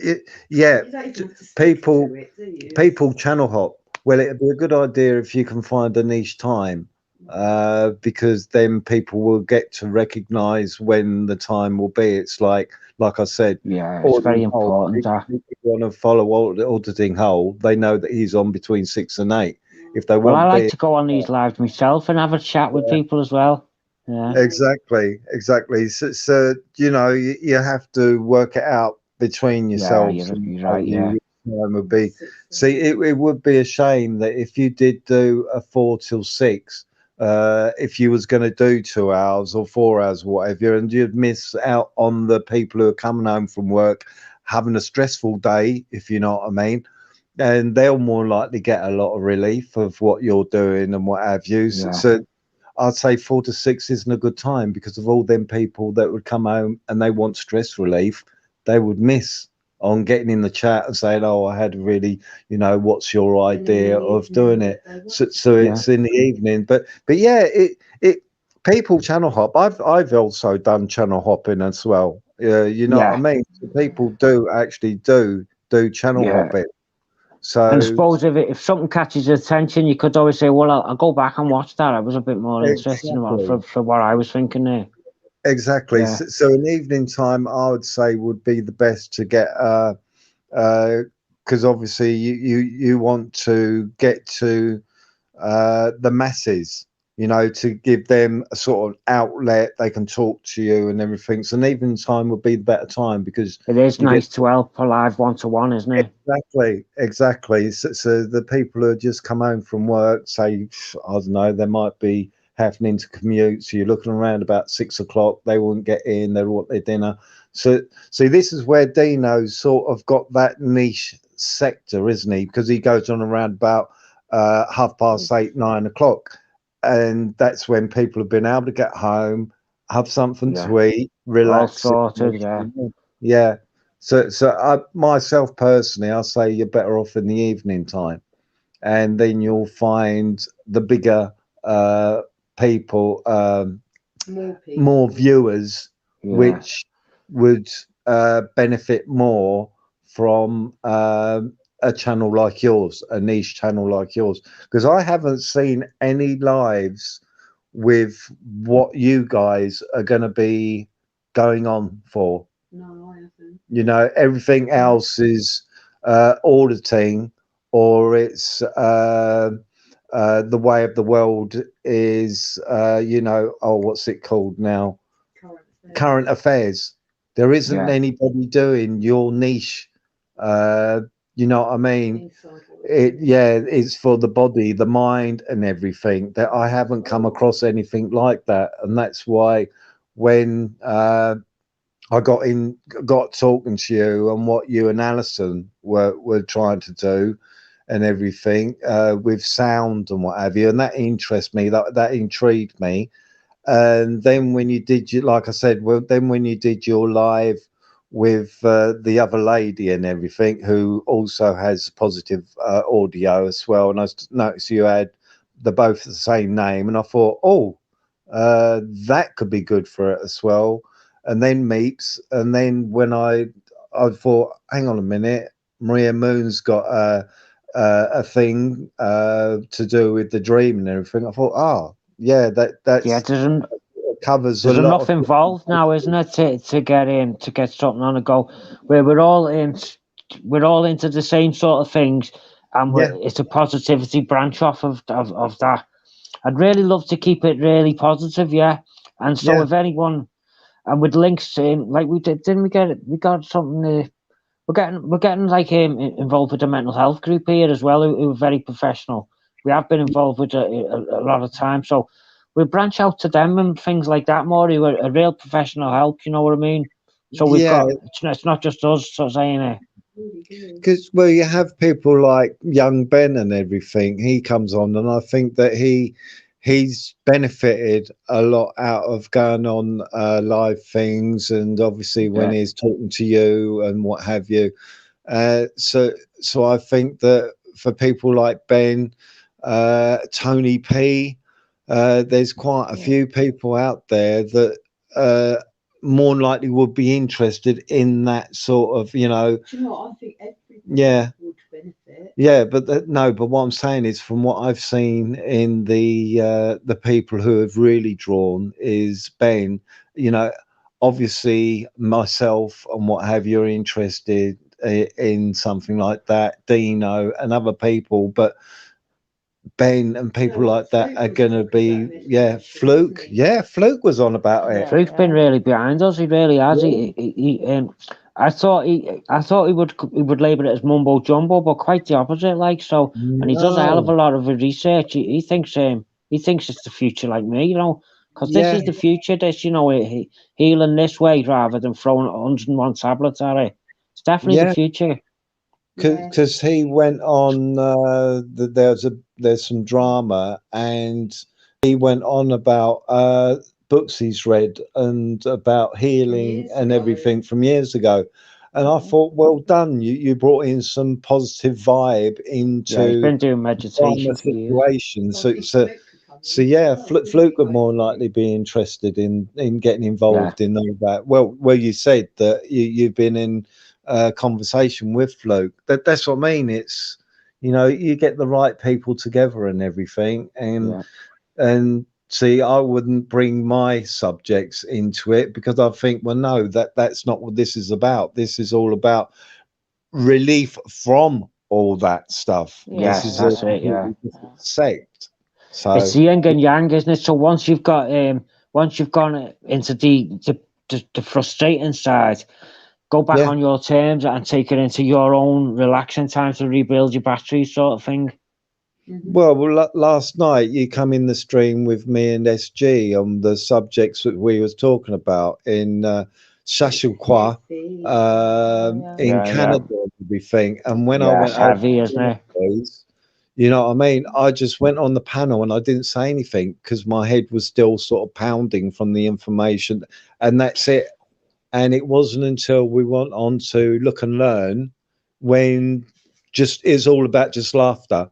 people channel hop. Well, it'd be a good idea if you can find a niche time, because then people will get to recognise when the time will be. It's like I said, it's very important. If you want to follow Auditing Hull, they know that he's on between 6 and 8. If they want, I like to go on these lives myself and have a chat with people as well. Yeah, exactly. So you know, you have to work it out between yourselves. You're right. Time would be. See, it would be a shame that if you did do a 4 till 6, if you was going to do 2 hours or 4 hours, or whatever, and you'd miss out on the people who are coming home from work, having a stressful day, if you know what I mean. And they'll more likely get a lot of relief of what you're doing and what have you. So I'd say 4 to 6 isn't a good time, because of all them people that would come home and they want stress relief, they would miss on getting in the chat and saying, "Oh, I had really, you know, what's your idea of doing it?" So it's in the evening. But yeah, it people channel hop. I've also done channel hopping as well. You know what I mean? So people do actually do channel hopping. So, and I suppose if something catches your attention, you could always say, "Well, I'll go back and watch that. I was a bit more interested for what I was thinking there." Exactly. So an evening time, I would say, would be the best to get, because obviously you want to get to the masses, you know, to give them a sort of outlet. They can talk to you and everything. So an evening time would be the better time, because it is nice to help a live one-to-one, isn't it? Exactly. So the people who just come home from work, say, I don't know, they might be having to commute, so you're looking around about 6 o'clock, they won't get in, they want their dinner. So this is where Dino's sort of got that niche sector, isn't he? Because he goes on around about 8:30, 9 o'clock, and that's when people have been able to get home, have something to eat, relax. All sorted, So I myself personally, I'll say you're better off in the evening time, and then you'll find the bigger people, more viewers, which would benefit more from a channel like yours, a niche channel like yours, because I haven't seen any lives with what you guys are going to be going on for. No, I haven't. You know, everything else is auditing, or it's the way of the world is, you know, what's it called now? Current affairs. There isn't anybody doing your niche. You know what I mean? It's for the body, the mind, and everything. That I haven't come across anything like that, and that's why when I got talking to you and what you and Alison were trying to do and everything, with sound and what have you, and that interests me, that intrigued me. And then when you did like I said, when you did your live with the other lady and everything, who also has positive audio as well, and I noticed you had both the same name, and I thought, that could be good for it as well. And then Meeps, and then when I thought, hang on a minute, Maria Moon's got a thing to do with the dream and everything. I thought, that covers. There's enough involved now, isn't it, to get something on a go, where we're all into the same sort of things, and it's a positivity branch off of that. I'd really love to keep it really positive, and so if anyone. And with links in, like we did, didn't we get it? We got something. We're getting like involved with the mental health group here as well, who are very professional. We have been involved with a lot of time, so we'll branch out to them and things like that more. Who are a real professional help, you know what I mean? So we've got. It's not just us sort of saying it. Because you have people like young Ben and everything. He comes on, and I think that he he's benefited a lot out of going on live things, and obviously when he's talking to you and what have you. So I think that for people like Ben, Tony P, there's quite a few people out there that more than likely would be interested in that sort of, you know. Do you know what? I think everybody would benefit. Yeah, but no, but what I'm saying is, from what I've seen in the people who have really drawn is Ben, you know, obviously myself and what have you are interested in something like that, Dino and other people, but Ben and people like that are going to be, Fluke. Yeah, Fluke was on about it. Fluke's been really behind us. He really has. I thought he would label it as mumbo jumbo, but quite the opposite. Like so, and he does a hell of a lot of research. He thinks it's the future, like me, you know, because this is the future. This, you know, healing this way rather than throwing 101 tablets at it. It's definitely the future. Because he went on, there's some drama, and he went on about books he's read and about healing and everything from years ago. And I thought, well done, you brought in some positive vibe into he's been doing meditation situations. So Fluke would more likely be interested in getting involved in all that. Well, you said that you've been in conversation with Fluke. That's what I mean. It's, you know, you get the right people together and everything, and see, I wouldn't bring my subjects into it because I think, well, no, that's not what this is about. This is all about relief from all that stuff. Yes, this is that's it. Sect. So it's the yin and yang, isn't it? So once you've gone into the frustrating side, go back on your terms and take it into your own relaxing time to rebuild your batteries, sort of thing. Well, last night you come in the stream with me and SG on the subjects that we was talking about in Shashukwa, in Canada, everything. And when I went heavy, isn't it? You know what I mean? I just went on the panel and I didn't say anything because my head was still sort of pounding from the information, and that's it. And it wasn't until we went on to Look and Learn when it's all about just laughter.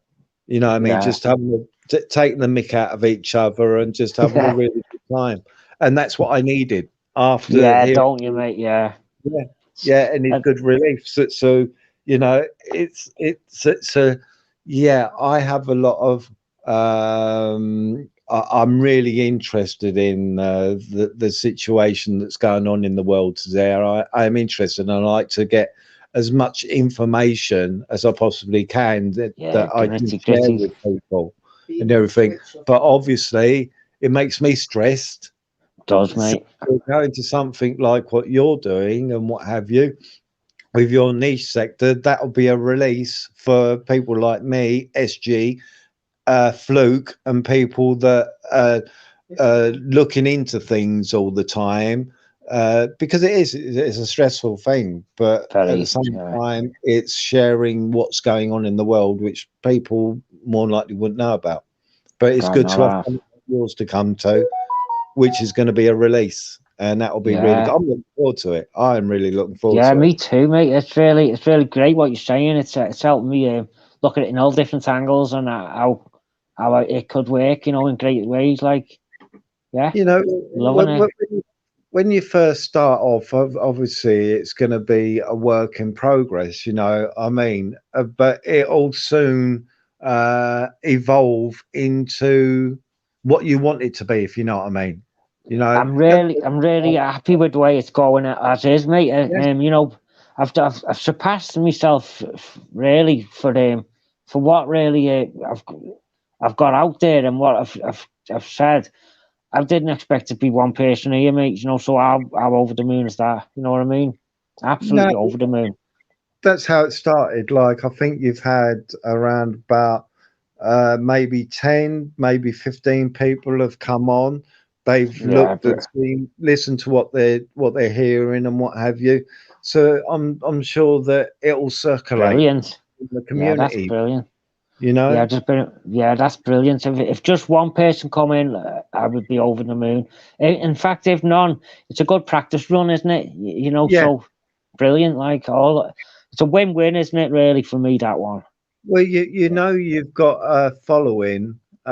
You know what I mean? Just having taking the mick out of each other and just having a really good time. And that's what I needed after. Don't you, mate? Yeah, and it's good relief. So you know, it's I have a lot of I'm really interested in the situation that's going on in the world today. I'm interested, and I like to get as much information as I possibly can that I can share with people and everything. But obviously, it makes me stressed. It does, mate. So going to something like what you're doing and what have you with your niche sector, that'll be a release for people like me, SG, Fluke, and people that are looking into things all the time, because it's a stressful thing, but at the same time it's sharing what's going on in the world, which people more likely wouldn't know about. But it's good to have yours to come to, which is going to be a release, and that will be really good. I'm looking forward to it. I'm really looking forward to it. Yeah, me too, mate. It's really great what you're saying. It's helped me look at it in all different angles and how it could work, you know, in great ways. Like, you know, when you first start off, obviously it's going to be a work in progress, you know, I mean, but it'll soon evolve into what you want it to be, if you know what I mean. You know, I'm really happy with the way it's going as is, mate. You know, I've surpassed myself really for what really I've got out there and what I've said. I didn't expect to be one person here, mate. You know, so how over the moon is that? You know what I mean? Absolutely over the moon. That's how it started. Like, I think you've had around about maybe 10, maybe 15 people have come on. They've looked at, listened to what they're hearing and what have you. So I'm sure that it will circulate brilliant in the community. That's brilliant. You know? Yeah, that's brilliant. If just one person come in, I would be over the moon. In fact, if none, it's a good practice run, isn't it? You know, so brilliant. Like it's a win-win, isn't it? Really, for me, that one. Well, you know, you've got a following who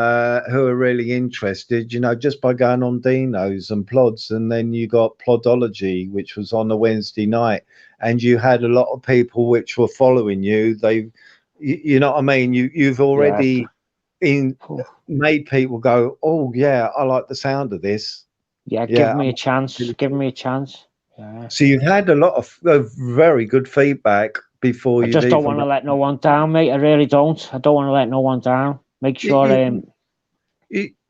are really interested. You know, just by going on Dinos and Plods, and then you got Plodology, which was on a Wednesday night, and you had a lot of people which were following you. You know what I mean? You've already made people go, oh yeah, I like the sound of this. Yeah, give me a chance. Give me a chance. Yeah. So you've had a lot of very good feedback before. I just don't want to let no one down, mate. I really don't. I don't want to let no one down. Make sure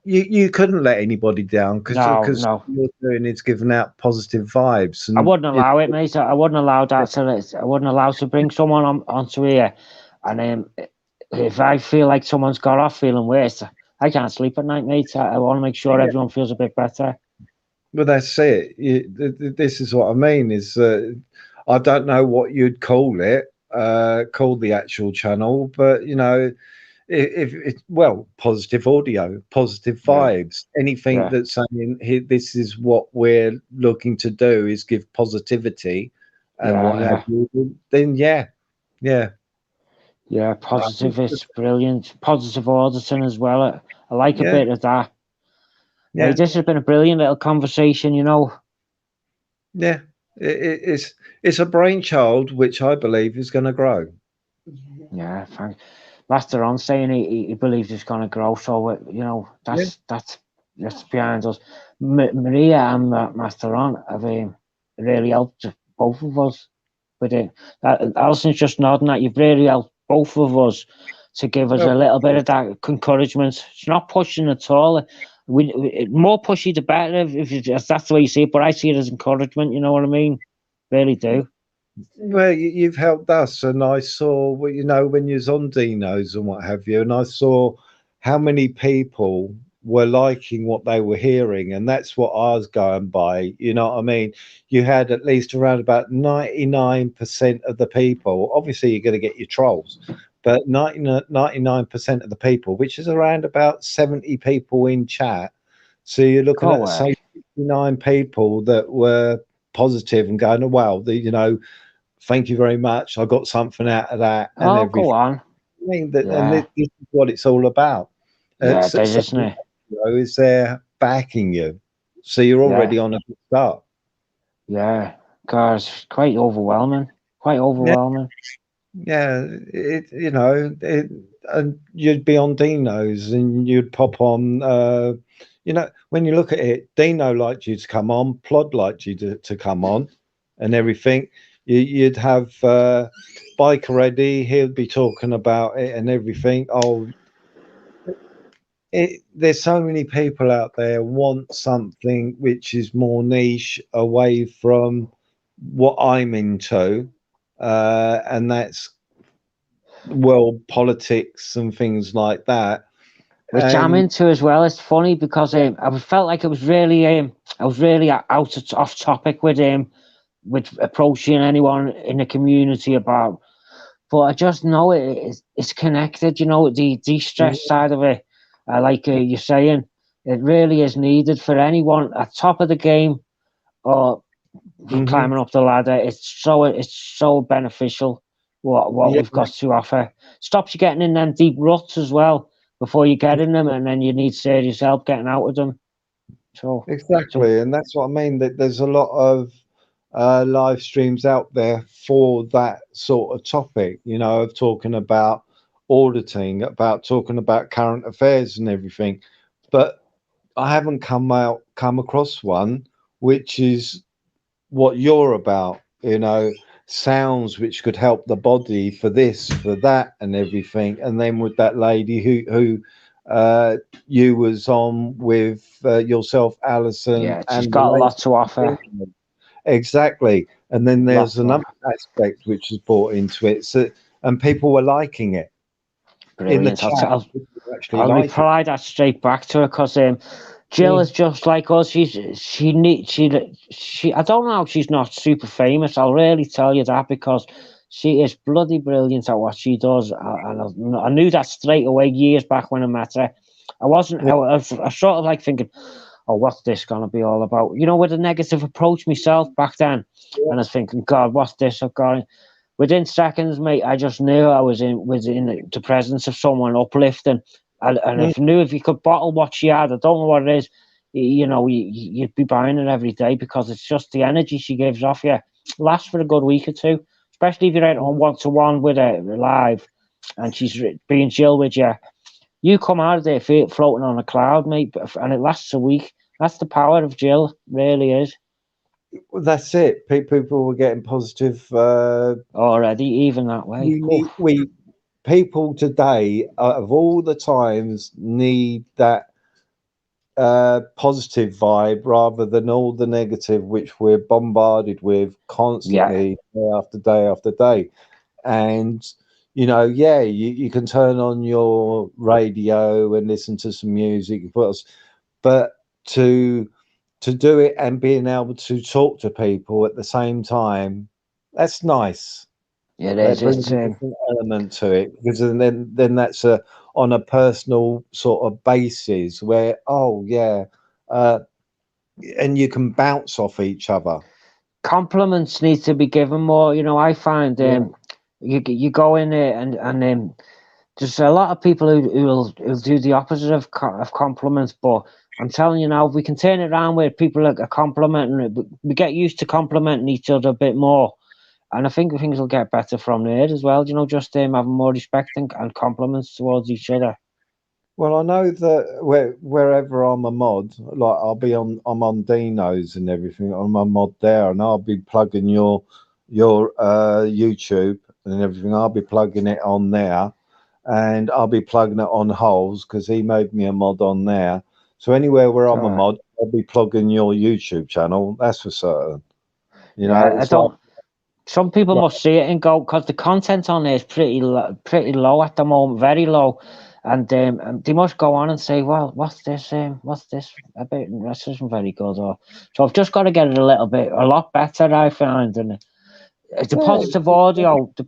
you couldn't let anybody down because what you're doing is giving out positive vibes. And I wouldn't allow it, mate. I wouldn't allow that. I wouldn't allow to bring someone onto here, and if I feel like someone's got off feeling worse, I can't sleep at night, mate. I want to make sure everyone feels a bit better. Well, that's it. This is what I mean. Is I don't know what you'd call it, call the actual channel, but you know. If it's positive audio, positive vibes, anything that's saying here, this is what we're looking to do is give positivity and what have you, then positive is brilliant. Positive auditing as well. I like a bit of that. Yeah, hey, this has been a brilliant little conversation, you know. Yeah, it's a brainchild which I believe is going to grow. Yeah, thanks. Master Ron saying he believes it's going to grow, so you know that's behind us. Maria and Master Ron have really helped both of us with it. Alison's just nodding that you've really helped both of us to give us a little bit of that encouragement. It's not pushing at all. More pushy the better if that's the way you see it. But I see it as encouragement. You know what I mean? Really do. Well, you've helped us, and I saw, you know, when you was on Dino's and what have you, and I saw how many people were liking what they were hearing, and that's what I was going by. You know what I mean? You had at least around about 99% of the people. Obviously, you're going to get your trolls, but 99% of the people, which is around about 70 people in chat. So you're looking at say 59 people that were positive and going, oh, wow, you know, thank you very much. I got something out of that. And everything. Go on. I mean, and this is what it's all about. Isn't it? You know, is there backing you, so you're already on a good start. Yeah, because quite overwhelming. Quite overwhelming. Yeah, you know, and you'd be on Dino's and you'd pop on. You know, when you look at it, Dino liked you to come on, Plod liked you to come on, and everything. You'd have Biker Eddie, he'll be talking about it and everything. There's so many people out there want something which is more niche, away from what I'm into, and that's world politics and things like that. Which I'm into as well. It's funny because I felt like I was really off topic with approaching anyone in the community about, but I just know it's connected. You know, the de-stress side of it. Like you're saying, it really is needed for anyone at top of the game or climbing up the ladder. It's so beneficial. What we've got to offer stops you getting in them deep ruts as well. Before you get in them, and then you need serious help getting out of them. So exactly, and that's what I mean. That there's a lot of live streams out there for that sort of topic. You know, of talking about auditing, about talking about current affairs and everything. But I haven't come across one which is what you're about. You know, sounds which could help the body for this, for that, and everything. And then with that lady who you was on with yourself, Alison, she's got a lot to offer. Exactly. And then there's another aspect which is brought into it, so and people were liking it. Brilliant. In the chat, I'll reply that straight back to her because Jill is just like us. She I don't know how she's not super famous. I'll really tell you that because She is bloody brilliant at what she does, and I knew that straight away years back when I met her. I wasn't. I was sort of like thinking, "Oh, what's this gonna be all about?" You know, with a negative approach myself back then, and I was thinking, "God, what's this?" I've got. Within seconds, mate, I just knew I was in the presence of someone uplifting, and I knew if you could bottle what she had, I don't know what it is, you know, you'd be buying it every day because it's just the energy she gives off you. Lasts for a good week or two, especially if you're out on one-to-one with her live, and she's being chill with you. You come out of there floating on a cloud, mate, and it lasts a week. That's the power of Jill, really is. Well, that's it. People were getting positive already, even that way. We people today, of all the times, need that positive vibe rather than all the negative which we're bombarded with constantly, day after day after day. And you know, you can turn on your radio and listen to some music, but to do it and being able to talk to people at the same time, that's nice. It is. That brings a different element to it, because then that's on a personal sort of basis where, and you can bounce off each other. Compliments need to be given more. You know, I find you go in there and there's a lot of people who'll do the opposite of compliments, but I'm telling you now, if we can turn it around where people are complimenting, we get used to complimenting each other a bit more, and I think things will get better from there as well. You know, just having more respect and compliments towards each other. Well, I know that wherever I'm a mod, like I'm on Dino's and everything, I'm a mod there, and I'll be plugging your YouTube and everything. I'll be plugging it on there, and I'll be plugging it on Holes because he made me a mod on there. So anywhere where I'm a mod, I'll be plugging your YouTube channel. That's for certain. You know, some people must see it and go, because the content on there is pretty low at the moment, very low, and they must go on and say, "Well, what's this? What's this about? This isn't very good." So I've just got to get it a lot better, I find. And the positive audio, the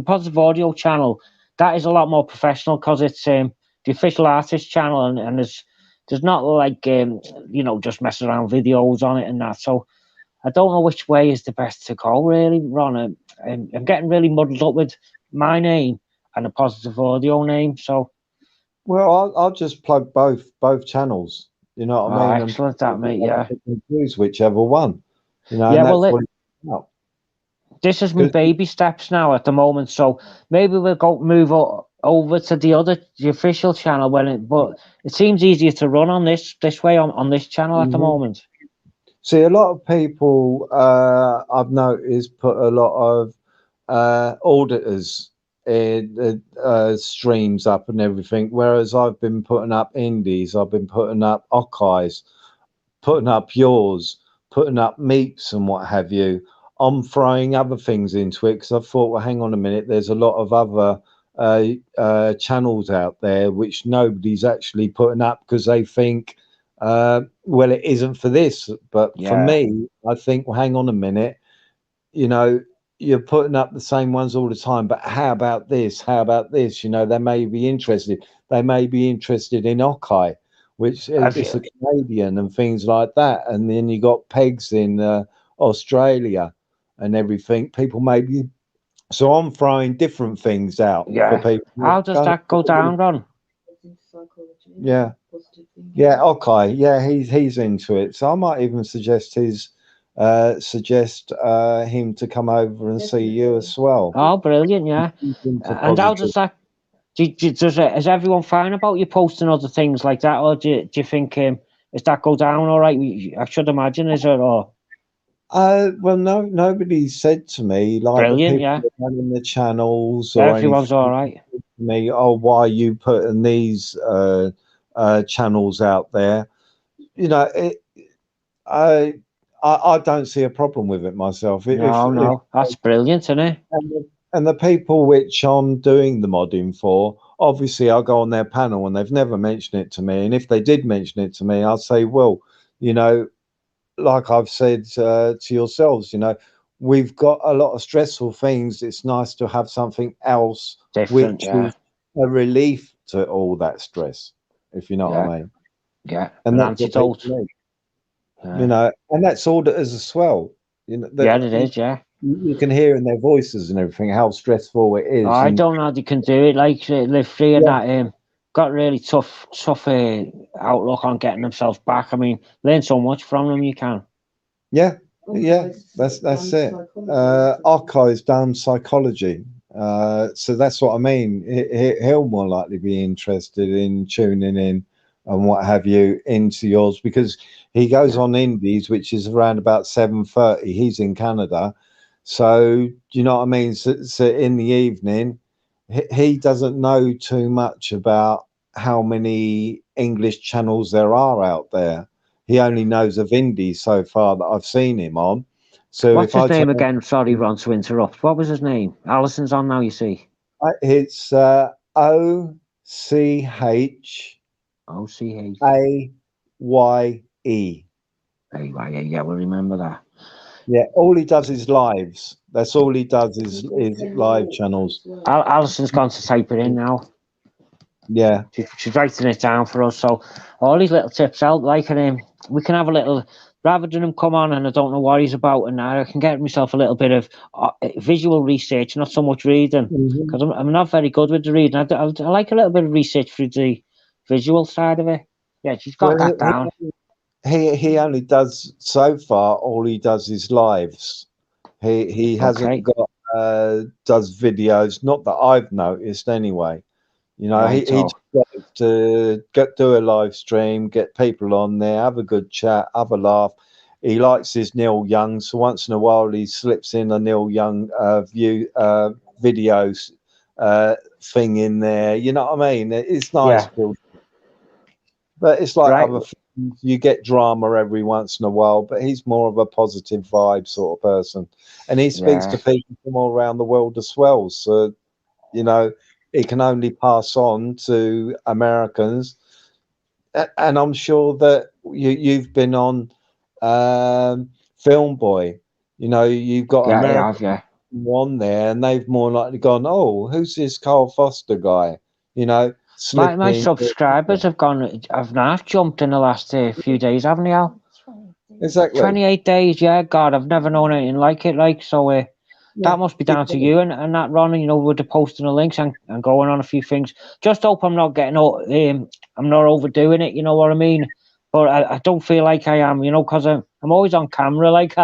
positive audio channel, that is a lot more professional because it's the official artist channel, and there's not like just messing around videos on it and that. So I don't know which way is the best to go, really, Ron. I'm getting really muddled up with my name and a positive audio name. So, well, I'll just plug both channels. You know what I mean? Excellent, that, mate. Yeah. Choose whichever one. You know. Yeah. Well, this is my baby steps now at the moment. So maybe we'll move over to the official channel but it seems easier to run on this way on this channel at the moment. See, a lot of people I've noticed put a lot of auditors in streams up and everything, whereas I've been putting up indies, I've been putting up Okai's, putting up yours, putting up Meeps and what have you. I'm throwing other things into it because I thought, well, hang on a minute, there's a lot of other channels out there which nobody's actually putting up because they think, well, it isn't for this. But for me, I think, well, hang on a minute, you know, you're putting up the same ones all the time, but how about this? How about this? You know, they may be interested. They may be interested in Okai, which is a Canadian, and things like that. And then you got pegs in Australia and everything. People may be. So I'm throwing different things out for people. How does that go down, Ron? Yeah. Okay. Yeah, he's into it. So I might even suggest him to come over and see you as well. Oh, brilliant! Yeah. And how does that? Is everyone fine about you posting other things like that, or do you think does that go down all right? I should imagine, is it, or? Well, nobody said to me like brilliant, the people running the channels or everyone's all right. Me, oh, why are you putting these channels out there? You know, I don't see a problem with it myself. That's brilliant, isn't it? And the people which I'm doing the modding for, obviously, I'll go on their panel and they've never mentioned it to me. And if they did mention it to me, I'll say, well, you know, like I've said to yourselves, you know, we've got a lot of stressful things. It's nice to have something else different, which is a relief to all that stress, if you know what I mean. Yeah, and an that's what people antidote. need, you know, and that's all that is as well. You know, Yeah, it is. Yeah, you can hear in their voices and everything how stressful it is. I don't know how they can do it. Like Live Free and that got really tough outlook on getting themselves back. I mean, learn so much from them. You can. Yeah, that's it. Archive's done psychology, so that's what I mean. He'll more likely be interested in tuning in and what have you into yours, because he goes on Indies, which is around about 7:30. He's in Canada, so you know what I mean. So in the evening, he doesn't know too much about how many English channels there are out there. He only knows of Indies so far that I've seen him on. So what's his name again? Sorry, Ron, to interrupt. What was his name? Alison's on now, you see. It's OCH AYE. Yeah, we'll remember that. Yeah, all he does is lives. That's all he does is live channels. Alison's gone to type it in now. Yeah, she's writing it down for us. So all these little tips out, like we can have a little, rather than him come on and I don't know what he's about, and I can get myself a little bit of visual research, not so much reading, because I'm not very good with the reading. I like a little bit of research through the visual side of it. Yeah, she's got that down. He only does, so far, all he does is lives. He hasn't got does videos, not that I've noticed anyway. You know, he just likes to do a live stream, get people on there, have a good chat, have a laugh. He likes his Neil Young, so once in a while he slips in a Neil Young videos thing in there. You know what I mean? It's nice, but it's like other things. You get drama every once in a while, but he's more of a positive vibe sort of person, and he speaks to people from all around the world as well. So, you know, it can only pass on to Americans, and I'm sure that you've been on Film Boy. You know, you've got American on there, and they've more likely gone, "Oh, who's this Carl Foster guy?" You know, my subscribers have not jumped in the last few days, haven't they, Al? Exactly. 28 days. Yeah, God, I've never known anything like it. Like so. That must be down to you and that, Ron, you know, with the posting the links and going on a few things. Just hope I'm not getting I'm not overdoing it, you know what I mean? But I don't feel like I am, you know, because I'm always on camera, like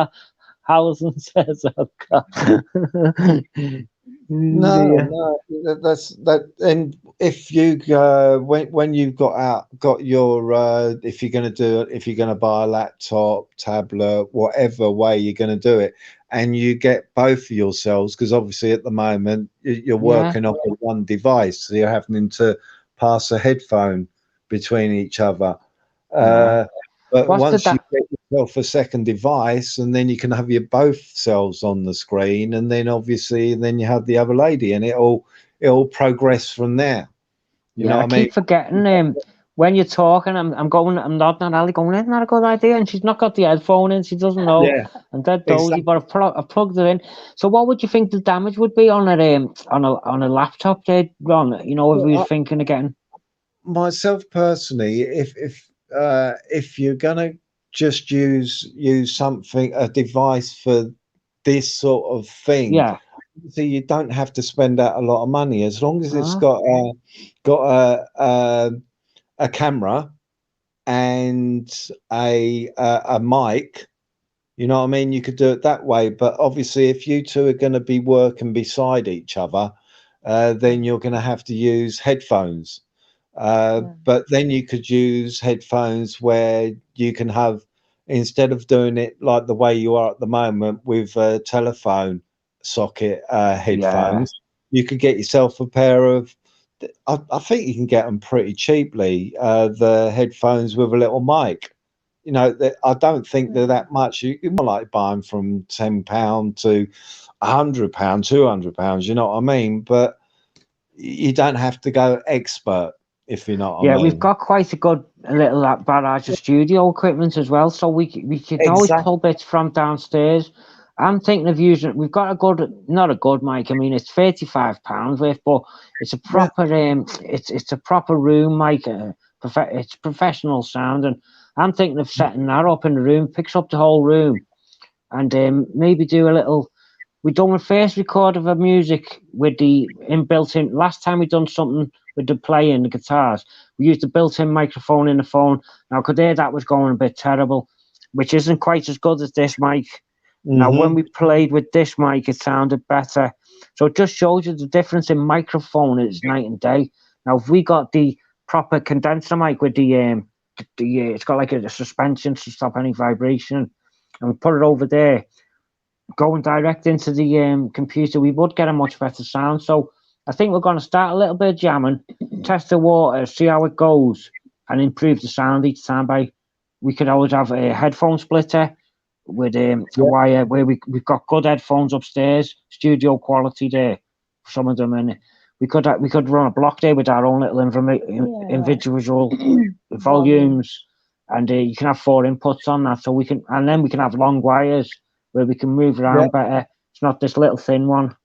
Alison says. No, that's that. And if you when you've got your if you're going to do it, if you're going to buy a laptop, tablet, whatever way you're going to do it, and you get both of yourselves, because obviously at the moment you're working off of one device, so you're having to pass a headphone between each other. But once you get yourself a second device, and then you can have your both selves on the screen, and then obviously then you have the other lady, and it'll progress from there. You know what I mean? I keep forgetting when you're talking, I'm nodding at Ali going, isn't that a good idea? And she's not got the headphone in, she doesn't know. And dead dozy, but I plugged it in. So what would you think the damage would be on a laptop there, Ron? You know, if we were thinking again. Myself personally, if you're gonna just use something, a device for this sort of thing, so you don't have to spend out a lot of money, as long as it's got a camera and a mic. You know what I mean? You could do it that way, but obviously if you two are going to be working beside each other, then you're going to have to use headphones. But then you could use headphones where you can have, instead of doing it like the way you are at the moment with a telephone socket headphones, you could get yourself a pair of, I think you can get them pretty cheaply, the headphones with a little mic. You know, I don't think they're that much. You might like buy them from £10 to £100, £200, you know what I mean? But you don't have to go expert, if you know what I mean. We've got quite a good little barrage of studio equipment as well, so we can always pull bits from downstairs I'm thinking of using. We've got not a good mic. I mean, it's £35 worth, but it's a proper it's a proper room mic. It's professional sound, and I'm thinking of setting that up in the room. Picks up the whole room, and maybe do a little. We done a first record of a music with the inbuilt in. Last time we done something with the playing the guitars, we used the built-in microphone in the phone. Now, could hear that was going a bit terrible, which isn't quite as good as this mic. Now, when we played with this mic, it sounded better. So it just shows you the difference in microphone is night and day. Now, if we got the proper condenser mic with the it's got like a suspension to stop any vibration, and we put it over there, going direct into the computer, we would get a much better sound. So I think we're going to start a little bit of jamming, test the water, see how it goes, and improve the sound each time. We could always have a headphone splitter with a wire where we've got good headphones upstairs, studio quality there, some of them, and we could run a block there with our own little individual volumes, and you can have 4 inputs on that, so then we can have long wires where we can move around better. It's not this little thin one.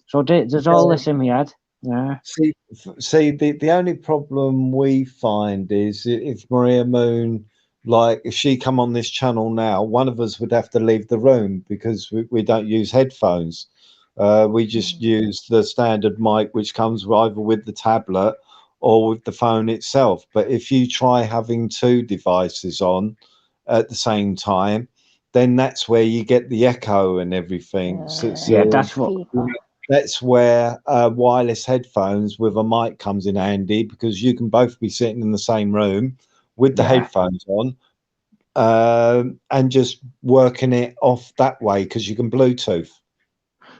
So there's all this in my head. Yeah. See, the only problem we find is if Maria Moon, like if she come on this channel now, one of us would have to leave the room because we don't use headphones. We just use the standard mic, which comes either with the tablet or with the phone itself. But if you try having 2 devices on at the same time, then that's where you get the echo and everything. That's where wireless headphones with a mic comes in handy, because you can both be sitting in the same room with the headphones on and just working it off that way, because you can Bluetooth.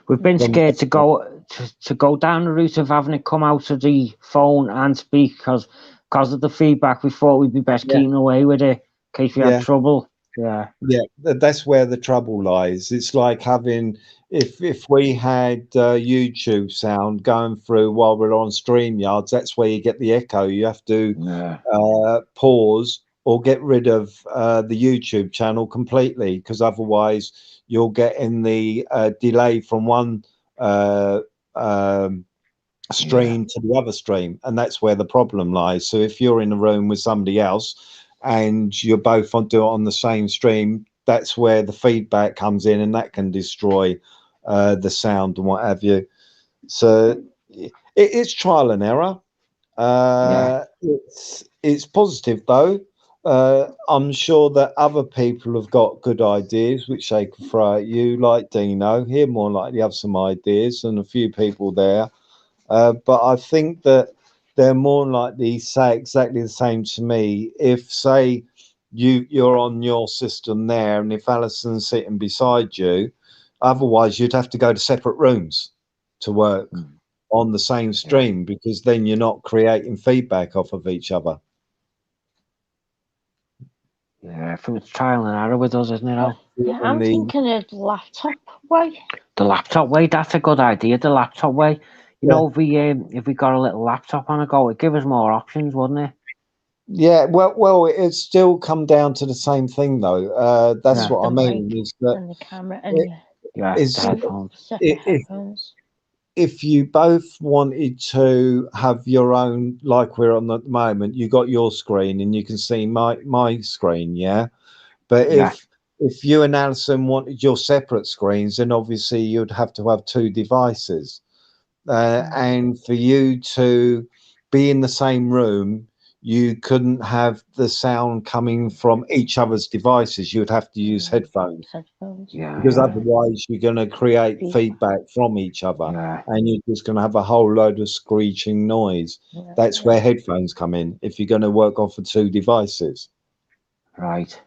We've been scared to go down the route of having it come out of the phone and speak because of the feedback. We thought we'd be best keeping away with it in case we had trouble. Yeah, that's where the trouble lies. It's like having if we had YouTube sound going through while we're on StreamYards, that's where you get the echo. You have to pause or get rid of the YouTube channel completely, because otherwise you'll get in the delay from one stream to the other stream, and that's where the problem lies. So if you're in a room with somebody else and you're both on the same stream, that's where the feedback comes in, and that can destroy the sound and what have you. So it's trial and error. It's positive though. I'm sure that other people have got good ideas which they could throw at you, like Dino. He'll more likely have some ideas, and a few people there. But I think that they're more likely say exactly the same to me. If, say, you're on your system there, and if Alison's sitting beside you, otherwise you'd have to go to separate rooms to work on the same stream, because then you're not creating feedback off of each other. Yeah, if it's trial and error with us, isn't it? Yeah, I'm thinking of the laptop way. The laptop way, that's a good idea. The laptop way. You know, if we got a little laptop on a go, it'd give us more options, wouldn't it? Yeah, well, it'd still come down to the same thing, though. That's what I mean. Is that and the camera and headphones. If you both wanted to have your own, like we're on at the moment, you got your screen and you can see my screen, But if you and Alison wanted your separate screens, then obviously you'd have to have 2 devices. And for you to be in the same room, you couldn't have the sound coming from each other's devices. You'd have to use headphones. Because otherwise you're going to create feedback from each other, and you're just going to have a whole load of screeching noise. That's where headphones come in, if you're going to work off of 2 devices. Right.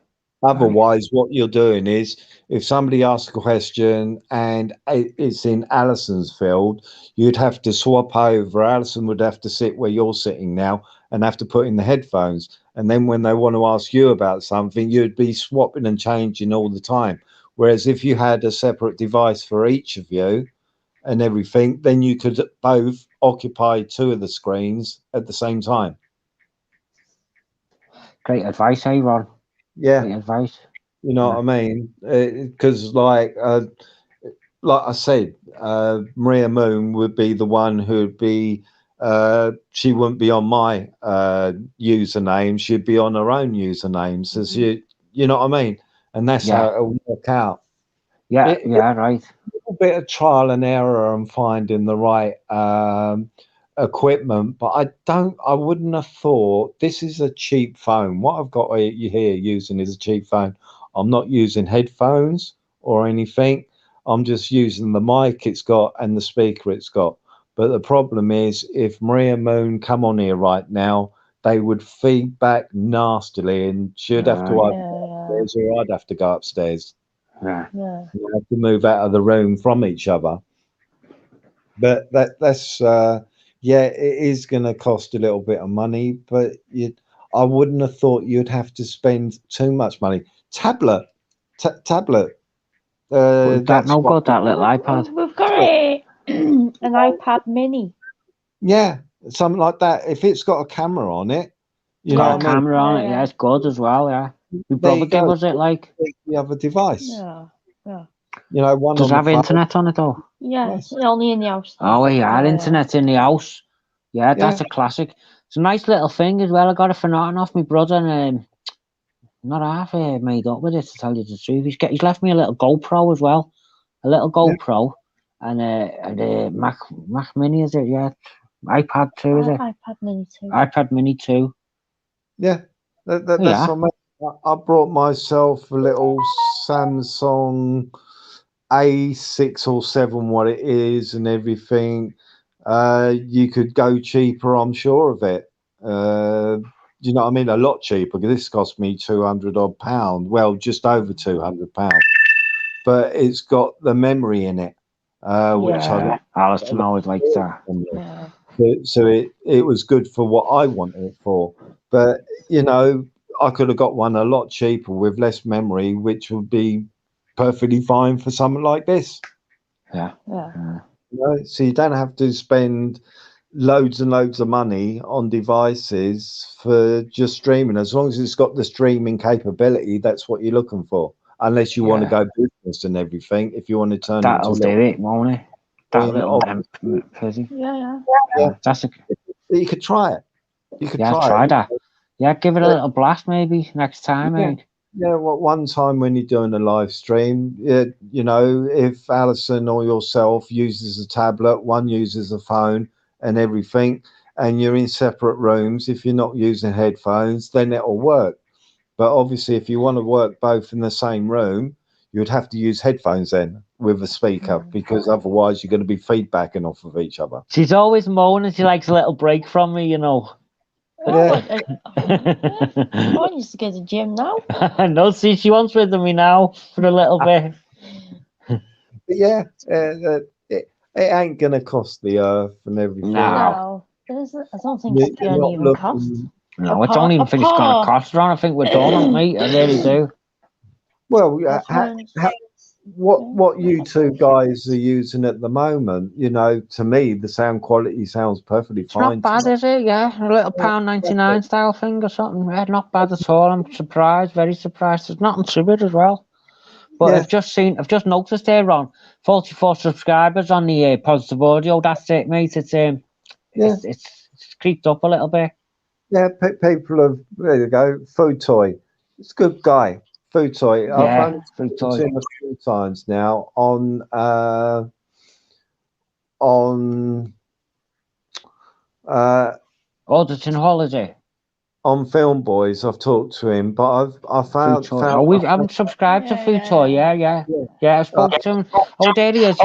Otherwise, what you're doing is, if somebody asks a question and it's in Alison's field, you'd have to swap over. Alison would have to sit where you're sitting now and have to put in the headphones. And then when they want to ask you about something, you'd be swapping and changing all the time. Whereas if you had a separate device for each of you and everything, then you could both occupy 2 of the screens at the same time. Great advice, Ron? Yeah. Great advice. You know what I mean? Because like like I said, Maria Moon would be the one who'd be. She wouldn't be on my username. She'd be on her own username. So you know what I mean? And that's how it'll work out. Yeah, right. A little bit of trial and error and finding the right equipment, but I wouldn't have thought this is a cheap phone. What I've got here using is a cheap phone. I'm not using headphones or anything. I'm just using the mic it's got and the speaker it's got. But the problem is, if Maria Moon come on here right now, they would feed back nastily, and she'd have to go upstairs, or I'd have to go upstairs. Yeah. You have to move out of the room from each other. But that's it is going to cost a little bit of money. But I wouldn't have thought you'd have to spend too much money. Tablet. That no good, that little iPad. We've got an iPad Mini. Yeah, something like that. If it's got a camera on it, you know what I mean? Camera on it, it's good as well. Yeah, my brother gave us it like the other device. Yeah. You know, one does it have internet on it though? Yeah, it's only in the house. Oh, internet in the house. Yeah, that's a classic. It's a nice little thing as well. I got it for nothing off my brother, and not half made up with it, to tell you the truth. He's left me a little GoPro as well, a little GoPro, and a Mac Mini, is it? Yeah, iPad 2, is it? iPad Mini 2. iPad Mini 2. Yeah, that's what I brought myself a little Samsung A6 or 7, what it is, and everything. You could go cheaper, I'm sure of it. You know what I mean? A lot cheaper, because this cost me £200 odd. Well, just over £200. But it's got the memory in it, which Alison always likes that. So it was good for what I wanted it for. But you know, I could have got one a lot cheaper with less memory, which would be perfectly fine for something like this. Yeah. You know, so you don't have to spend loads and loads of money on devices for just streaming. As long as it's got the streaming capability, that's what you're looking for. Unless you want to go business and everything. If you want to turn that'll do it, won't it? That little fizzy. Yeah. That's you could try it. You could try that. Yeah, give it a little blast maybe next time. Yeah, well, one time when you're doing a live stream, you know, if Alison or yourself uses a tablet, one uses a phone and everything, and you're in separate rooms, if you're not using headphones, then it'll work. But obviously, if you want to work both in the same room, you'd have to use headphones then with a speaker, because otherwise you're going to be feedbacking off of each other. She's always moaning. She likes a little break from me, you know. I used to go to the gym now. No, see, she wants rid of me now for a little bit. But yeah, it ain't going to cost the earth and everything. No, I don't think it's going to even cost. No, I don't even think it's going to cost, Ron. I think we're done, mate. I really do. Well, what you two guys are using at the moment, you know, to me, the sound quality sounds perfectly fine. Not bad, is it? Yeah, a little £1.99 style thing or something. Yeah, not bad at all. I'm surprised, very surprised. There's nothing to it as well. But I've just noticed there, Ron, 44 subscribers on the Positive Audio. That's it, mate. It's creeped up a little bit. Yeah, people have, there you go, Food Toy. It's a good guy. Food Toy. I've seen him a few times now on Auditing Holiday. On Film Boys, I've talked to him, but I found I'm subscribed to Food Toy. Yeah. I spoke to him. Oh, there he is.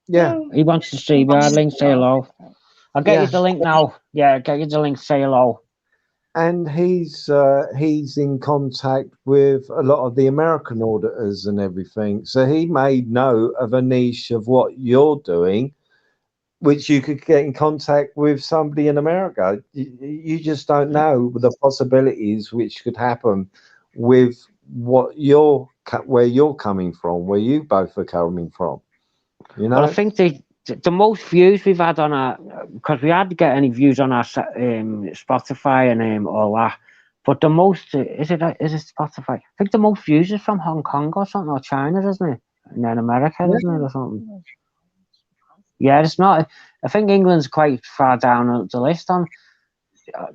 Yeah. He wants to see me. Link, say hello. I'll get you the link now. Yeah, get you the link. Say hello. And he's in contact with a lot of the American auditors and everything. So he made note of a niche of what you're doing, which you could get in contact with somebody in America. You just don't know the possibilities which could happen with where you're coming from, where you both are coming from. You know, well, I think the most views we've had on our, because we hardly get any views on our Spotify and all that, but the most is it Spotify? I think the most views is from Hong Kong or something, or China, isn't it? and then America, isn't it, or something? Yeah, it's not. I think England's quite far down the list on,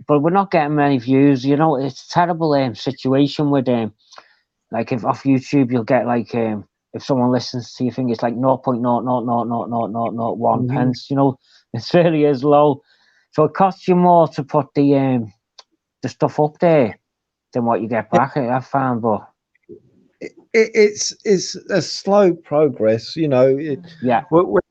but we're not getting many views. You know, it's a terrible situation with like if off YouTube you'll get like if someone listens to you, think it's like 0.0000001 pence. You know, it really is low. So it costs you more to put the stuff up there than what you get back. I've found, but it's a slow progress, you know. When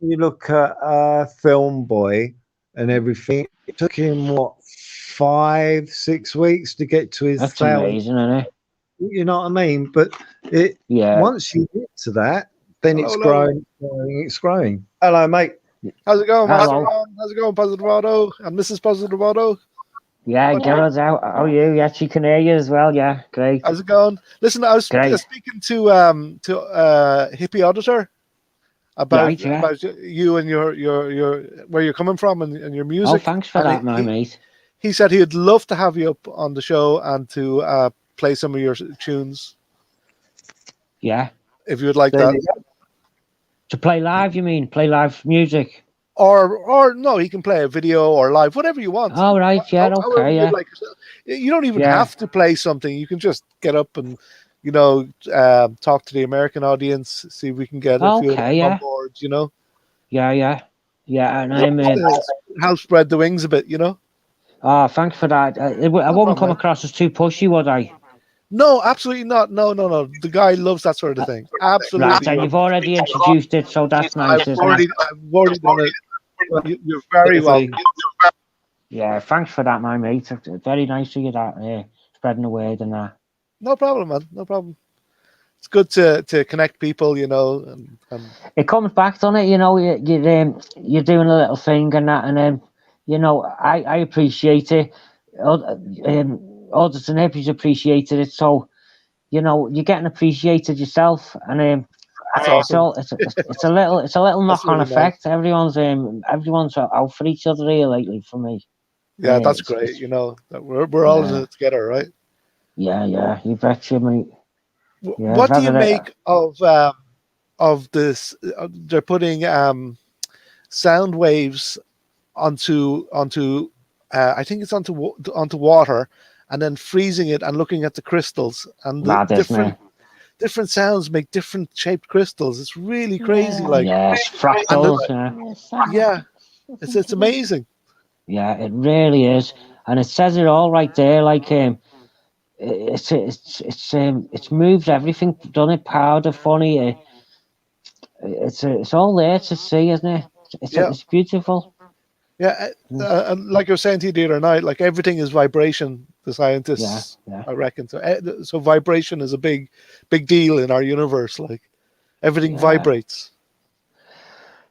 you look at Film Boy and everything, it took him what 5-6 weeks to get to his. That's amazing, isn't it? You know what I mean? But once you get to that, then it's growing. Hello, mate. How's it going? Hello. How's it going, Positivato and Mrs. Positivato? Yeah, Gerard's out. How are you? Yeah, she can hear you as well. Yeah, great. How's it going? Listen, I was speaking to Hippie Auditor about you and your where you're coming from and your music. Oh, thanks for that, my mate. He said he'd love to have you up on the show and to play some of your tunes. Yeah. If you would like that. To play live, you mean? Play live music? Or no, he can play a video or live, whatever you want. Oh, right, yeah, okay, yeah. Like, you don't even have to play something. You can just get up and, you know, talk to the American audience, see if we can get a few of them on board, you know? Yeah, and I'm help spread the wings a bit, you know? Oh, thanks for that. I wouldn't come across as too pushy, would I? No, absolutely not. No. The guy loves that sort of thing. Absolutely. Right, and you've already introduced it, so that's nice, I've already done it. You're very welcome. Yeah, thanks for that, my mate. Very nice of you that spreading the word and that. No problem, man. No problem. It's good to connect people, you know. And it comes back, doesn't it? You know, you're doing a little thing and that, and you know, I appreciate it. Others and hippies appreciated it, so you know you're getting appreciated yourself, and it's a little knock-on effect. Nice. Everyone's out for each other here lately for me. Yeah, that's great. You know, we're all in it together, right? Yeah, you betcha, mate. What do you make of this? They're putting sound waves onto I think it's onto water, and then freezing it and looking at the crystals and different sounds make different shaped crystals. It's really crazy. Fractals. It's amazing. Yeah, it really is, and it says it all right there. Like it's moved everything, done it powder funny. It's all there to see, isn't it? It's beautiful. Yeah, like I was saying to you the other night, like everything is vibration. The scientists, I reckon. So vibration is a big deal in our universe. Like everything vibrates. I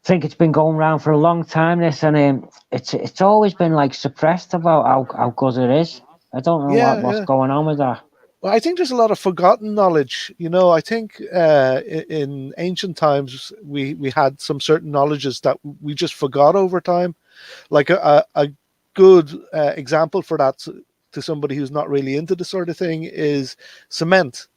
think it's been going around for a long time. This and it's always been like suppressed about how good it is. I don't know what's going on with that. Well, I think there's a lot of forgotten knowledge. You know, I think in ancient times we had some certain knowledges that we just forgot over time. Like a good example for that to somebody who's not really into this sort of thing is cement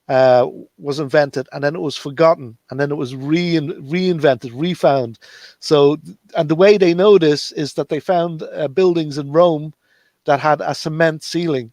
was invented and then it was forgotten and then it was reinvented, refound. So, and the way they know this is that they found buildings in Rome that had a cement ceiling.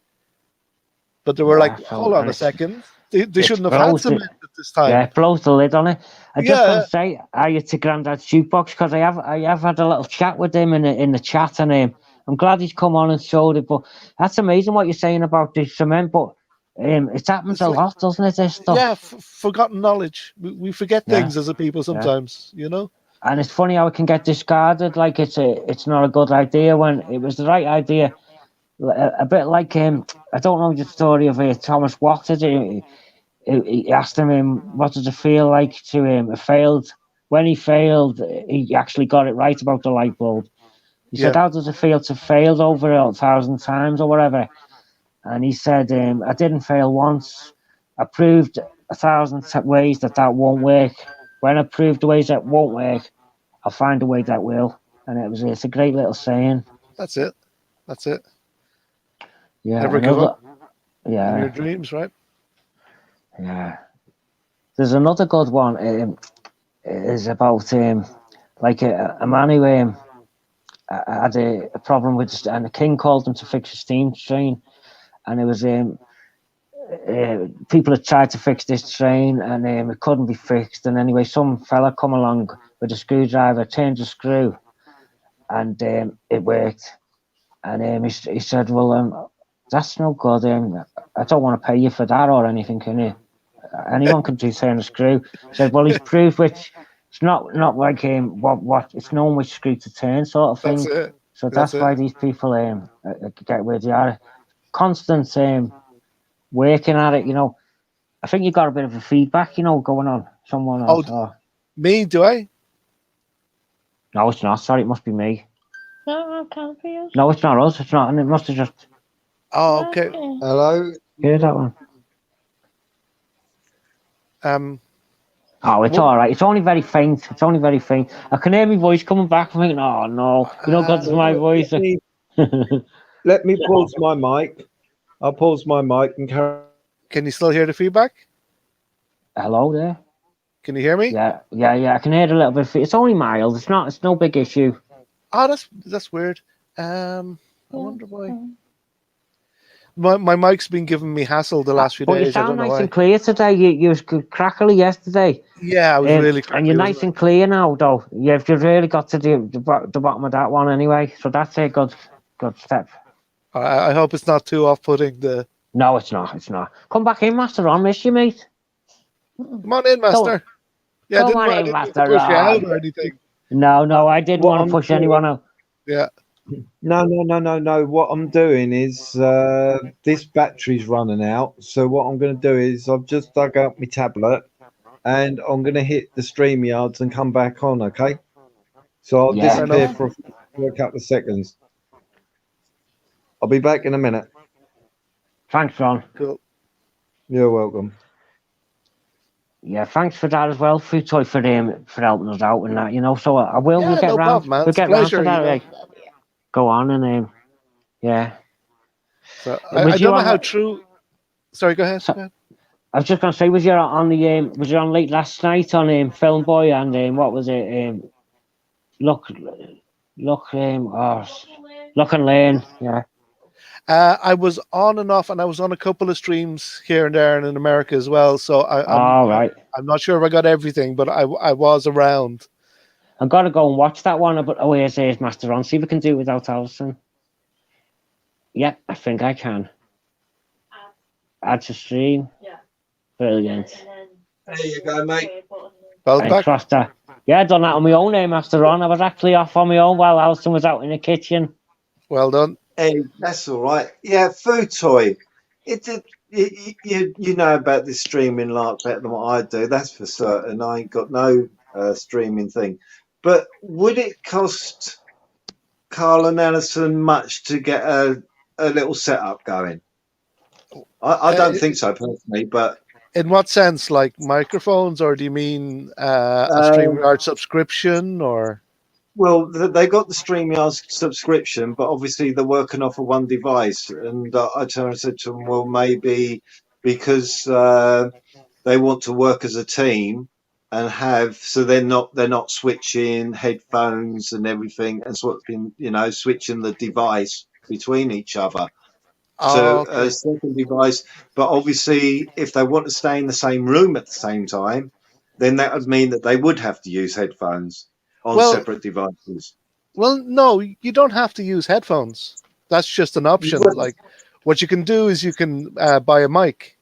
But they were like, hold on a second. They shouldn't have had cement at this time. Yeah, it blows the lid on it. I just want to say hi to Grandad's Jukebox because I have had a little chat with him in the chat, and I'm glad he's come on and showed it. But that's amazing what you're saying about the cement. But it happens a lot, doesn't it? This stuff. Yeah, forgotten knowledge. We forget things as a people sometimes, you know. And it's funny how it can get discarded. Like it's not a good idea when it was the right idea. A bit like I don't know the story of Thomas Watson. He asked him what does it feel like to have failed. When he failed, he actually got it right about the light bulb. He said, "How does it feel to fail over 1,000 times or whatever?" And he said, "I didn't fail once. I proved 1,000 ways that won't work. When I prove the ways that won't work, I'll find a way that will." And it's a great little saying. That's it. Yeah. Never give up. Yeah. In your dreams, right? Yeah. There's another good one. Is about like a man who had a problem with, and the king called him to fix a steam train, and it was people had tried to fix this train, and it couldn't be fixed. And anyway, some fella come along with a screwdriver, turned the screw, and it worked. And he said, "Well, that's no good. I don't want to pay you for that or anything, can you? Anyone can do turn a screw." He said, "Well, he's proved which. It's not like what it's known which screw to turn, sort of thing." So that's why these people get where they are. Constant working at it, I think you got a bit of a feedback, going on. Someone else. Oh, me? Do I? No, it's not. Sorry, it must be me. No, I can't hear you. No, it's not us. It's not, and it must have just. Oh, okay. Hello. Hear that one? Oh, it's all right. It's only very faint. I can hear my voice coming back. I'm thinking, oh no, because it's my voice. Let me pause my mic. I'll pause my mic and carry. Can you still hear the feedback? Hello there. Can you hear me? Yeah. I can hear it a little bit. It's only mild. It's no big issue. Oh, that's weird. I wonder why. My mic's been giving me hassle the last few days. You sound nice and clear today. You was crackly yesterday. Yeah, I was really crackly. And you're nice and clear now, though. You've really got to do the bottom of that one anyway. So that's a good step. I hope it's not too off-putting. No, it's not. Come back in, Master Ron. Miss you, mate. Come on in, Master. Come on in, Master Ron. Push you out or anything. No, I didn't want to push anyone out. Yeah. No. What I'm doing is this battery's running out. So what I'm going to do is I've just dug out my tablet and I'm going to hit the StreamYards and come back on, okay? So I'll disappear for a couple of seconds. I'll be back in a minute. Thanks, Ron. Cool. You're welcome. Yeah, thanks for that as well, Food Toy, for helping us out and that, So I will. We'll get round. We'll get round to that. Right? Go on and yeah. So I don't know how true. Sorry, go ahead. I was just gonna say, was you on late last night on Film Boy and what was it? Look and Learn. Yeah. I was on and off, and I was on a couple of streams here and there and in America as well. So I'm not sure if I got everything, but I was around. I've got to go and watch that one. But here's Master Ron. See if we can do it without Alison. Yeah, I think I can. Add to stream. Yeah. Brilliant. There you go, mate. I trust that. Yeah, I done that on my own name, Master Ron. I was actually off on my own while Alison was out in the kitchen. Well done. Hey, that's all right. Yeah, Food Toy. You know about this streaming lark better than what I do. That's for certain. I ain't got no streaming thing. But would it cost Carl and Alison much to get a little setup going? I don't think so personally, but in what sense? Like microphones, or do you mean a StreamYard subscription, or? Well, they got the StreamYard subscription, but obviously they're working off of one device. And I turned and said to them, well, maybe because they want to work as a team and so they're not switching headphones and everything and switching the device between each other. A second device. But obviously, if they want to stay in the same room at the same time, then that would mean that they would have to use headphones on separate devices. Well, no, you don't have to use headphones. That's just an option. Like, what you can do is you can buy a mic,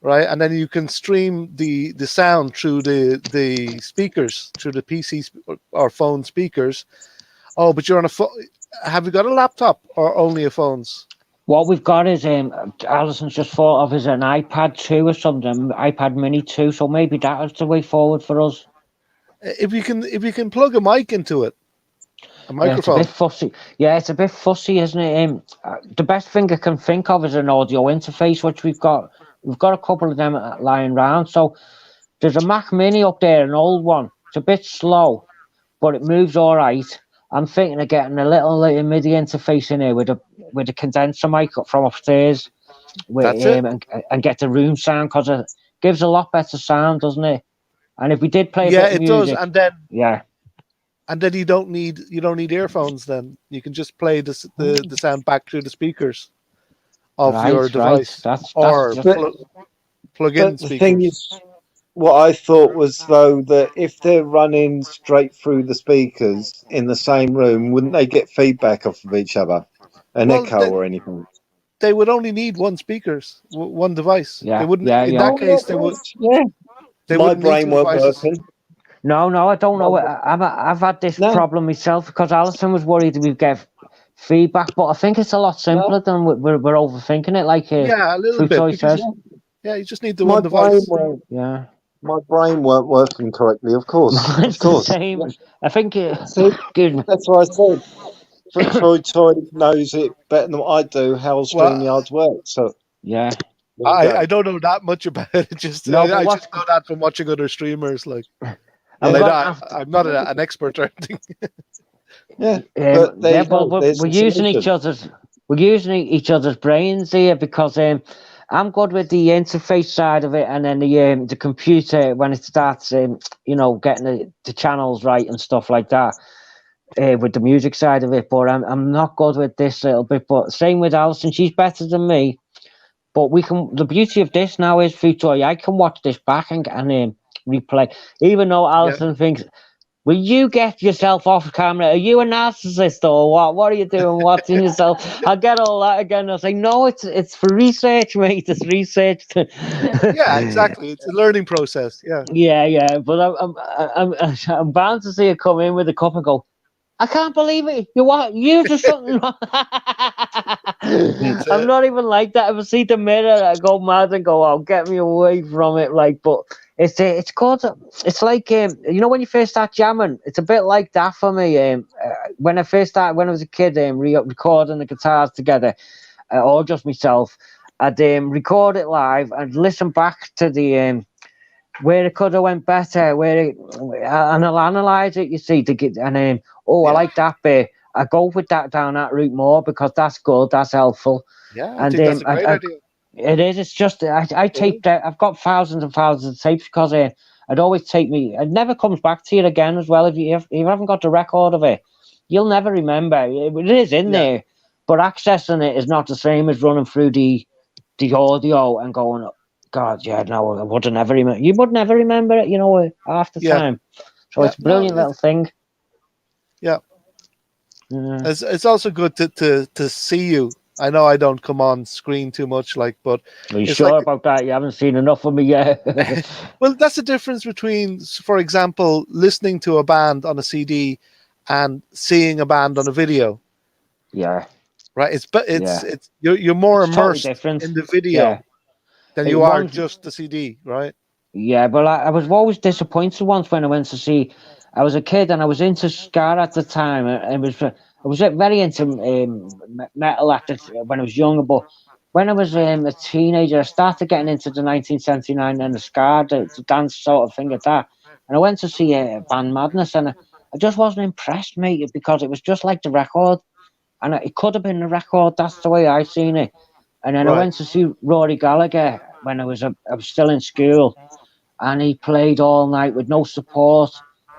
right? And then you can stream the sound through the speakers, through the PC or phone speakers. Oh, but you're on a phone. Have you got a laptop or only a phones? What we've got is Alison's just thought of is an iPad 2 or something, iPad Mini 2. So maybe that is the way forward for us. If you can plug a mic into it, a microphone. Yeah, it's a bit fussy. Yeah, it's a bit fussy, isn't it? The best thing I can think of is an audio interface, which we've got. We've got a couple of them lying around. So there's a Mac Mini up there, an old one. It's a bit slow, but it moves all right. I'm thinking of getting a little MIDI interface in here with a condenser mic up from upstairs, and get the room sound, because gives a lot better sound, doesn't it? And if we did play, yeah, a bit of it music, does. And then you don't need earphones. Then you can just play the sound back through the speakers of your device, or plug in speakers. The thing is, what I thought was though that if they're running straight through the speakers in the same room, wouldn't they get feedback off of each other, an echo or anything? They would only need one device. Yeah, they wouldn't. Yeah, in yeah. that case, they would. Yeah. They My wouldn't need brain two weren't devices. working. No, I don't know. I've had this problem myself because Alison was worried that we'd get feedback, but I think it's a lot simpler than we're overthinking it. Like yeah, a little bit. Says. Yeah, you just need the one device. Yeah. My brain weren't working correctly, of course. It's the same. I think that's what I said. Troy knows it better than I do how StreamYard works. So yeah, I don't know that much about it. Just I just know that from watching other streamers. Like, I'm not an expert or anything. We're using each other's brains here because I'm good with the interface side of it, and then the computer when it starts, getting the channels right and stuff like that. With the music side of it, but I'm not good with this little bit. But same with Alison, she's better than me. But the beauty of this now is through Troy, I can watch this back and replay, even though Alison thinks, will you get yourself off camera? Are you a narcissist or what? What are you doing watching yourself? I'll get all that again. I'll say, no, it's for research, mate. It's research. Yeah, exactly. It's a learning process. Yeah. Yeah. But I'm bound to see her come in with a cup and go, I can't believe it. You just something wrong. I'm not even like that. If I see the mirror, I go mad and go, "Oh, get me away from it!" Like, but it's called. It's like when you first start jamming. It's a bit like that for me. When I first started, when I was a kid, recording the guitars together, or just myself, I'd record it live and listen back to the. Where it could have went better, and I'll analyse it, you see, to get I like that bit. I go with that down that route more because that's good, that's helpful. Yeah, I think that's a great idea. It is. It's just I taped out. I've got thousands and thousands of tapes because it always take me. It never comes back to you again as well. If you haven't got the record of it, you'll never remember. It is in there, but accessing it is not the same as running through the audio and going. God, yeah, no, I would never remember. You would never remember it, half the time. So it's a brilliant little thing. Yeah. It's also good to see you. I know I don't come on screen too much, but are you sure about that? You haven't seen enough of me yet. Well, that's the difference between, for example, listening to a band on a CD and seeing a band on a video. Yeah. Right. It's you're more immersed in the video. Than you are just the CD, right? Yeah, but I was always disappointed once when I went to see. I was a kid and I was into ska at the time. I was very into metal when I was younger. But when I was a teenager, I started getting into the 1979 and the ska, the dance sort of thing like that. And I went to see Band Madness, and I just wasn't impressed, mate, because it was just like the record, and it could have been the record. That's the way I seen it. And then I went to see Rory Gallagher when I was still in school, and he played all night with no support.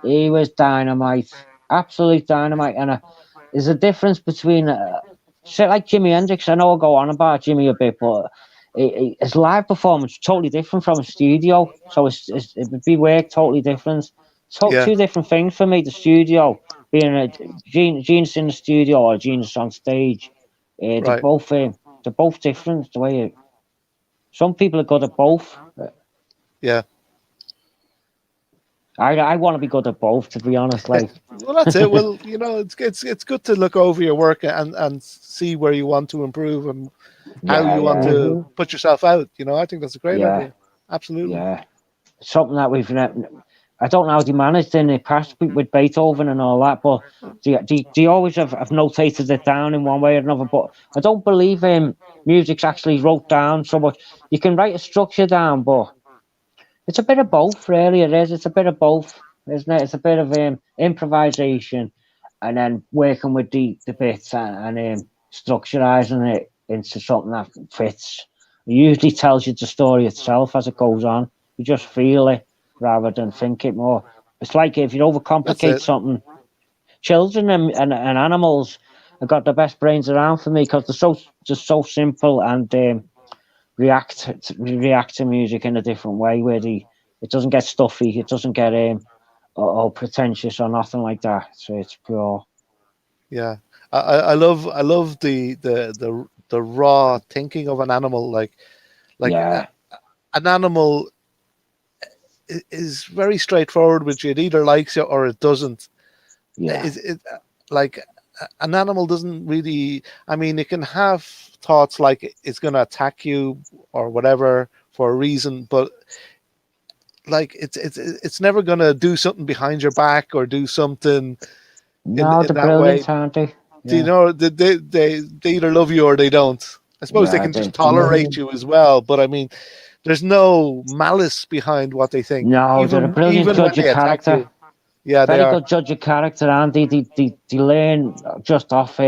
He was dynamite, absolute dynamite. And there's a difference between, like Jimi Hendrix. I know I'll go on about Jimmy a bit, but his live performance is totally different from a studio. So it would be work totally different. Two different things for me. The studio being a genius in the studio or a genius on stage. They're both different. The way some people are good at both. Yeah. I want to be good at both, to be honest. Like, well, that's it. Well, it's good to look over your work and see where you want to improve and how you want to put yourself out. I think that's a great idea. Absolutely. Yeah. Something that we've. I don't know how they managed in the past with Beethoven and all that, but they always have notated it down in one way or another. But I don't believe music's actually wrote down so much. You can write a structure down, but it's a bit of both, really. It is. It's a bit of both, isn't it? It's a bit of improvisation, and then working with the bits and structurizing it into something that fits. It usually tells you the story itself as it goes on. You just feel it rather than think it more. It's like if you overcomplicate something. Children and animals have got the best brains around for me because they're so simple and react to music in a different way where it doesn't get stuffy, it doesn't get or pretentious or nothing like that. So it's pure. Yeah, I love the raw thinking of an animal. Like Yeah. An animal is very straightforward with you. It either likes you or it doesn't. Yeah. Like an animal doesn't really. I mean, it can have thoughts like it's going to attack you or whatever for a reason, but like it's never going to do something behind your back or do something. No, they're brilliant, aren't they? Do you know they either love you or they don't? I suppose they can just tolerate you as well, but I mean, there's no malice behind what they think. No, they're a brilliant judge of character. Yeah, very good judge of character, and they learn just off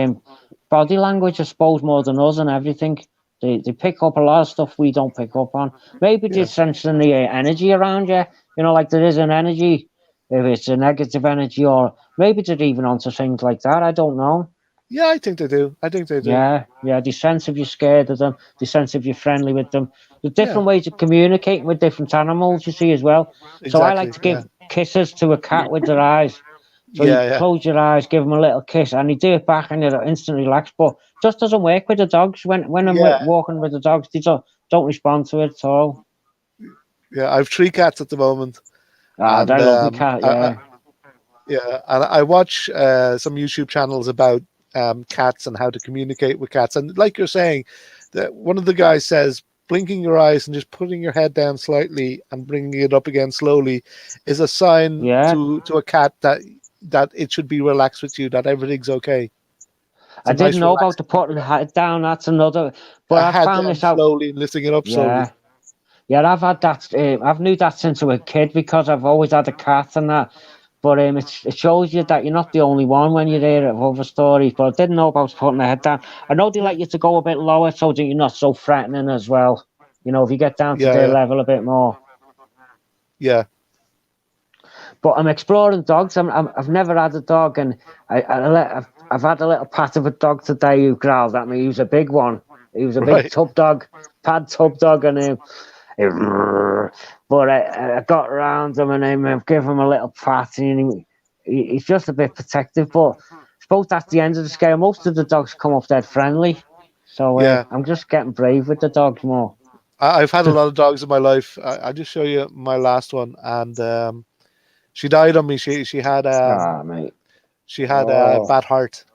body language, I suppose, more than us and everything. They pick up a lot of stuff we don't pick up on. Maybe they sense the energy around you. You know, like there is an energy, if it's a negative energy, or maybe they're even onto things like that. I don't know. Yeah, I think they do. Yeah, they sense if you're scared of them. They sense if you're friendly with them. There's different ways of communicating with different animals, you see, as well. Exactly, so I like to give kisses to a cat with their eyes. So you close your eyes, give them a little kiss, and you do it back, and you're instantly relaxed. But just doesn't work with the dogs. When I'm walking with the dogs, they don't respond to it at all. Yeah, I have 3 cats at the moment. Ah, they're lovely cat. Yeah, and I watch some YouTube channels about cats and how to communicate with cats. And like you're saying, that one of the guys says blinking your eyes and just putting your head down slightly and bringing it up again slowly is a sign to a cat that it should be relaxed with you, that everything's okay. I didn't know about the putting the head down. That's another. But I found this out slowly and lifting it up slowly. Yeah, I've had that. I've knew that since I was a kid because I've always had a cat and that. But it shows you that you're not the only one when you're there of other stories. But I didn't know about putting the head down. I know they like you to go a bit lower so that you're not so threatening as well. You know, if you get down to their level a bit more. Yeah. But I'm exploring dogs. I've never had a dog, and I've had a little pat of a dog today who growled at me. He was a big one. He was a big tub dog, pad tub dog, and but I got around him and I've given him a little pat, and he's just a bit protective. But I suppose that's the end of the scale. Most of the dogs come off dead friendly, so I'm just getting brave with the dogs more. I've had a lot of dogs in my life. I'll just show you my last one, and she died on me. She had she had a bad heart,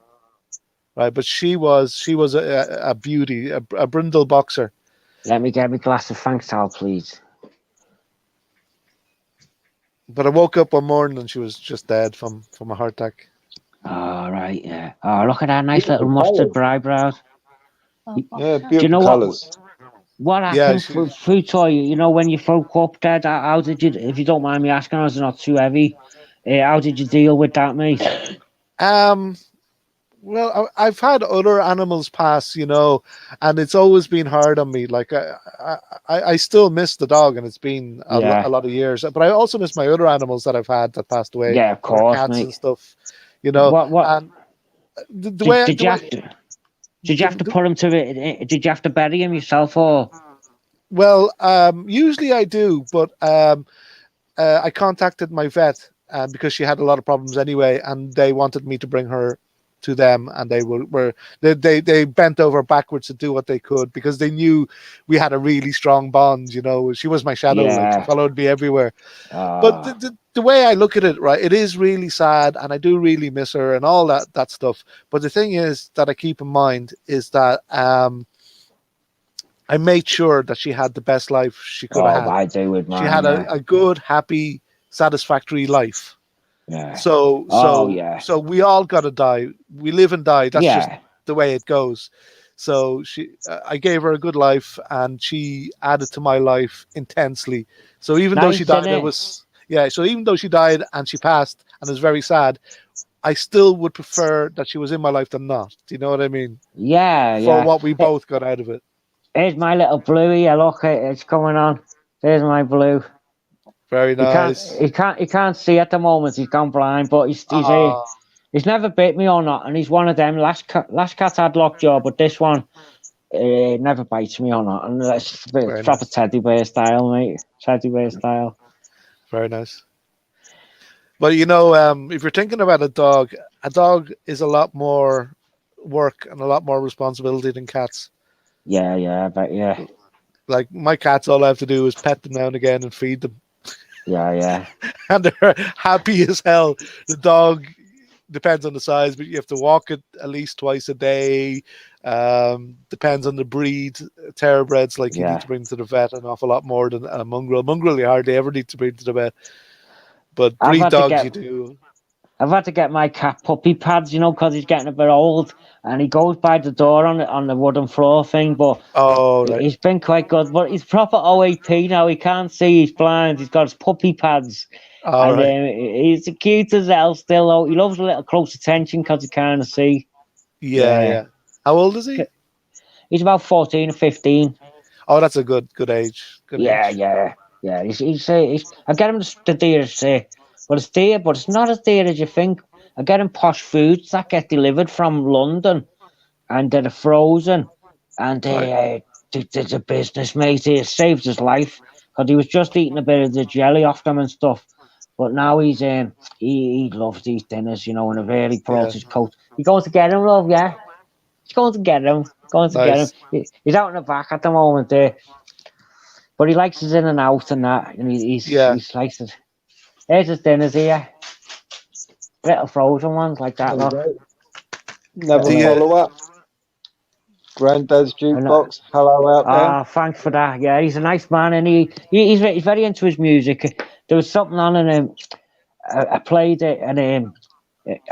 right? But she was a beauty, a brindle boxer. Let me get me glass of Fanctal, please. But I woke up one morning and she was just dead from a heart attack. Oh, right, yeah. Oh, look at that nice little mustard eyebrows. Yeah, beautiful colours. What happened for Food Toy? You know, when you broke up, Dad, how did you, if you don't mind me asking, it's not too heavy, how did you deal with that, mate? Well, I've had other animals pass, you know, and it's always been hard on me. Like I still miss the dog, and it's been a lot of years. But I also miss my other animals that I've had that passed away. Yeah, of course, cats mate. And stuff. You know, And did you have to put him to it? Did you have to bury him yourself, or? Well, usually I do, but I contacted my vet because she had a lot of problems anyway, and they wanted me to bring her to them, and they bent over backwards to do what they could because they knew we had a really strong bond. You know, she was my shadow, like, she followed me everywhere. But the way I look at it, right, it is really sad, and I do really miss her and all that stuff. But the thing is that I keep in mind is that I made sure that she had the best life she could have had. I do with mine. She had a good, happy, satisfactory life. Yeah. So we all gotta die. We live and die. That's just the way it goes. So I gave her a good life, and she added to my life intensely. So even though she died, so even though she died and she passed, and it's very sad, I still would prefer that she was in my life than not. Do you know what I mean? Yeah. For what we both got out of it. Here's my little Blue here. Look, it's coming on. There's my Blue. Very nice. He can't see at the moment. He's gone blind, but he's never bit me or not, and he's one of them. Last cat had lockjaw, but this one never bites me or not. And it's proper teddy bear style, mate. Teddy bear style. Very nice. But you know, if you're thinking about a dog is a lot more work and a lot more responsibility than cats. Yeah, but yeah. Like my cats, all I have to do is pet them now and again and feed them. Yeah. And they're happy as hell. The dog depends on the size, but you have to walk it at least twice a day. Depends on the breed. Thoroughbreds, like you need to bring to the vet an awful lot more than a mongrel. Mongrel you hardly ever need to bring to the vet. But breed dogs you do. I've had to get my cat puppy pads, you know, because he's getting a bit old, and he goes by the door on the wooden floor thing. But he's been quite good. But he's proper OAP now. He can't see. He's blind. He's got his puppy pads. He's cute as hell still. Though. He loves a little close attention because he can't see. Yeah. How old is he? He's about 14 or 15. Oh, that's a good age. Yeah. He's I get him the deer say. Well, it's dear, but it's not as dear as you think. I get him posh foods that get delivered from London, and they're frozen. And there's a business, mate. It saved his life because he was just eating a bit of the jelly off them and stuff. But now he loves these dinners, you know, and a very brought his coat. He goes to get him, love, yeah. He's going to get him. Get him. He's out in the back at the moment there. But he likes his in and out and that, and he likes it. Here's his dinners here. Little frozen ones like that. Never follow up. Granddad's Jukebox. Hello out there. Thanks for that. Yeah, he's a nice man, and he's very into his music. There was something on, and I played it, and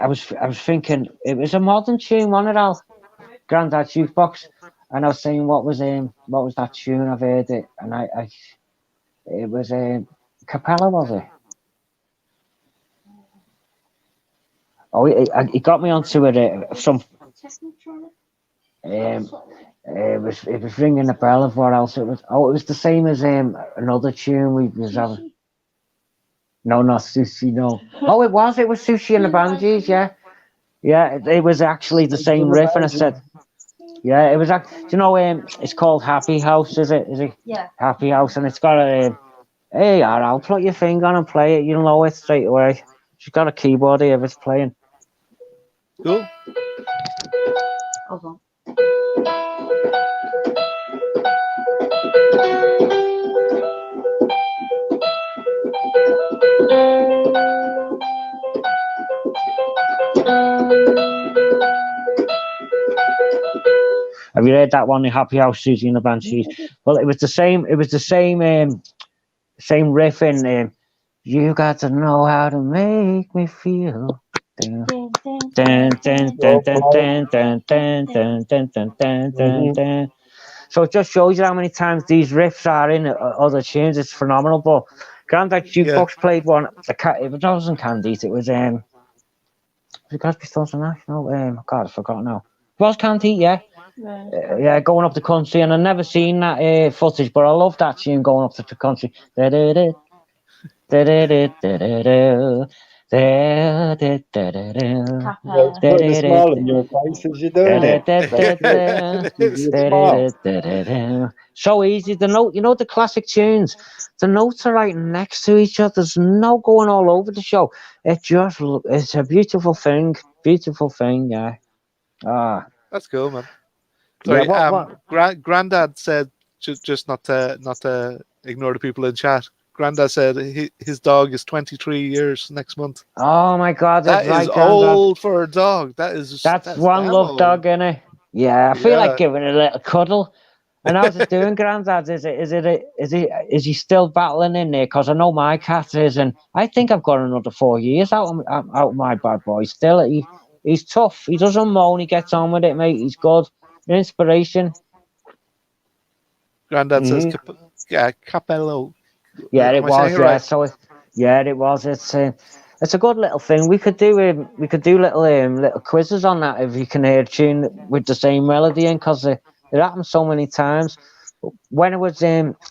I was thinking it was a modern tune, wasn't it, Al? Granddad's Jukebox, and I was saying what was that tune? I've heard it, and it was Capella, was it? Oh, he got me onto it. It was ringing a bell of what else it was. Oh, it was the same as another tune we was having. No, not Sushi. No. Oh, it was Sushi and the Banshees. Yeah. It was actually the same riff, and I said, yeah, it was. You know, it's called Happy House. Is it? Yeah. Happy House, and it's got a. Hey, I'll put your finger on and play it. You'll know it straight away. She's got a keyboard here if it's playing. Cool. Hold on. Have you heard that one, the Happy House, Susie and the Banshees? Well, it was the same. It was the same riff in You Got to Know How to Make Me Feel. So it just shows you how many times these riffs are in other tunes. It's phenomenal. But Grandad Jukebox played one. It wasn't Candice. It was Crosby, Stills and Nash. No, God, I forgot now. It was Candice, yeah. Yeah, going up the country, and I've never seen that footage, but I love that tune going up the country. Put a smile on your face as you're doing it. So easy. The note, you know, the classic tunes, the notes are right next to each other. There's no going all over the show. It's a beautiful thing. Yeah. That's cool, man. Sorry, yeah, Grandad said just not to ignore the people in chat. Grandad said his dog is 23 years next month. Oh my God, that is old for a dog. That's one love old. Dog, innit? Yeah, I feel like giving it a little cuddle. And how's it doing, Grandad? Is he still battling in there? Because I know my cat is, and I think I've got another 4 years out of my bad boy. Still, he's tough. He doesn't moan. He gets on with it, mate. He's good. An inspiration. Grandad says, Capello. Yeah, it was. Yeah, right? So it was. It's a good little thing. We could do little quizzes on that if you can hear a tune with the same melody in, because It happened so many times. When it was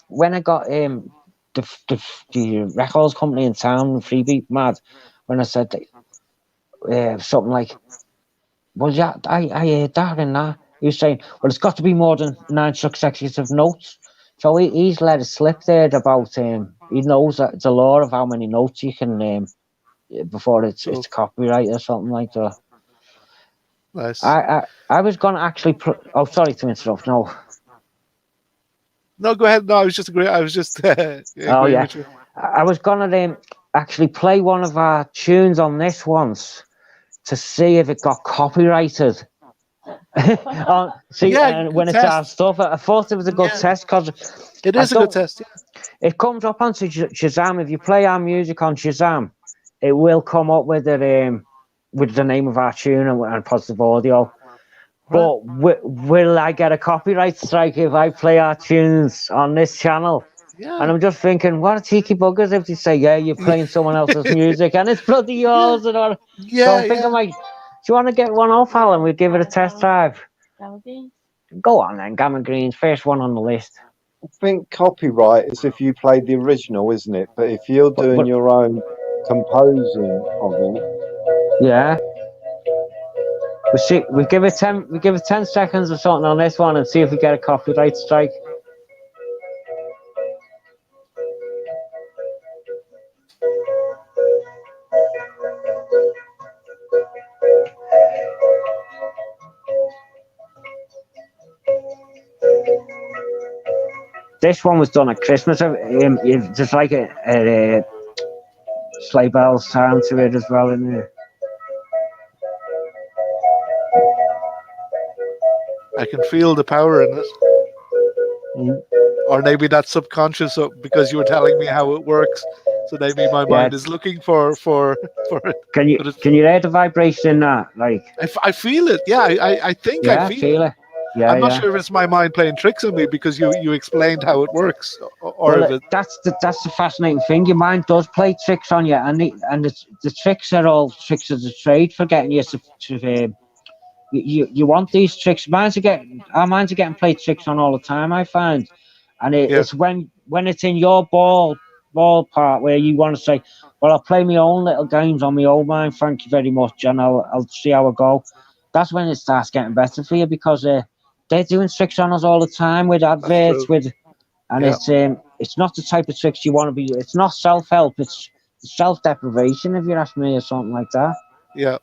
when I got the records company in town, Freebeat Mad, when I said something like, well, yeah, I heard that and that. He was saying, well, it's got to be more than 9 successive notes. So he's let it slip there about he knows that the law of how many notes you can before it's copyright or something like that. Nice. I was gonna actually. Oh, sorry to interrupt. No, go ahead. No, I was just agreeing. I was just. Oh yeah, I was gonna actually play one of our tunes on this once to see if it got copyrighted. When it's our stuff, I thought it was a good test because it is a good test. Yeah. It comes up onto Shazam. If you play our music on Shazam, it will come up with it with the name of our tune and positive audio. Right. But will I get a copyright strike if I play our tunes on this channel? Yeah. And I'm just thinking, what a cheeky buggers if they say, yeah, you're playing someone else's music and it's bloody yours and all. Yeah, so I'm thinking, like, do you want to get one off, Alan? We'll give it a test drive. Go on then, Gamma Greens, first one on the list. I think copyright is if you play the original, isn't it? But if you're doing your own composing of it, yeah. We give it 10 seconds or something on this one and see if we get a copyright strike. This one was done at Christmas. There's like a sleigh bells sound to it as well in there. I can feel the power in it. Or maybe that's subconscious because you were telling me how it works. So maybe my mind is looking for it. Can you hear the vibration in that? Like I feel it. Yeah, I think I feel it. Yeah, I'm not sure if it's my mind playing tricks on me because you explained how it works, or if that's the fascinating thing. Your mind does play tricks on you, and the tricks are all tricks of the trade for getting you to you want these tricks. Our minds are getting played tricks on all the time, I find, and it's when it's in your ball part where you want to say, well, I'll play my own little games on my own mind. Thank you very much, and I'll see how I go. That's when it starts getting better for you because they're doing tricks on us all the time with adverts, it's not the type of tricks you want to be. It's not self-help. It's self-deprivation, if you ask me, or something like that. Yeah.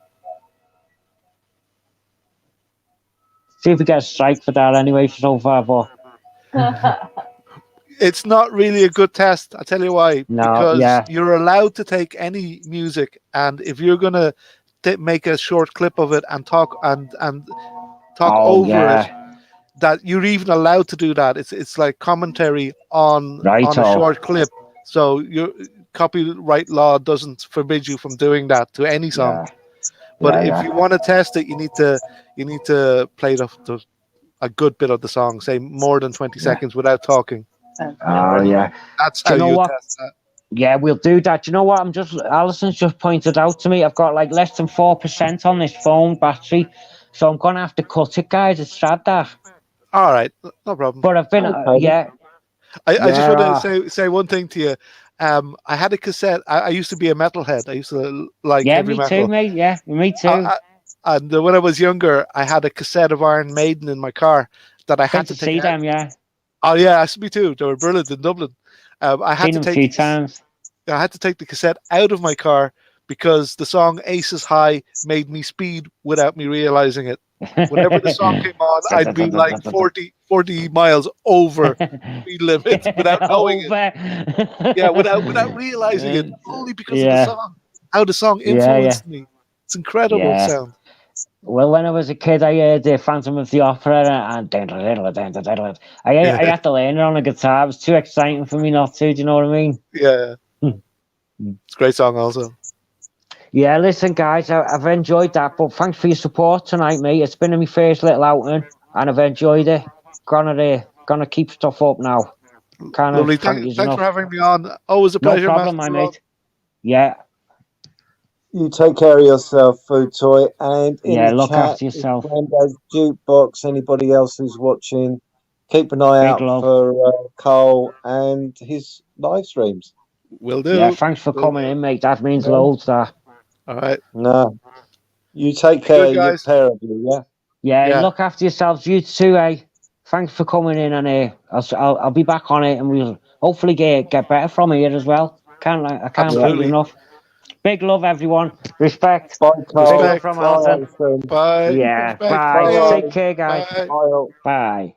See if we get a strike for that anyway so far, but it's not really a good test. I'll tell you why. No, because you're allowed to take any music, and if you're gonna make a short clip of it and talk over it, that you're even allowed to do that. It's like commentary on a short clip. So your copyright law doesn't forbid you from doing that to any song. But if you want to test it, you need to play a good bit of the song, say more than 20 seconds without talking. Oh yeah, that's how you test that. Yeah, we'll do that. Do you know what? Alison's just pointed out to me. I've got like less than 4% on this phone battery, so I'm gonna have to cut it, guys. It's sad that. All right, no problem. But I've been, I just want to say one thing to you. I had a cassette. I used to be a metalhead. I used to like heavy metal. Yeah, me too, mate. Yeah, me too. And when I was younger, I had a cassette of Iron Maiden in my car that I had to see them. Yeah. Oh yeah, me too. They were brilliant in Dublin. I had to take a few times. I had to take the cassette out of my car because the song Aces High made me speed without me realizing it. Whenever the song came on, I'd be like 40 miles over speed limit without knowing it. Yeah, without realizing it, only because of the song. How the song influenced me. It's incredible sound. Well, when I was a kid, I heard the Phantom of the Opera and I had to learn it on a guitar. It was too exciting for me not to. Do you know what I mean? Yeah. It's a great song also. Yeah, listen, guys, I've enjoyed that, but thanks for your support tonight, mate. It's been my first little outing, and I've enjoyed it. Gonna keep stuff up now. Lovely. Thanks for having me on. Always a pleasure. No problem, my mate. Yeah. You take care of yourself, Food Toy, and in Yeah, the look chat, after yourself. Granddad's Jukebox, anybody else who's watching, keep an eye Big out love. for Carl and his live streams. Will do. Yeah, thanks for coming in, mate. That means loads. That. All right. No, you take care, you pair of you, yeah. Yeah, look after yourselves. You too, eh? Thanks for coming in, and I'll be back on it, and we'll hopefully get better from here as well. I can't thank you enough. Big love, everyone. Respect. Bye, Big love from Alton. Bye. Yeah. Respect. Bye. Bye. Take care, guys. Bye. Bye.